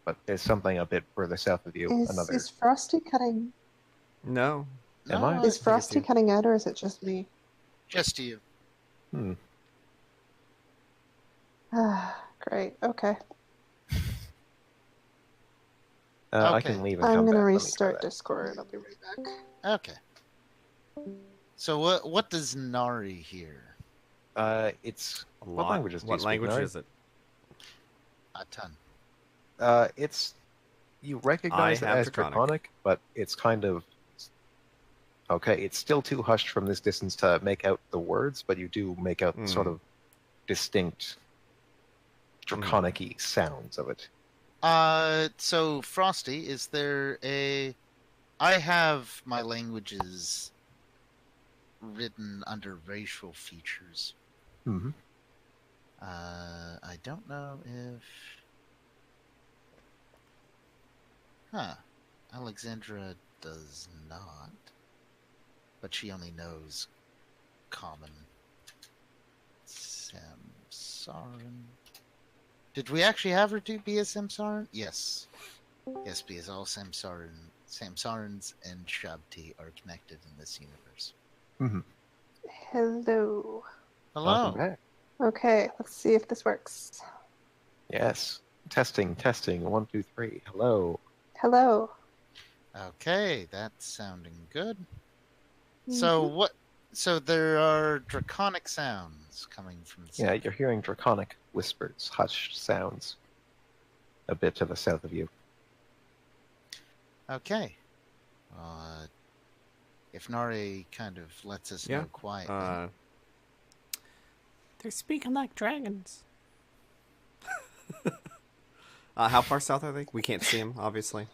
But there's something a bit further south of you. Is Frosty cutting? No. Am I? Is it's Frosty you. cutting out, or is it just me? Just you. Hmm. Ah, great. Okay. I Okay. can leave and I'm come gonna back. Let me try restart that. Discord. I'll be right back. Okay. So what does Nari hear? It's A what lot. languages do you What speak, language Nari? is it? A ton. It's you recognize it have as Draconic. Draconic, but it's kind of okay. It's still too hushed from this distance to make out the words, but you do make out the sort of distinct Draconic-y sounds of it. So Frosty, is there a? I have my languages written under racial features. Mm-hmm. I don't know if. Huh. Alexandra does not. But she only knows common. Samsaran. Did we actually have her do be a Samsaran? Yes. Yes, because all Samsarans and Shabti are connected in this universe. Mm-hmm. Hello. Hello. Welcome back. Okay, let's see if this works. Yes. Testing. 1, 2, 3. Hello. Hello. Okay, that's sounding good. So what? So there are draconic sounds coming from the Yeah, south. you're hearing Draconic whispers, hushed sounds, a bit to the south of you. Okay. If Nari kind of lets us know quietly. They're speaking like dragons. How far south are they? We can't see them, obviously.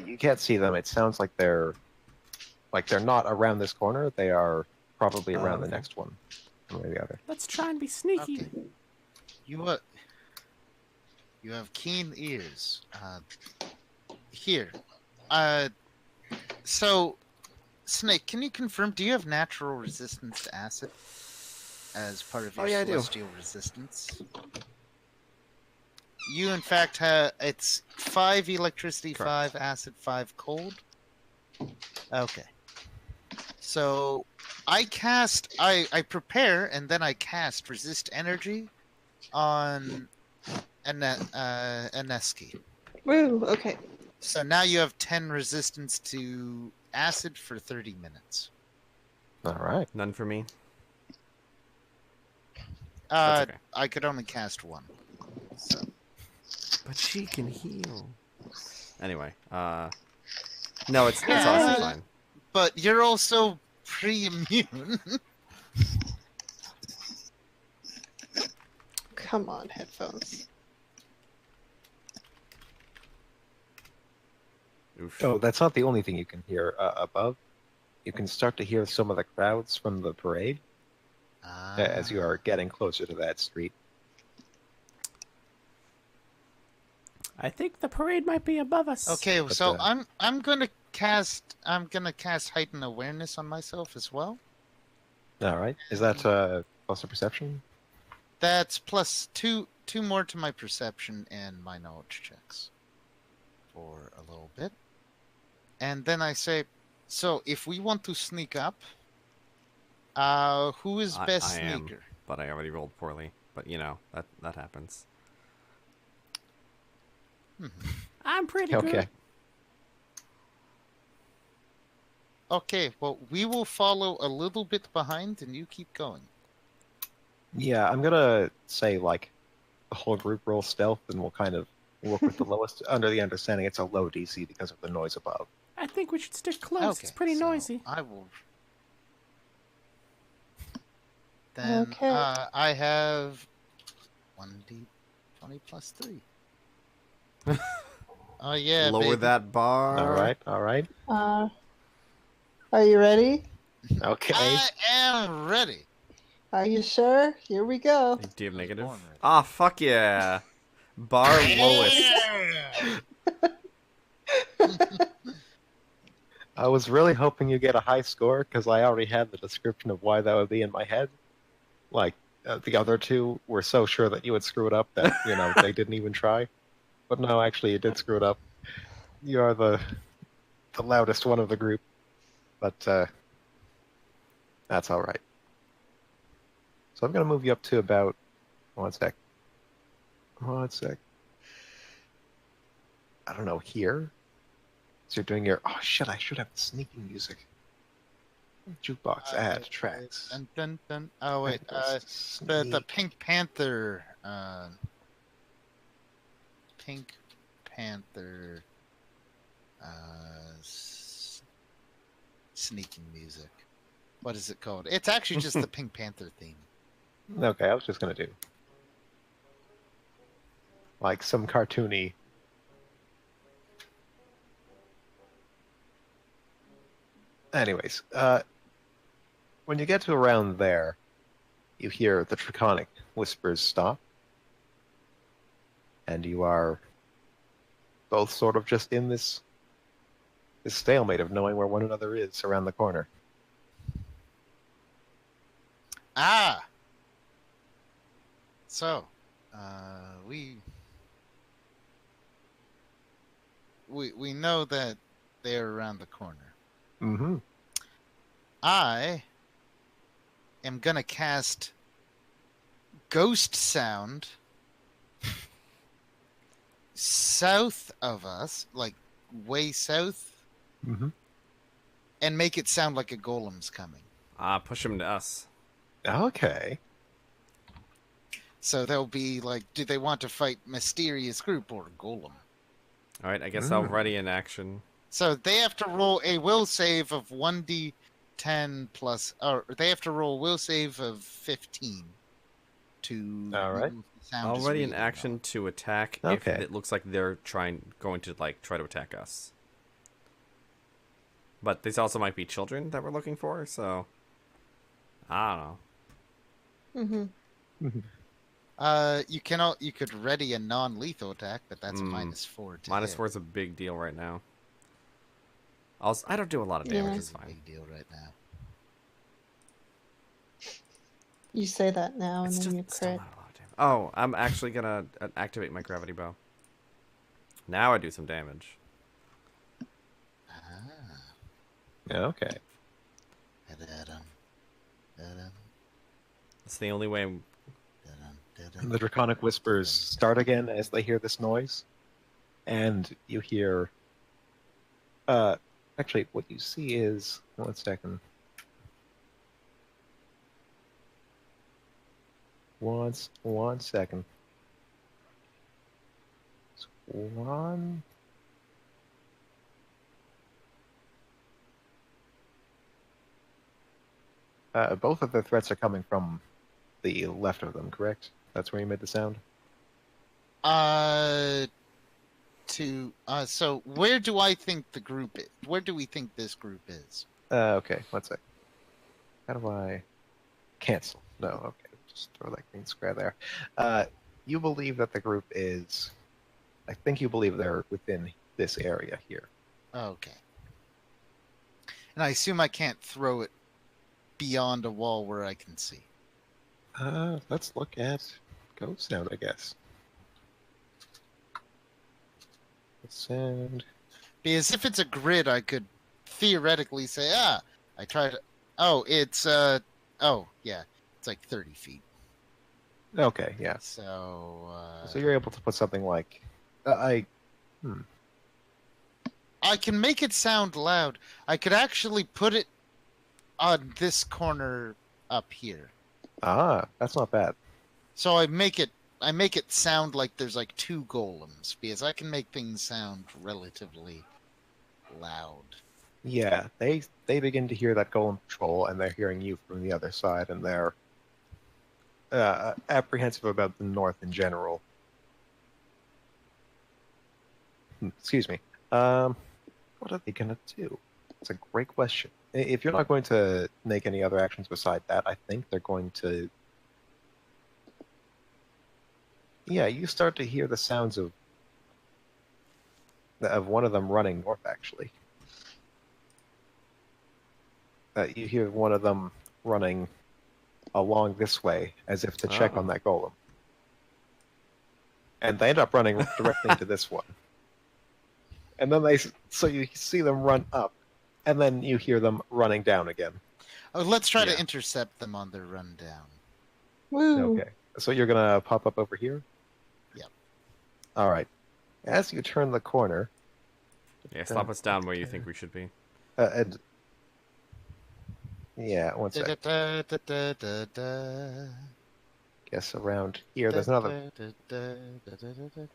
You can't see them. It sounds like they're not around this corner. They are probably around the next one way or the other. Let's try and be sneaky. Okay. You have keen ears. Here. So, Snake, can you confirm, do you have natural resistance to acid as part of your celestial resistance? You, in fact, have, it's 5 electricity, Correct. 5 acid, 5 cold. Okay. So, I prepare, and then I cast resist energy on Aneski. Woo, okay. So now you have 10 resistance to acid for 30 minutes. All right. None for me. That's okay. I could only cast 1. So. But she can heal. Anyway, no, it's honestly fine. But you're also pre-immune. Come on, headphones. Oof. Oh, that's not the only thing you can hear above. You can start to hear some of the crowds from the parade as you are getting closer to that street. I think the parade might be above us. Okay, But, so I'm gonna cast heightened awareness on myself as well. All right. Is that plus a perception? That's plus two more to my perception and my knowledge checks for a little bit. And then I say, so if we want to sneak up, who is best I sneaker? am, but I already rolled poorly. But you know, that happens. I'm pretty good. Okay. Okay, well, we will follow a little bit behind, and you keep going. Yeah, I'm gonna say like the whole group roll stealth, and we'll kind of work with the lowest under the understanding it's a low DC because of the noise above. I think we should stick close. Okay, It's pretty so noisy. I will. Then Okay. I have 1d20 plus 3. Oh yeah, Lower baby. that bar. All right. Are you ready? Okay. I am ready. Are you sure? Here we go. Do you have negative? born ready. Ah, fuck yeah. Bar lowest. I was really hoping you get a high score because I already had the description of why that would be in my head. Like the other two were so sure that you would screw it up that they didn't even try. But no, actually, you did screw it up. You are the loudest one of the group, but that's all right. So I'm going to move you up to about 1 sec. 1 sec. I don't know, here? So you're doing your... Oh, shit, I should have the sneaking music. Jukebox, add, tracks. Dun, dun, dun. Oh, wait. The Sneak. Pink Panther... Pink Panther... sneaking music. What is it called? It's actually just the Pink Panther theme. Okay, I was just going to do... like some cartoony... Anyways, when you get to around there, you hear the draconic whispers stop. And you are both sort of just in this stalemate of knowing where one another is around the corner. Ah! So, we know that they're around the corner. Mm-hmm. I am gonna cast Ghost Sound south of us, like way south, Mm-hmm. and make it sound like a golem's coming. Push him to us. Okay. So they'll be like, do they want to fight mysterious group or golem? All right, I guess I'll ready in action. So they have to roll a will save of 1d10 plus, or they have to roll a will save of 15 to. All right. I'll ready in action to attack if Okay. it looks like they're going to try to attack us. But these also might be children that we're looking for, so I don't know. Mm-hmm. You could ready a non-lethal attack, but that's -4 to Minus hit. 4 is a big deal right now. I don't do a lot of damage. Yeah. It's It's a fine. big deal right now. You say that now, It's and then just you still crit. not a lot of damage. Oh, I'm actually gonna activate my gravity bow. Now I do some damage. Okay. It's the only way. And the draconic whispers start again as they hear this noise. And you hear... actually, what you see is... 1 second. One second. One... both of the threats are coming from the left of them, correct? That's where you made the sound? So where do I think the group is? Where do we think this group is? Okay, 1 sec. How do I... Cancel. No, okay. Just throw that green square there. You believe that the group is... I think you believe they're within this area here. Okay. And I assume I can't throw it beyond a wall where I can see. Let's look at ghost sound, I guess. Sound. Because if it's a grid, I could theoretically say, I tried to... Oh, it's, yeah. It's like 30 feet. Okay, yeah. So, So you're able to put something like... I can make it sound loud. I could actually put it on this corner up here. That's not bad. So I make it sound like there's like 2 golems, because I can make things sound relatively loud. Yeah, they begin to hear that golem patrol, and they're hearing you from the other side, and they're apprehensive about the north in general. Excuse me. What are they gonna do? It's a great question. If you're not going to make any other actions beside that, I think they're going to... Yeah, you start to hear the sounds of one of them running north, actually. You hear one of them running along this way as if to check on Oh. that golem. And they end up running directly into this one. And then so you see them run up, and then you hear them running down again. Oh, let's try Yeah. to intercept them on their rundown. Woo. Okay. So you're gonna pop up over here? Yep. All right. As you turn the corner, Yeah, slap us down where you think we should be. and yeah, one sec. Da-da-da-da-da-da-da. Guess around here, there's another. Da-da-da-da-da-da-da.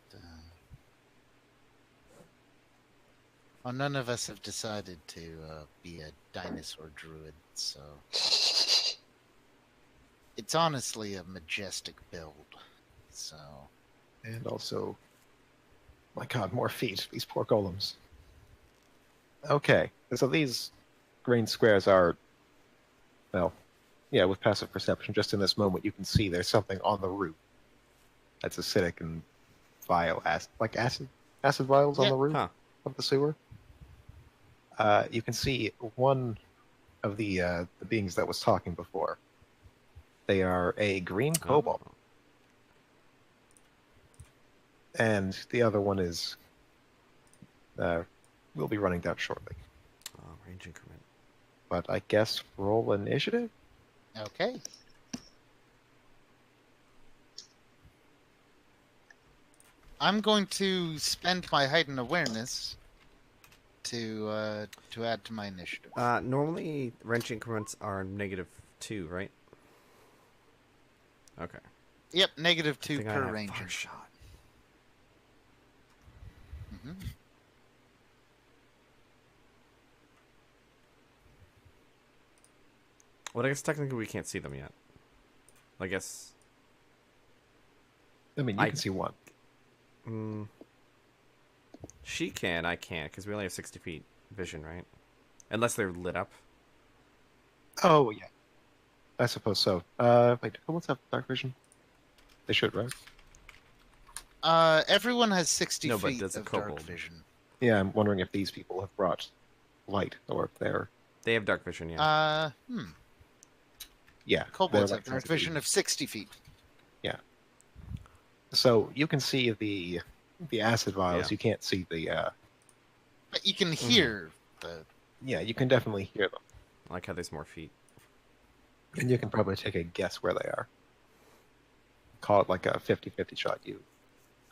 Well, none of us have decided to be a dinosaur druid, so it's honestly a majestic build. So And also, my God, more feet. These poor golems. Okay, so these green squares are, well, yeah, with passive perception, just in this moment, you can see there's something on the roof that's acidic and vile, acid vials on Yeah. the roof Huh. of the sewer. You can see one of the beings that was talking before. They are a green kobold, Oh. and the other one is will be running down shortly. Oh, range increment. But I guess roll initiative. okay. I'm going to spend my heightened awareness to add to my initiative. Normally, wrench increments are -2, right? Okay. Yep, I -2 think I per have ranger. far shot. Mhm. Well, I guess technically we can't see them yet. I guess. I mean, you I- can see one. Mm, she can, I can't, because we only have 60 feet vision, right? Unless they're lit up. Oh yeah, I suppose so. Wait, kobolds have dark vision? They should, right? Everyone has 60 No, but feet does a of dark kobold? vision. Yeah, I'm wondering if these people have brought light, or if they're They have dark vision, yeah. yeah. Kobolds they're have dark technically- vision of 60 feet. So you can see the acid vials. Yeah. You can't see the. But you can hear the. Yeah, you can definitely hear them, I like how there's more feet. and you can probably take a guess where they are. Call it like a 50-50 shot. You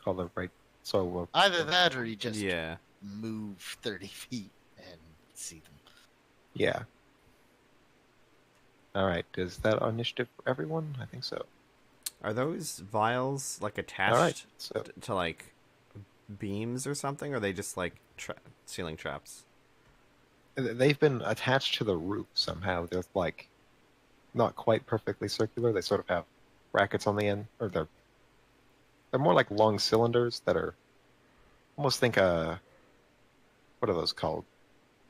call them right. So Either that or you just Yeah. move 30 feet and see them. yeah. All right. Is that initiative for everyone? I think so. Are those vials, like, attached All right. So to, like, beams or something? Or are they just, like, ceiling traps? they've been attached to the roof somehow. They're like not quite perfectly circular. They sort of have brackets on the end, or they're more like long cylinders that are almost think what are those called?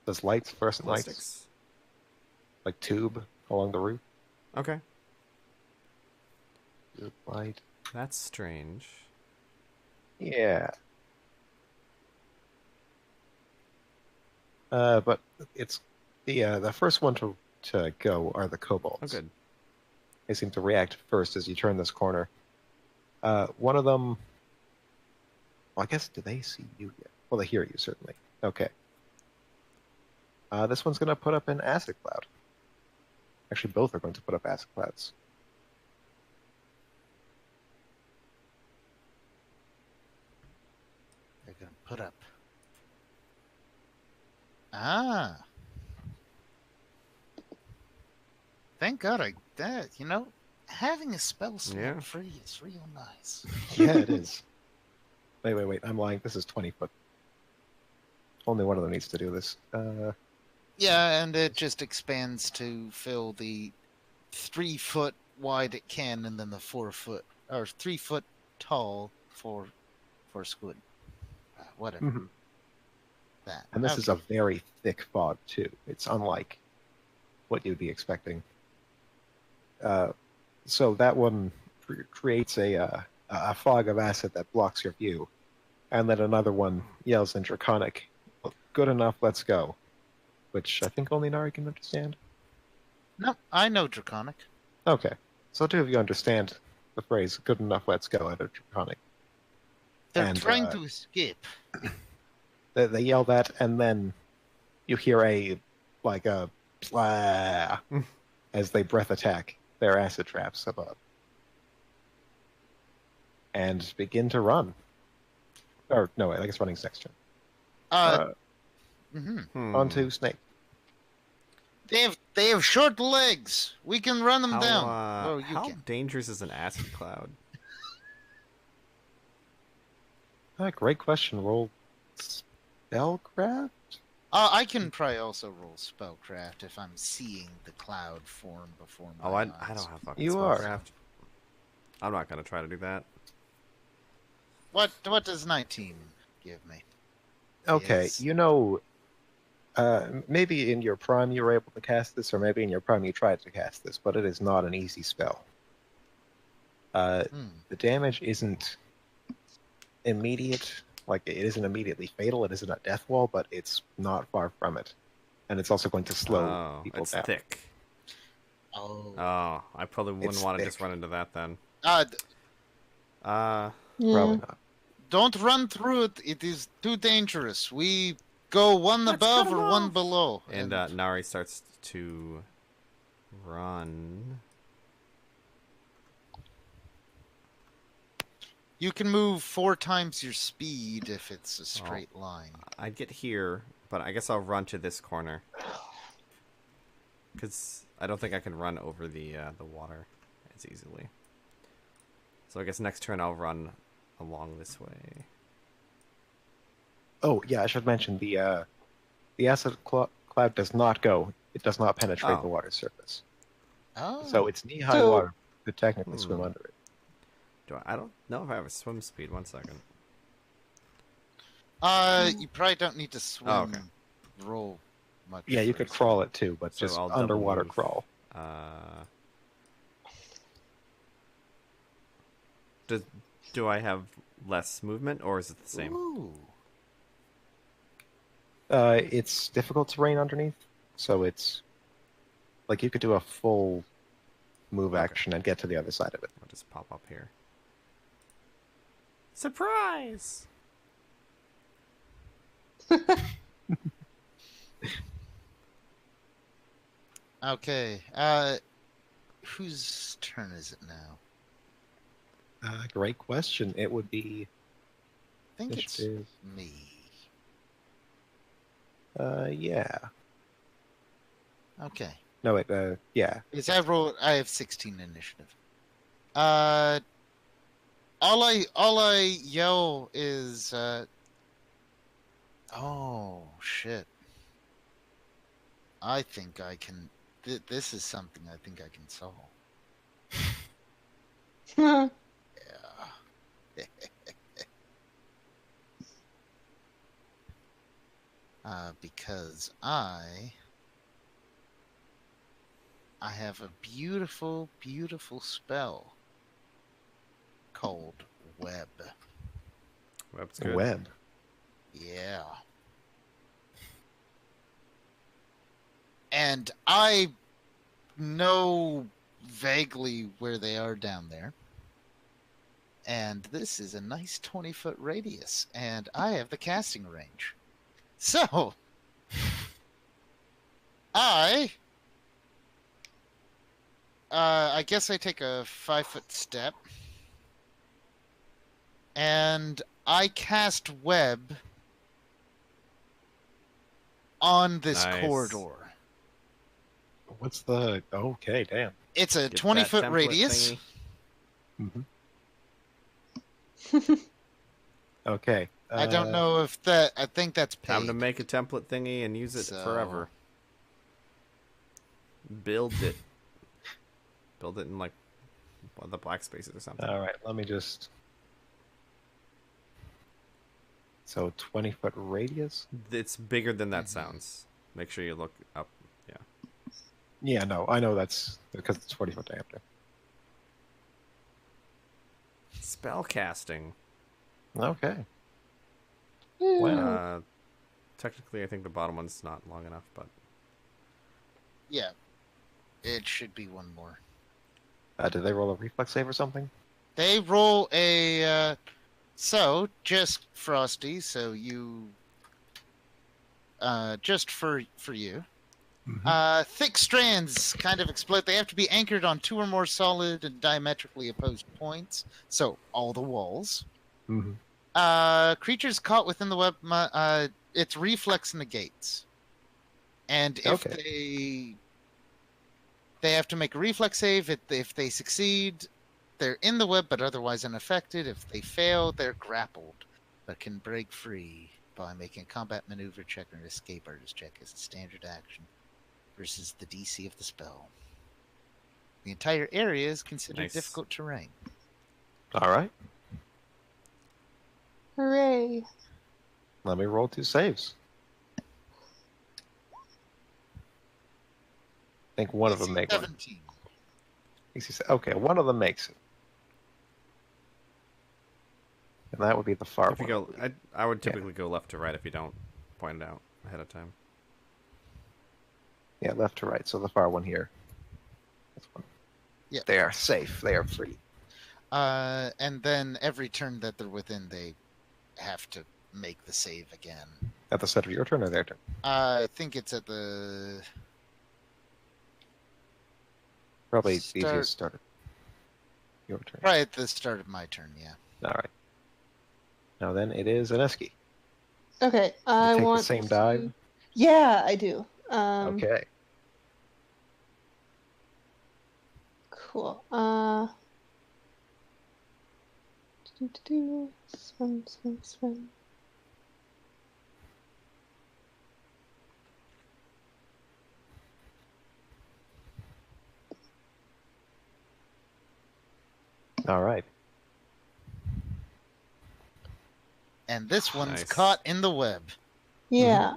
Those lights, fluorescent lights, Ballistics? like tube along the roof. Okay. Tube light. That's strange. Yeah. But it's the first one to go are the kobolds. Oh, good. They seem to react first as you turn this corner. One of them, well, I guess, do they see you yet? Well, they hear you, certainly. Okay. This one's going to put up an acid cloud. Actually, both are going to put up acid clouds. They're going to put up. Ah. Thank God having a spell slot Yeah. free is real nice. Yeah, it is. Wait. I'm lying. This is 20 foot. Only one of them needs to do this. Yeah, and it just expands to fill the 3 foot wide it can, and then the 4 foot or 3 foot tall for squid. Whatever. Mhm. That. And this Okay. is a very thick fog, too. It's unlike what you'd be expecting. So that one creates a fog of acid that blocks your view. And then another one yells in Draconic, "Good enough, let's go." Which I think only Nari can understand. No, I know Draconic. Okay. So two of you understand the phrase "good enough, let's go" at a draconic. They're And, trying to escape. They yell that, and then you hear a blah as they breath attack their acid traps above and begin to run. Or no, wait, I guess running's next turn. Mhm. Onto Snake. They have short legs. We can run them How, down. Well, you how can. dangerous is an acid cloud? Great question. Roll spellcraft. I can probably also roll spellcraft if I'm seeing the cloud form before my Oh, eyes. I don't have fucking You are. spellcraft. I'm not gonna try to do that. What does 19 give me? Okay, Yes. you know, maybe in your prime you were able to cast this, or maybe in your prime you tried to cast this, but it is not an easy spell. The damage isn't immediate, like it isn't immediately fatal. It isn't a death wall, but it's not far from it, and it's also going to slow people it's down. thick. Oh. Oh, I probably wouldn't It's want to thick. just run into that then. Yeah. Probably not. Don't run through it. It is too dangerous. We go one Let's above cut 'em or one off. below. And Nari starts to run. you can move 4 times your speed if it's a straight line. I'd get here, but I guess I'll run to this corner. Because I don't think I can run over the water as easily. So I guess next turn I'll run along this way. Oh yeah, I should mention the acid cloud does not go. It does not penetrate the water surface. Oh. So it's knee-high So- water. You could technically swim under it. I don't know if I have a swim speed. 1 second. You probably don't need to swim. Oh, okay. Roll much. Yeah, you could first. crawl it too, but So just I'll double underwater move. crawl. Do I have less movement, or is it the same? Ooh. It's difficult terrain underneath, so it's like you could do a full move Okay. action and get to the other side of it. I'll just pop up here. Surprise! Okay. Whose turn is it now? Great question. It would be I think it's initiative. me. Yeah. Okay. No, wait. Yeah. Because I have 16 initiative. All I yell is oh shit. I think I can this is something I think I can solve. Yeah. Because I have a beautiful, beautiful spell called Web. Web's good. Web. Yeah. And I know vaguely where they are down there. And this is a nice 20-foot radius, and I have the casting range. So, I guess I take a 5-foot step, and I cast web on this Nice. corridor. What's the? Okay, damn. It's a Get that 20-foot template radius. thingy. Okay. I don't know if that. I think that's paid. Time to make a template thingy and use it So- forever. Build it. Build it in like the black spaces or something. All right. Let me just. So 20-foot radius. It's bigger than that sounds. Make sure you look up. Yeah. Yeah, no, I know that's because it's 40-foot diameter. Spell casting. Okay. Wow. Technically, I think the bottom one's not long enough, but Yeah, it should be one more. Did they roll a reflex save or something? They roll a so just Frosty, so you just for you. Thick strands kind of explode. They have to be anchored on 2 or more solid and diametrically opposed points, so all the walls. Creatures caught within the web, its reflex negates, and if they have to make a reflex save. If they succeed, they're in the web but otherwise unaffected. If they fail, they're grappled but can break free by making a combat maneuver check or an escape artist check as a standard action versus the DC of the spell. The entire area is considered difficult terrain. All right. Hooray. Let me roll 2 saves. I think one of them makes 17. Okay, one of them makes it. And that would be the far If you one. go, I would typically go left to right if you don't point it out ahead of time. Yeah, left to right. So the far one here. This one. Yeah. They are safe. They are free. And then every turn that they're within, they have to make the save again. At the start of your turn or their turn? I think it's at the... Probably easiest to start at your turn. Right at the start of my turn, yeah. All right. Now then, it is Aneski. Okay, I take want the same to... dive? Yeah, I do. Okay. Cool. Swim, swim, swim. All right. And this one's Nice. caught in the web. Yeah.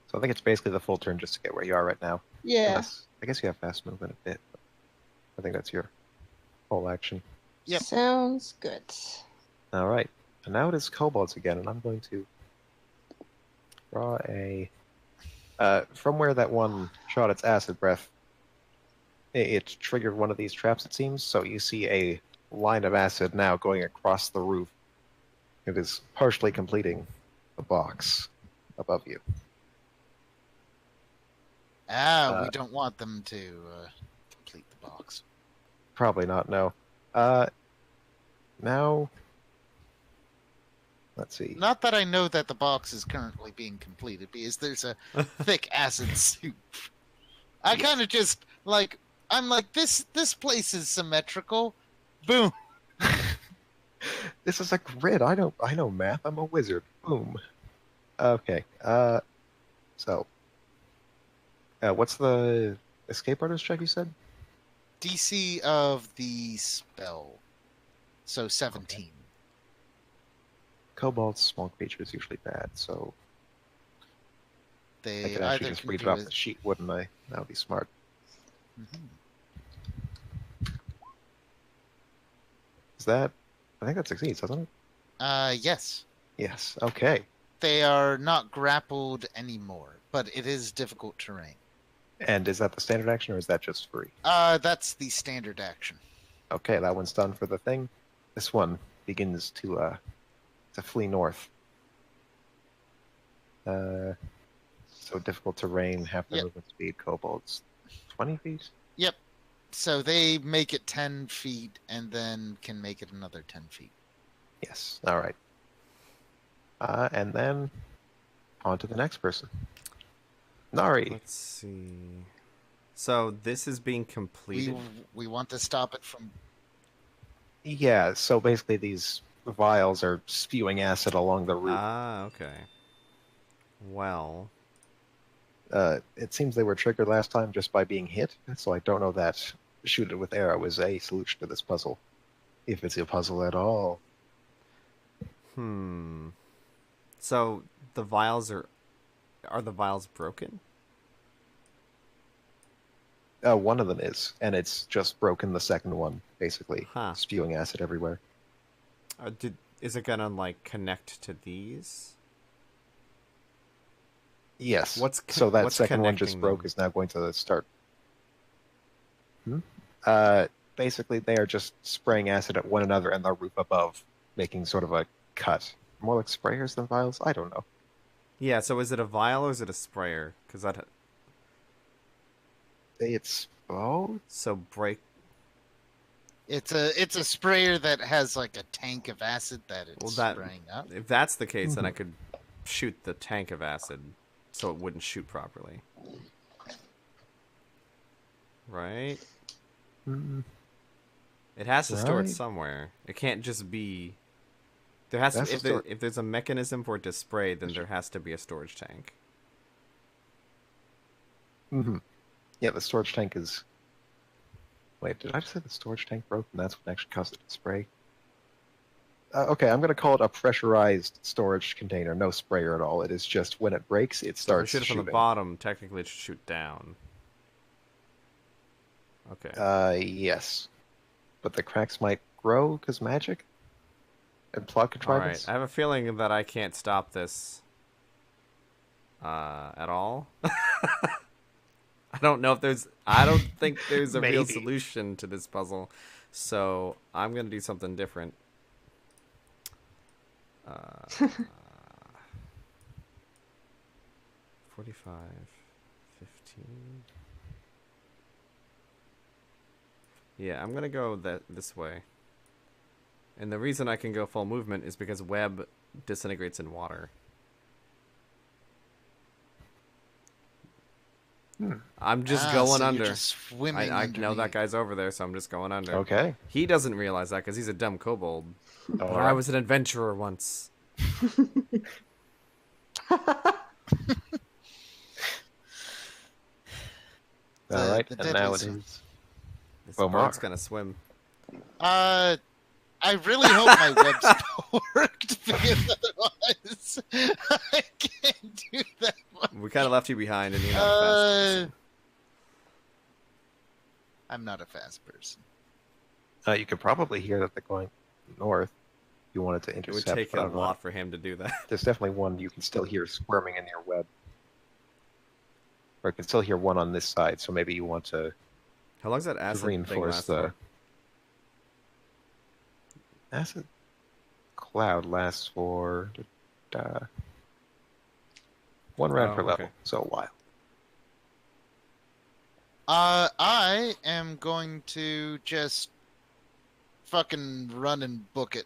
So I think it's basically the full turn just to get where you are right now. Yeah. Unless, I guess you have fast movement a bit. But I think that's your whole action. Yep. Sounds good. All right. And now it is kobolds again, and I'm going to draw a... from where that one shot its acid breath, it triggered one of these traps, it seems. So you see a line of acid now going across the roof. It is partially completing the box above you. We don't want them to complete the box. Probably not, no. Now, let's see. Not that I know that the box is currently being completed, because there's a thick acid soup. I kind of just, like, I'm like, this place is symmetrical. Boom. This is a grid. I know math. I'm a wizard. Boom. Okay. So, what's the escape artist check you said? DC of the spell. So 17. Okay. Kobolds, small creatures, usually bad. So I They could actually just read it off the sheet, wouldn't I? That would be smart. Is that? I think that succeeds, doesn't it? Yes. Yes. Okay. They are not grappled anymore, but it is difficult terrain. And is that the standard action, or is that just free? That's the standard action. Okay, that one's done for the thing. This one begins to flee north. So difficult terrain, half the movement speed, kobolds. 20 feet? Yep. So they make it 10 feet and then can make it another 10 feet. Yes. All right. And then on to the next person. Nari. Let's see. So this is being completed. We want to stop it from... Yeah, so basically these vials are spewing acid along the roof. Ah, okay. Well... it seems they were triggered last time just by being hit, so I don't know that shoot it with arrow is a solution to this puzzle. If it's a puzzle at all. So the vials are the vials broken? One of them is, and it's just broken the second one, basically. Huh. Spewing acid everywhere. Is it gonna like connect to these? Yes. What's so that what's second one just connecting broke them? is now going to start. Basically, they are just spraying acid at one another and the roof above, making sort of a cut. More like sprayers than vials? I don't know. Yeah, so is it a vial or is it a sprayer? Because that... It's both? So break... It's a sprayer that has like a tank of acid that it's Well, that... spraying up. If that's the case, then I could shoot the tank of acid so it wouldn't shoot properly. Right? Mm, It has to store it Right. somewhere. It can't just be... There has That's to, a store- if there's a mechanism for it to spray, then there has to be a storage tank. Mm-hmm. Yeah, the storage tank is... Wait, did I just say the storage tank broke and that's what actually caused it to spray? Okay, I'm going to call it a pressurized storage container. No sprayer at all. It is just when it breaks, it So if starts we shoot it from shooting. the bottom, technically it should shoot down. Okay. Yes. But the cracks might grow because magic? And plot Alright, contrivance? I have a feeling that I can't stop this at all. I don't know if there's... I don't think there's a real Maybe. solution to this puzzle. So I'm going to do something different. 45, 15... Yeah, I'm going to go this way. And the reason I can go full movement is because web disintegrates in water. I'm just going so you're under. just swimming I know that underneath. guy's over there, so I'm just going under. Okay. He doesn't realize that because he's a dumb kobold. But I Alright. was an adventurer once. Alright, the and now it deadly is... This Well, bird's Mark. gonna swim. I really hope my web spell worked because otherwise I can't do that one. We kind of left you behind, and you're not a fast person. I'm not a fast person. You could probably hear that they're going north. If you wanted to It would intercept. take but I a don't know. lot for him to do that. There's definitely one you can still hear squirming in your web. Or you can still hear one on this side, so maybe you want to How long's that acid thing reinforce last the... for? Acid cloud lasts for... one round Oh, per okay. level, so a while. I am going to just fucking run and book it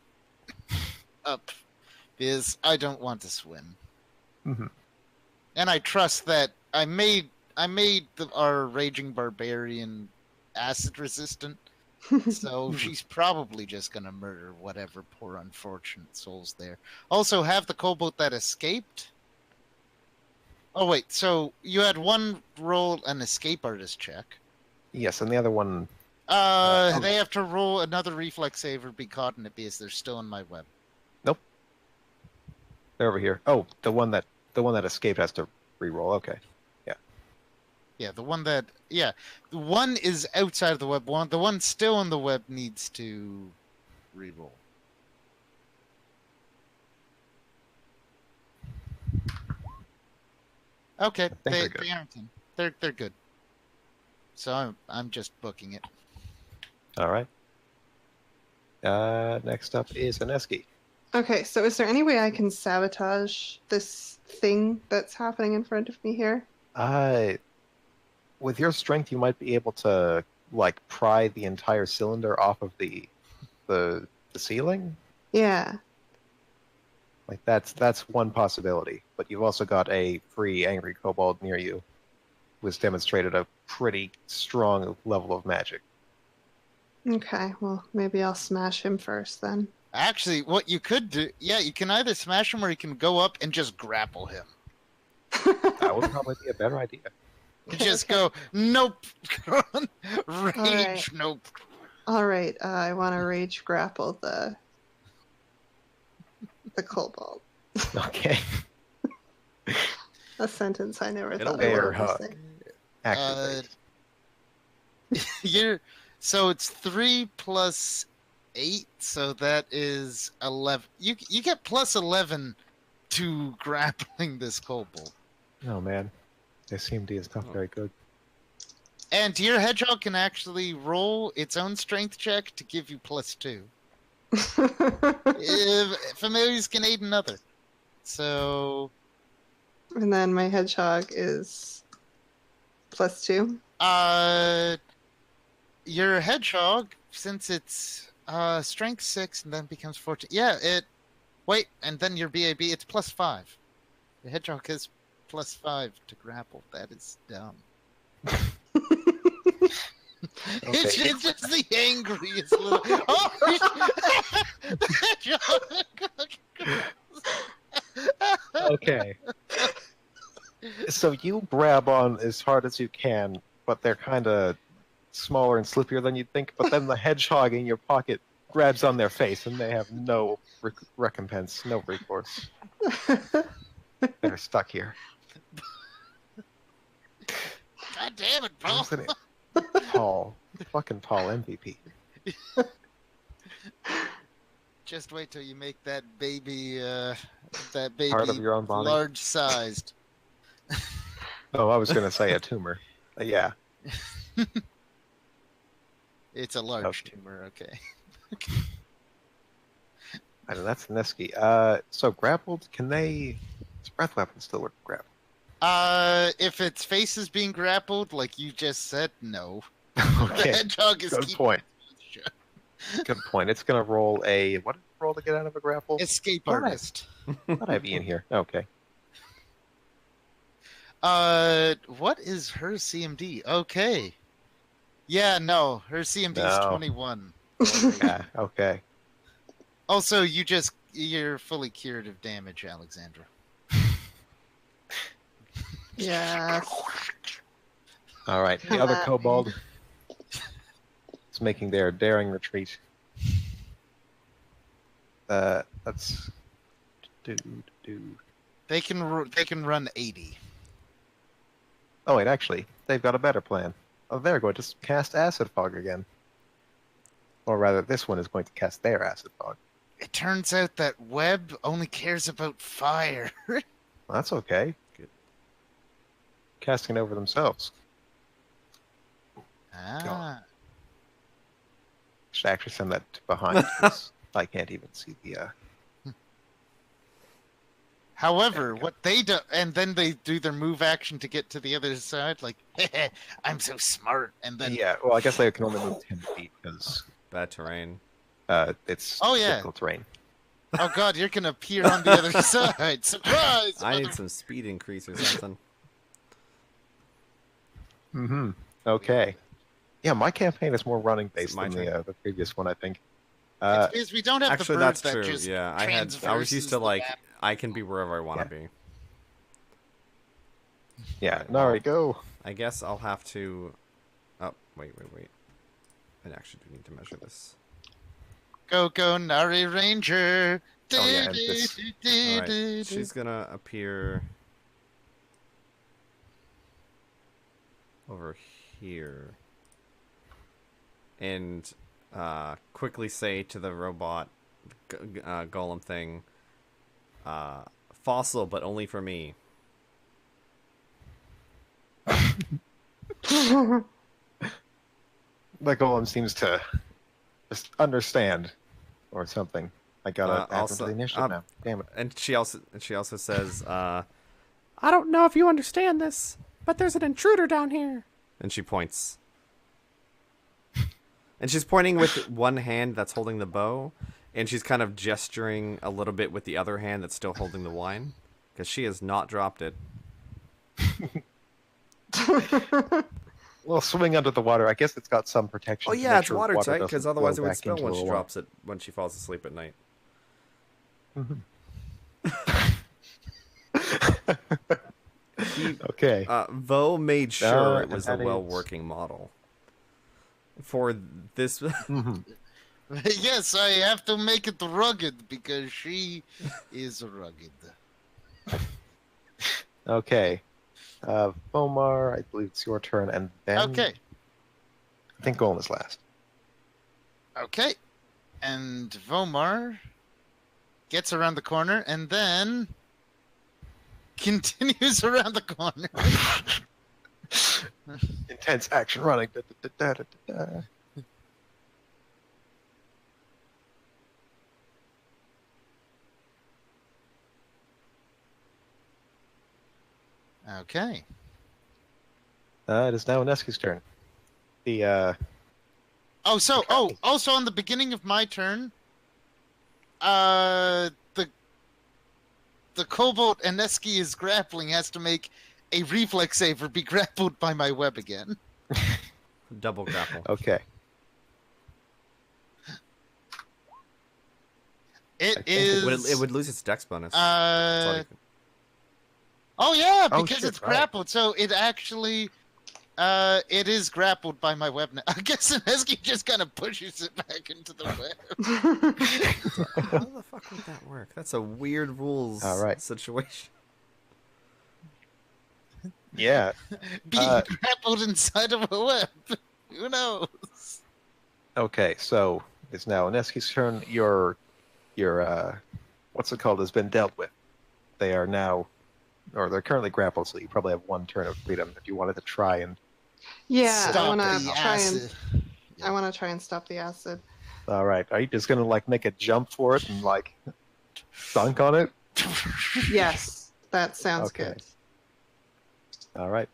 up because I don't want to swim. Mm-hmm. And I trust that I made our raging barbarian acid resistant, so she's probably just gonna murder whatever poor unfortunate souls there. Also, have the kobold that escaped. Oh wait, so you had one roll an escape artist check. Yes, and the other one... They have to roll another reflex save or be caught in it because they're still in my web. Nope. They're over here. Oh, the one that escaped has to re-roll. Okay. Yeah, the one is outside of the web. The one still in the web needs to re-roll. Okay, they're good. they aren't in. They're good. So I'm just booking it. All right. Next up is Aneski. Okay, so is there any way I can sabotage this thing that's happening in front of me here? With your strength, you might be able to like pry the entire cylinder off of the ceiling. Yeah. Like that's one possibility. But you've also got a free angry kobold near you, who has demonstrated a pretty strong level of magic. Okay, well, maybe I'll smash him first then. Actually, what you could do, you can either smash him or you can go up and just grapple him. That would probably be a better idea. You just go, nope, rage, Alright. nope. All right, I want to rage grapple the kobold. Okay. A sentence I never It'll thought I bear would hug. say. Activate. So it's 3 plus 8, so that is 11. You get plus 11 to grappling this kobold. Oh man, this CMD is not very good. And your hedgehog can actually roll its own strength check to give you +2. If familiars can aid another. So, And then my hedgehog is +2. Your hedgehog, since it's strength 6 and then becomes 14. Yeah, wait, and then your BAB, it's +5. The hedgehog is +5 to grapple. That is dumb. It's just the angriest little. Oh, the hedgehog. Okay. So you grab on as hard as you can, but they're kind of smaller and slippier than you'd think. But then the hedgehog in your pocket grabs on their face, and they have no recompense, no recourse. They're stuck here. God damn it, Paul! Tall, fucking tall MVP. Just wait till you make that baby Part of your own body. large-sized. Oh, I was gonna say a tumor. Yeah. It's a large Okay. tumor. Okay. I know that's Nisky. So grappled, can they? Does breath weapon still work grappled? If its face is being grappled, like you just said, no. Okay. The hedgehog is Good keeping point. it. Good point. It's gonna roll a what did it roll to get out of a grapple? Escape All right. artist. Thought I'd be in here. Okay. What is her CMD? Okay. Yeah, no, her CMD is No. 21. Yeah. Okay. Also, you're fully cured of damage, Alexandra. Yeah. All right. The other kobold is making their daring retreat. Let's do. They can run 80. Oh wait, actually, they've got a better plan. Oh, they're going to cast acid fog again. Or rather, this one is going to cast their acid fog. It turns out that Webb only cares about fire. Well, that's okay. Good. Casting it over themselves. Ah. Should actually send that to behind. 'Cause I can't even see the. However, what they do, and then they do their move action to get to the other side, like, I'm so smart, and then Yeah. Well, I guess they can only move 10 feet because Bad terrain. it's Oh, yeah. difficult terrain. oh god, you're gonna appear on the other side. Surprise! I need some speed increase or something. Mm-hmm. Okay. Yeah, my campaign is more running based my than turn? the previous one, I think. It's because we don't have Actually, the birds that's that true. just Yeah, I was transverses used to the like map. I can be wherever I want to Yeah. be. Yeah. Nari, go. I guess I'll have to. Oh, wait. I actually do need to measure this. Go, Nari Ranger. Oh, yeah, and this- All right, she's gonna appear over here and quickly say to the robot golem thing, fossil, but only for me. The golem seems to just understand, or something. I gotta add Also, to the initiative now. Damn it. And she also says, I don't know if you understand this, but there's an intruder down here. And she points. And she's pointing with one hand that's holding the bow, and she's kind of gesturing a little bit with the other hand that's still holding the wine, because she has not dropped it. Well, swimming under the water. I guess it's got some protection. Oh to yeah, make it's sure watertight, water because doesn't otherwise it flow would back spill into when the she water. drops it when she falls asleep at night. Okay. Vo made sure it was a that is- well-working model. For this, Mhm. Yes, I have to make it rugged because she is rugged. Okay. Fomar, I believe it's your turn, and then Okay, I think Golem is last. okay. And Vomar gets around the corner and then continues around the corner. Intense action running. Da, da, da, da, da, da. Okay. It is now Inescu's turn. The Also on the beginning of my turn, the kobold Ineski is grappling has to make a reflex save or be grappled by my web again. Double grapple. Okay. It is. It would lose its dex bonus. Oh yeah, Oh, because shit, it's right. grappled, so it actually, it is grappled by my web now. I guess Ineski just kind of pushes it back into the web. How the fuck would that work? That's a weird rules All right. situation. Yeah. Being grappled inside of a web. Who knows? Okay, so it's now Inescu's turn. Your what's it called has been dealt with. They are now, or they're currently grappled, so you probably have one turn of freedom if you wanted to try and. Yeah, Stop I want the to try acid. and I want to try and stop the acid. All right, are you just gonna like make a jump for it and like dunk on it? Yes, that sounds Okay. good. All right.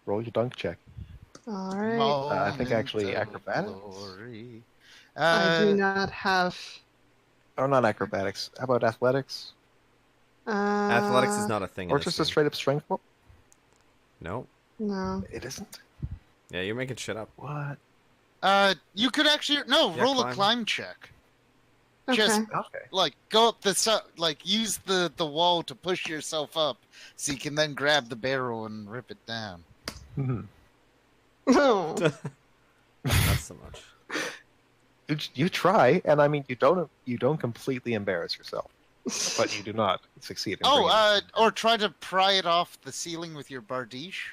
Roll your dunk check. All right. I think actually Moment of acrobatics? glory. I do not have. Or not acrobatics. How about athletics? Athletics is not a thing. Or in this just a game. straight up strength roll? No. No. It isn't. Yeah, you're making shit up. What? You could actually Yeah, roll climb. a climb check. Okay. Just Okay. like go up like use the wall to push yourself up, so you can then grab the barrel and rip it down. Oh. Not so much. You try, and I mean you don't completely embarrass yourself, but you do not succeed. In bringing it. Or try to pry it off the ceiling with your bardiche.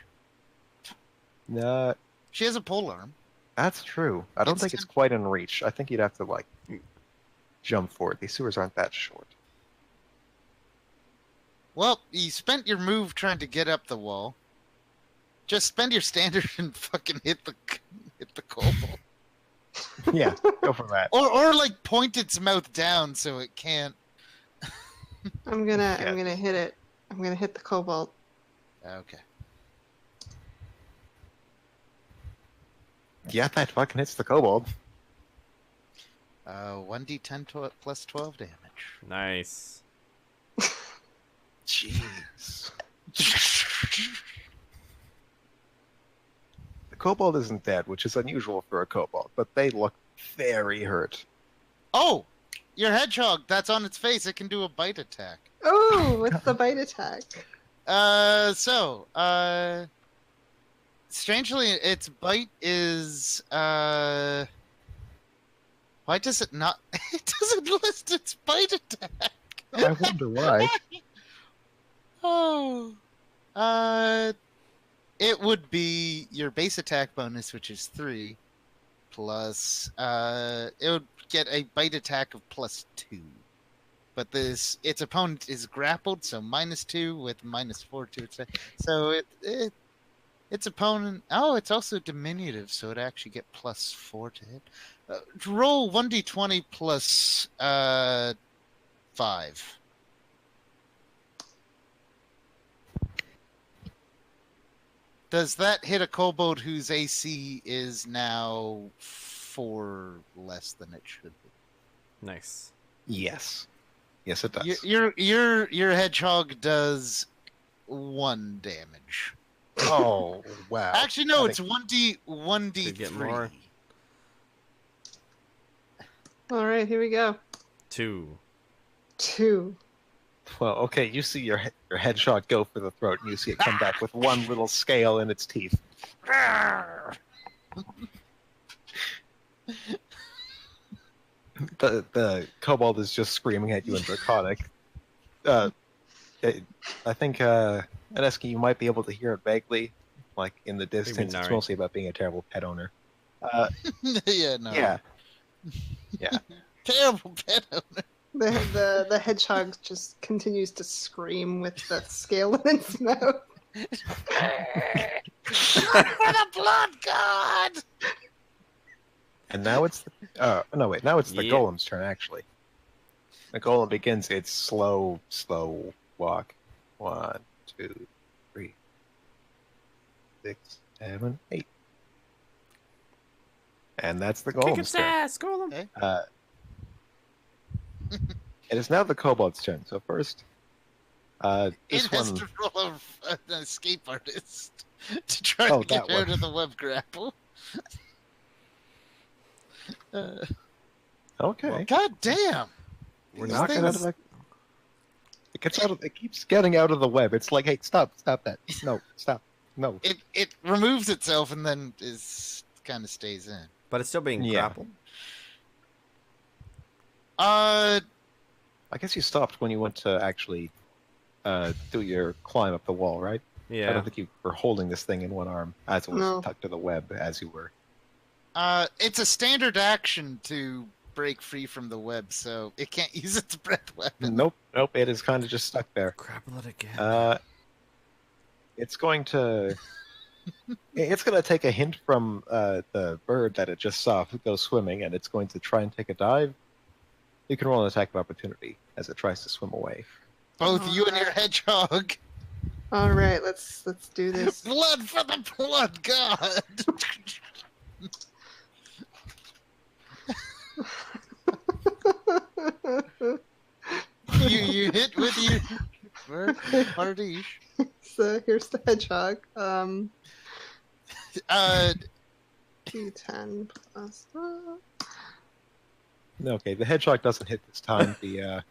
No, She has a polearm. that's true. I don't It's think it's quite in reach. I think you'd have to like jump for it. These sewers aren't that short. Well, you spent your move trying to get up the wall. Just spend your standard and fucking hit the kobold. Yeah, go for that. Or like point its mouth down so it can't. I'm gonna hit it. I'm gonna hit the kobold. Okay. Yeah, that fucking hits the kobold. 1d10 plus 12 damage. Nice. Jeez. The kobold isn't dead, which is unusual for a kobold, but they look very hurt. Oh, your hedgehog. That's on its face. It can do a bite attack. Oh, what's the bite attack? Strangely, its bite is why does it not? It doesn't list its bite attack. I wonder why. Oh, it would be your base attack bonus, which is 3, plus it would get a bite attack of plus 2. But its opponent is grappled, so -2 with -4 to its. So its opponent. Oh, it's also diminutive, so it actually get +4 to hit. Roll 1d20 plus 5. Does that hit a kobold whose AC is now 4 less than it should be? Nice. Yes. Yes, it does. Your hedgehog does 1 damage. Oh, wow. Actually, no, I it's think- 1d3. get more. All right, here we go. 2. 2. Well, okay, you see your hedgehog go for the throat, and you see it come back with one little scale in its teeth. The kobold is just screaming at you in Draconic. I think, Ineski, you might be able to hear it vaguely, like in the distance. It's Nari. mostly about being a terrible pet owner. Yeah, no. Yeah. Yeah. Terrible pet owner. The hedgehog just continues to scream with the scale in its mouth. Blood for the blood god! And now it's now it's the Yeah. golem's turn, actually. The golem begins its slow walk. 1, 2, 3, 6, 7, 8. And that's the Kick golem's its turn. ass, Golem. Okay. It is now the kobold's turn. So first, It this has one. to roll an escape artist to try Oh, to get that out one. of the web grapple. Okay. God damn! We're These not Knock it gonna. out of the. It gets out of. It keeps getting out of the web. It's like, hey, stop that. No, stop. No. It removes itself and then kind of stays in. But it's still being Yeah. grappled. Uh, I guess you stopped when you went to actually do your climb up the wall, right? I Yeah. don't think you were holding this thing in one arm as it was No. tucked to the web as you were. it's a standard action to break free from the web, so it can't use its breath weapon. Nope. It is kind of just stuck there. Grapple it again. It's going to. It's going to take a hint from the bird that it just saw go swimming, and it's going to try and take a dive. You can roll an attack of opportunity as it tries to swim away. Both you and your hedgehog. All right, let's do this. Blood for the blood god. you hit with your Bardiche. So here's the hedgehog. Uh, D10 plus. Okay, the hedgehog doesn't hit this time. The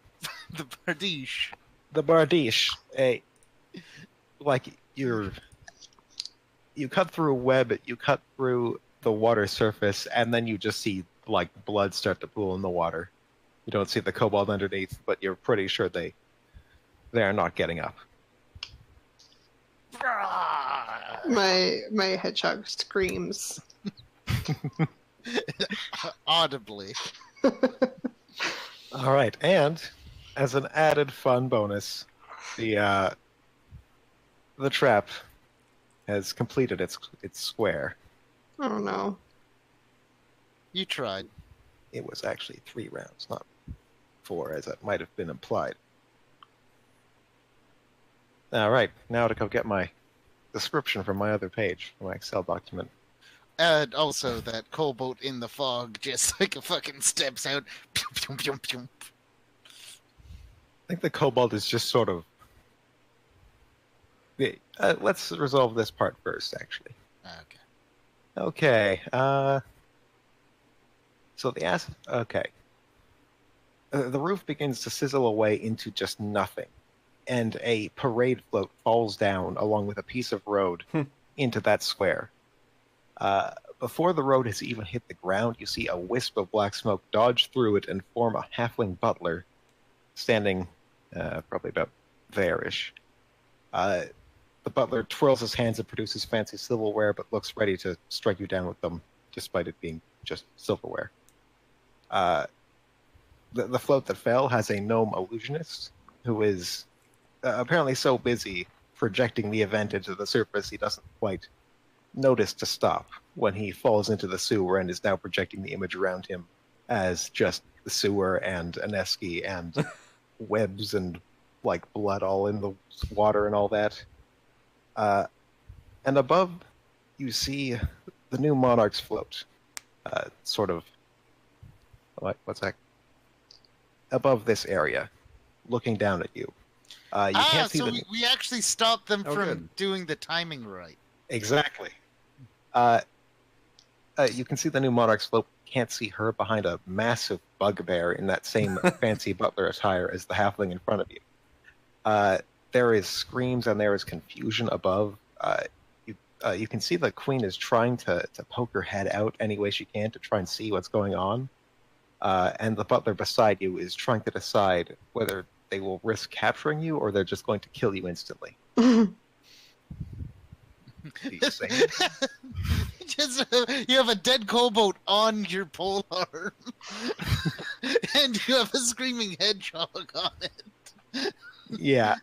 Bardiche. the bardiche, like you cut through a web, you cut through the water surface, and then you just see like blood start to pool in the water. You don't see the kobold underneath, but you're pretty sure they are not getting up. My hedgehog screams. Audibly. All right, and as an added fun bonus, the trap has completed its square. Oh no. You tried. It was actually 3 rounds, not 4, as it might have been implied. All right, now to go get my description from my other page, my Excel document. And also that Colboat in the fog just like a fucking steps out. Pew, pew, pew, pew. I think the kobold is just sort of. Let's resolve this part first, actually. Okay. Okay. So the acid. Okay. The roof begins to sizzle away into just nothing, and a parade float falls down along with a piece of road into that square. Before the road has even hit the ground, you see a wisp of black smoke dodge through it and form a halfling butler standing probably about there-ish. The butler twirls his hands and produces fancy silverware, but looks ready to strike you down with them, despite it being just silverware. The float that fell has a gnome illusionist who is apparently so busy projecting the event into the surface he doesn't quite notice to stop when he falls into the sewer and is now projecting the image around him as just the sewer and an esky and webs and like blood all in the water and all that. And above, you see the new monarch's float, sort of. What's that? Above this area, looking down at you. You can't see so the... we actually stopped them Oh, from good. doing the timing right. Exactly. You can see the new monarch's float. Can't see her behind a massive bugbear in that same fancy butler attire as the halfling in front of you. There is screams and there is confusion above. You can see the queen is trying to poke her head out any way she can to try and see what's going on. And the butler beside you is trying to decide whether they will risk capturing you or they're just going to kill you instantly. These things. Just you have a dead kobold on your pole arm, and you have a screaming hedgehog on it. Yeah.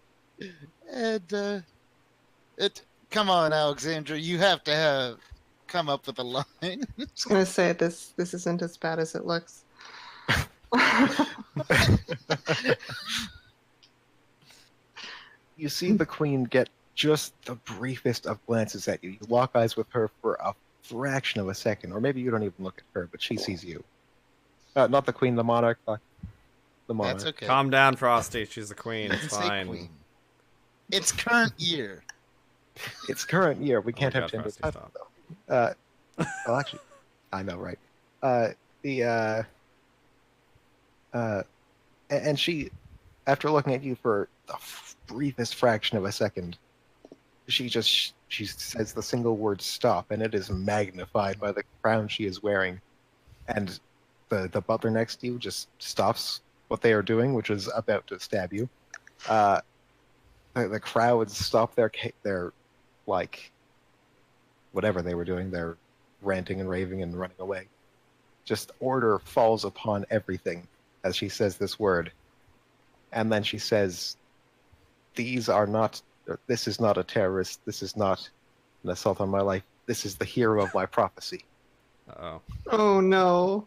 And come on, Alexandra, you have to come up with a line. I was gonna say this isn't as bad as it looks. You see the queen get just the briefest of glances at you. You lock eyes with her for a fraction of a second, or maybe you don't even look at her, but she sees you. Not the queen, the monarch. The monarch. That's okay. Calm down, Frosty. She's the queen. It's Say fine. queen. It's current year. It's current year. We can't my have God, gender Frosty, title, stop. though. Well, actually, I know, right? And she, after looking at you for the briefest fraction of a second, she says the single word "stop," and it is magnified by the crown she is wearing. And the butler next to you just stops what they are doing, which is about to stab you. The crowd stop their like whatever they were doing, their ranting and raving and running away. Just order falls upon everything as she says this word. And then she says, this is not a terrorist, this is not an assault on my life, this is the hero of my prophecy. Uh-oh. Oh no.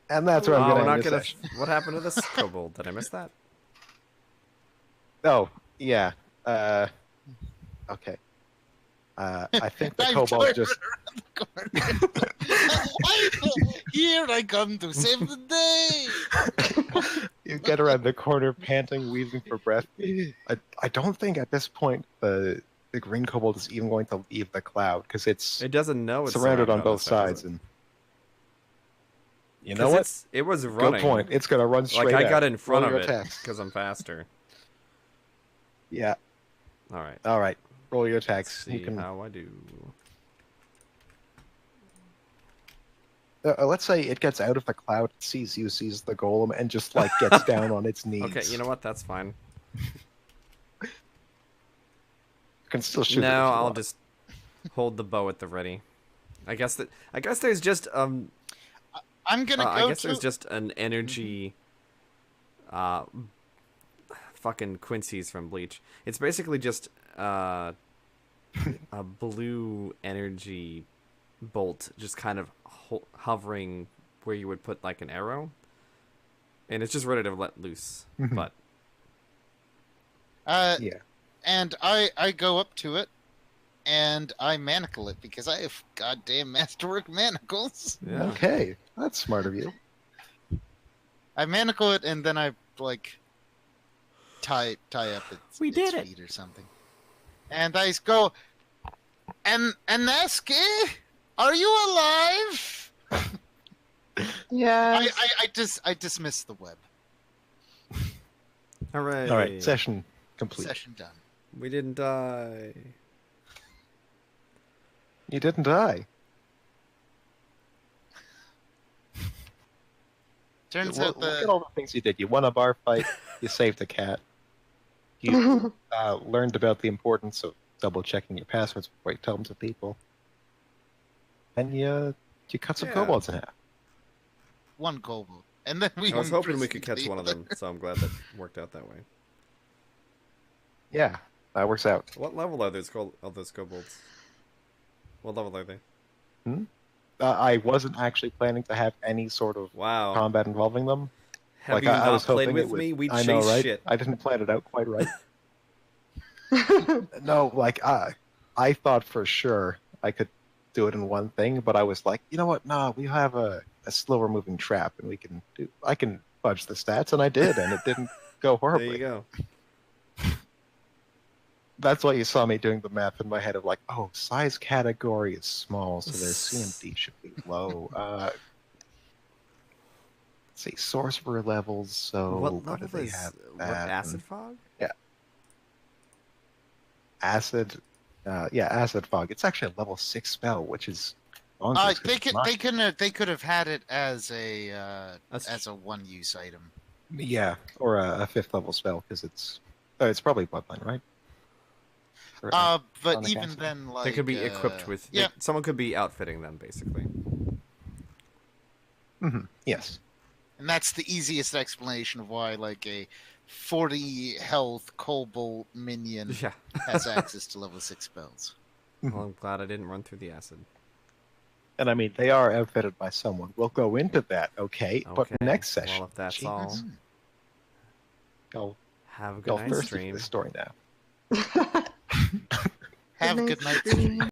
And that's where I'm Oh, going we're to not end gonna. this session. What happened to this kobold? Did I miss that? Oh, yeah. Okay. I think the I've kobold turned just... around the corner. Here I come to save the day. You get around the corner, panting, wheezing for breath. I don't think at this point the green kobold is even going to leave the cloud, because it's It doesn't know it's surrounded on both us, though, does sides. it? And you know what? It was running. Good point. It's going to run straight Like I out. got in front Roll of your it attacks. because I'm faster. Yeah. All right. All right. Roll your Let's attacks. see You can. how I do. Let's say it gets out of the cloud, sees you, sees the golem, and just like gets down on its knees. Okay, you know what? That's fine. You can still shoot. No, it if you I'll want. just hold the bow at the ready. I guess there's just I'm gonna go I guess to. there's just an energy fucking Quincy's from Bleach. It's basically just a blue energy bolt just kind of hovering where you would put like an arrow, and it's just ready to let loose. But Yeah. And I go up to it, and I manacle it because I have goddamn masterwork manacles. yeah. Okay. That's smart of you. I manacle it, and then I like tie up its feet or something. And I go, and Neski, are you alive? Yeah. I dismiss the web. Hooray. All right. Session complete. Session done. We didn't die. You didn't die. Turns Look, out look at all the things you did. You won a bar fight. You saved a cat. You learned about the importance of double checking your passwords before you tell them to people. And you cut some kobolds in half. one kobold, and then we. I was hoping we could imprisoned catch the one of other. them, so I'm glad that worked out that way. Yeah, that works out. What level are those kobolds? What level are they? I wasn't actually planning to have any sort of Wow. combat involving them. Have like you I not was played hoping with it would. me? We I chase know, right? shit. I didn't plan it out quite right. No, like I thought for sure I could do it in one thing, but I was like, you know what? Nah, we have a slower moving trap, and I can fudge the stats, and I did, and it didn't go horribly. There you go. That's why you saw me doing the math in my head of like, oh, size category is small, so their CMD should be low. Let's see, sorcerer levels. So What what level do they is have? what, acid fog? Yeah, acid. Yeah, acid fog. It's actually a level 6 spell, which is bonkers 'cause it's not- They could have had it as a That's one use item. Yeah, or a 5th level spell because it's probably bloodline, right? For, on But the even castle. then, like They could be equipped with. Yeah. Someone could be outfitting them, basically. Yes. And that's the easiest explanation of why, like, a 40 health kobold minion Yeah. has access to level 6 spells. Well, I'm glad I didn't run through the acid. And I mean, they are outfitted by someone. We'll go into that, okay? But Okay, next session. well, if that's Jesus. all, Y'all, have a good y'all night's thirsty for stream. this story now. Have a night, good night. stream.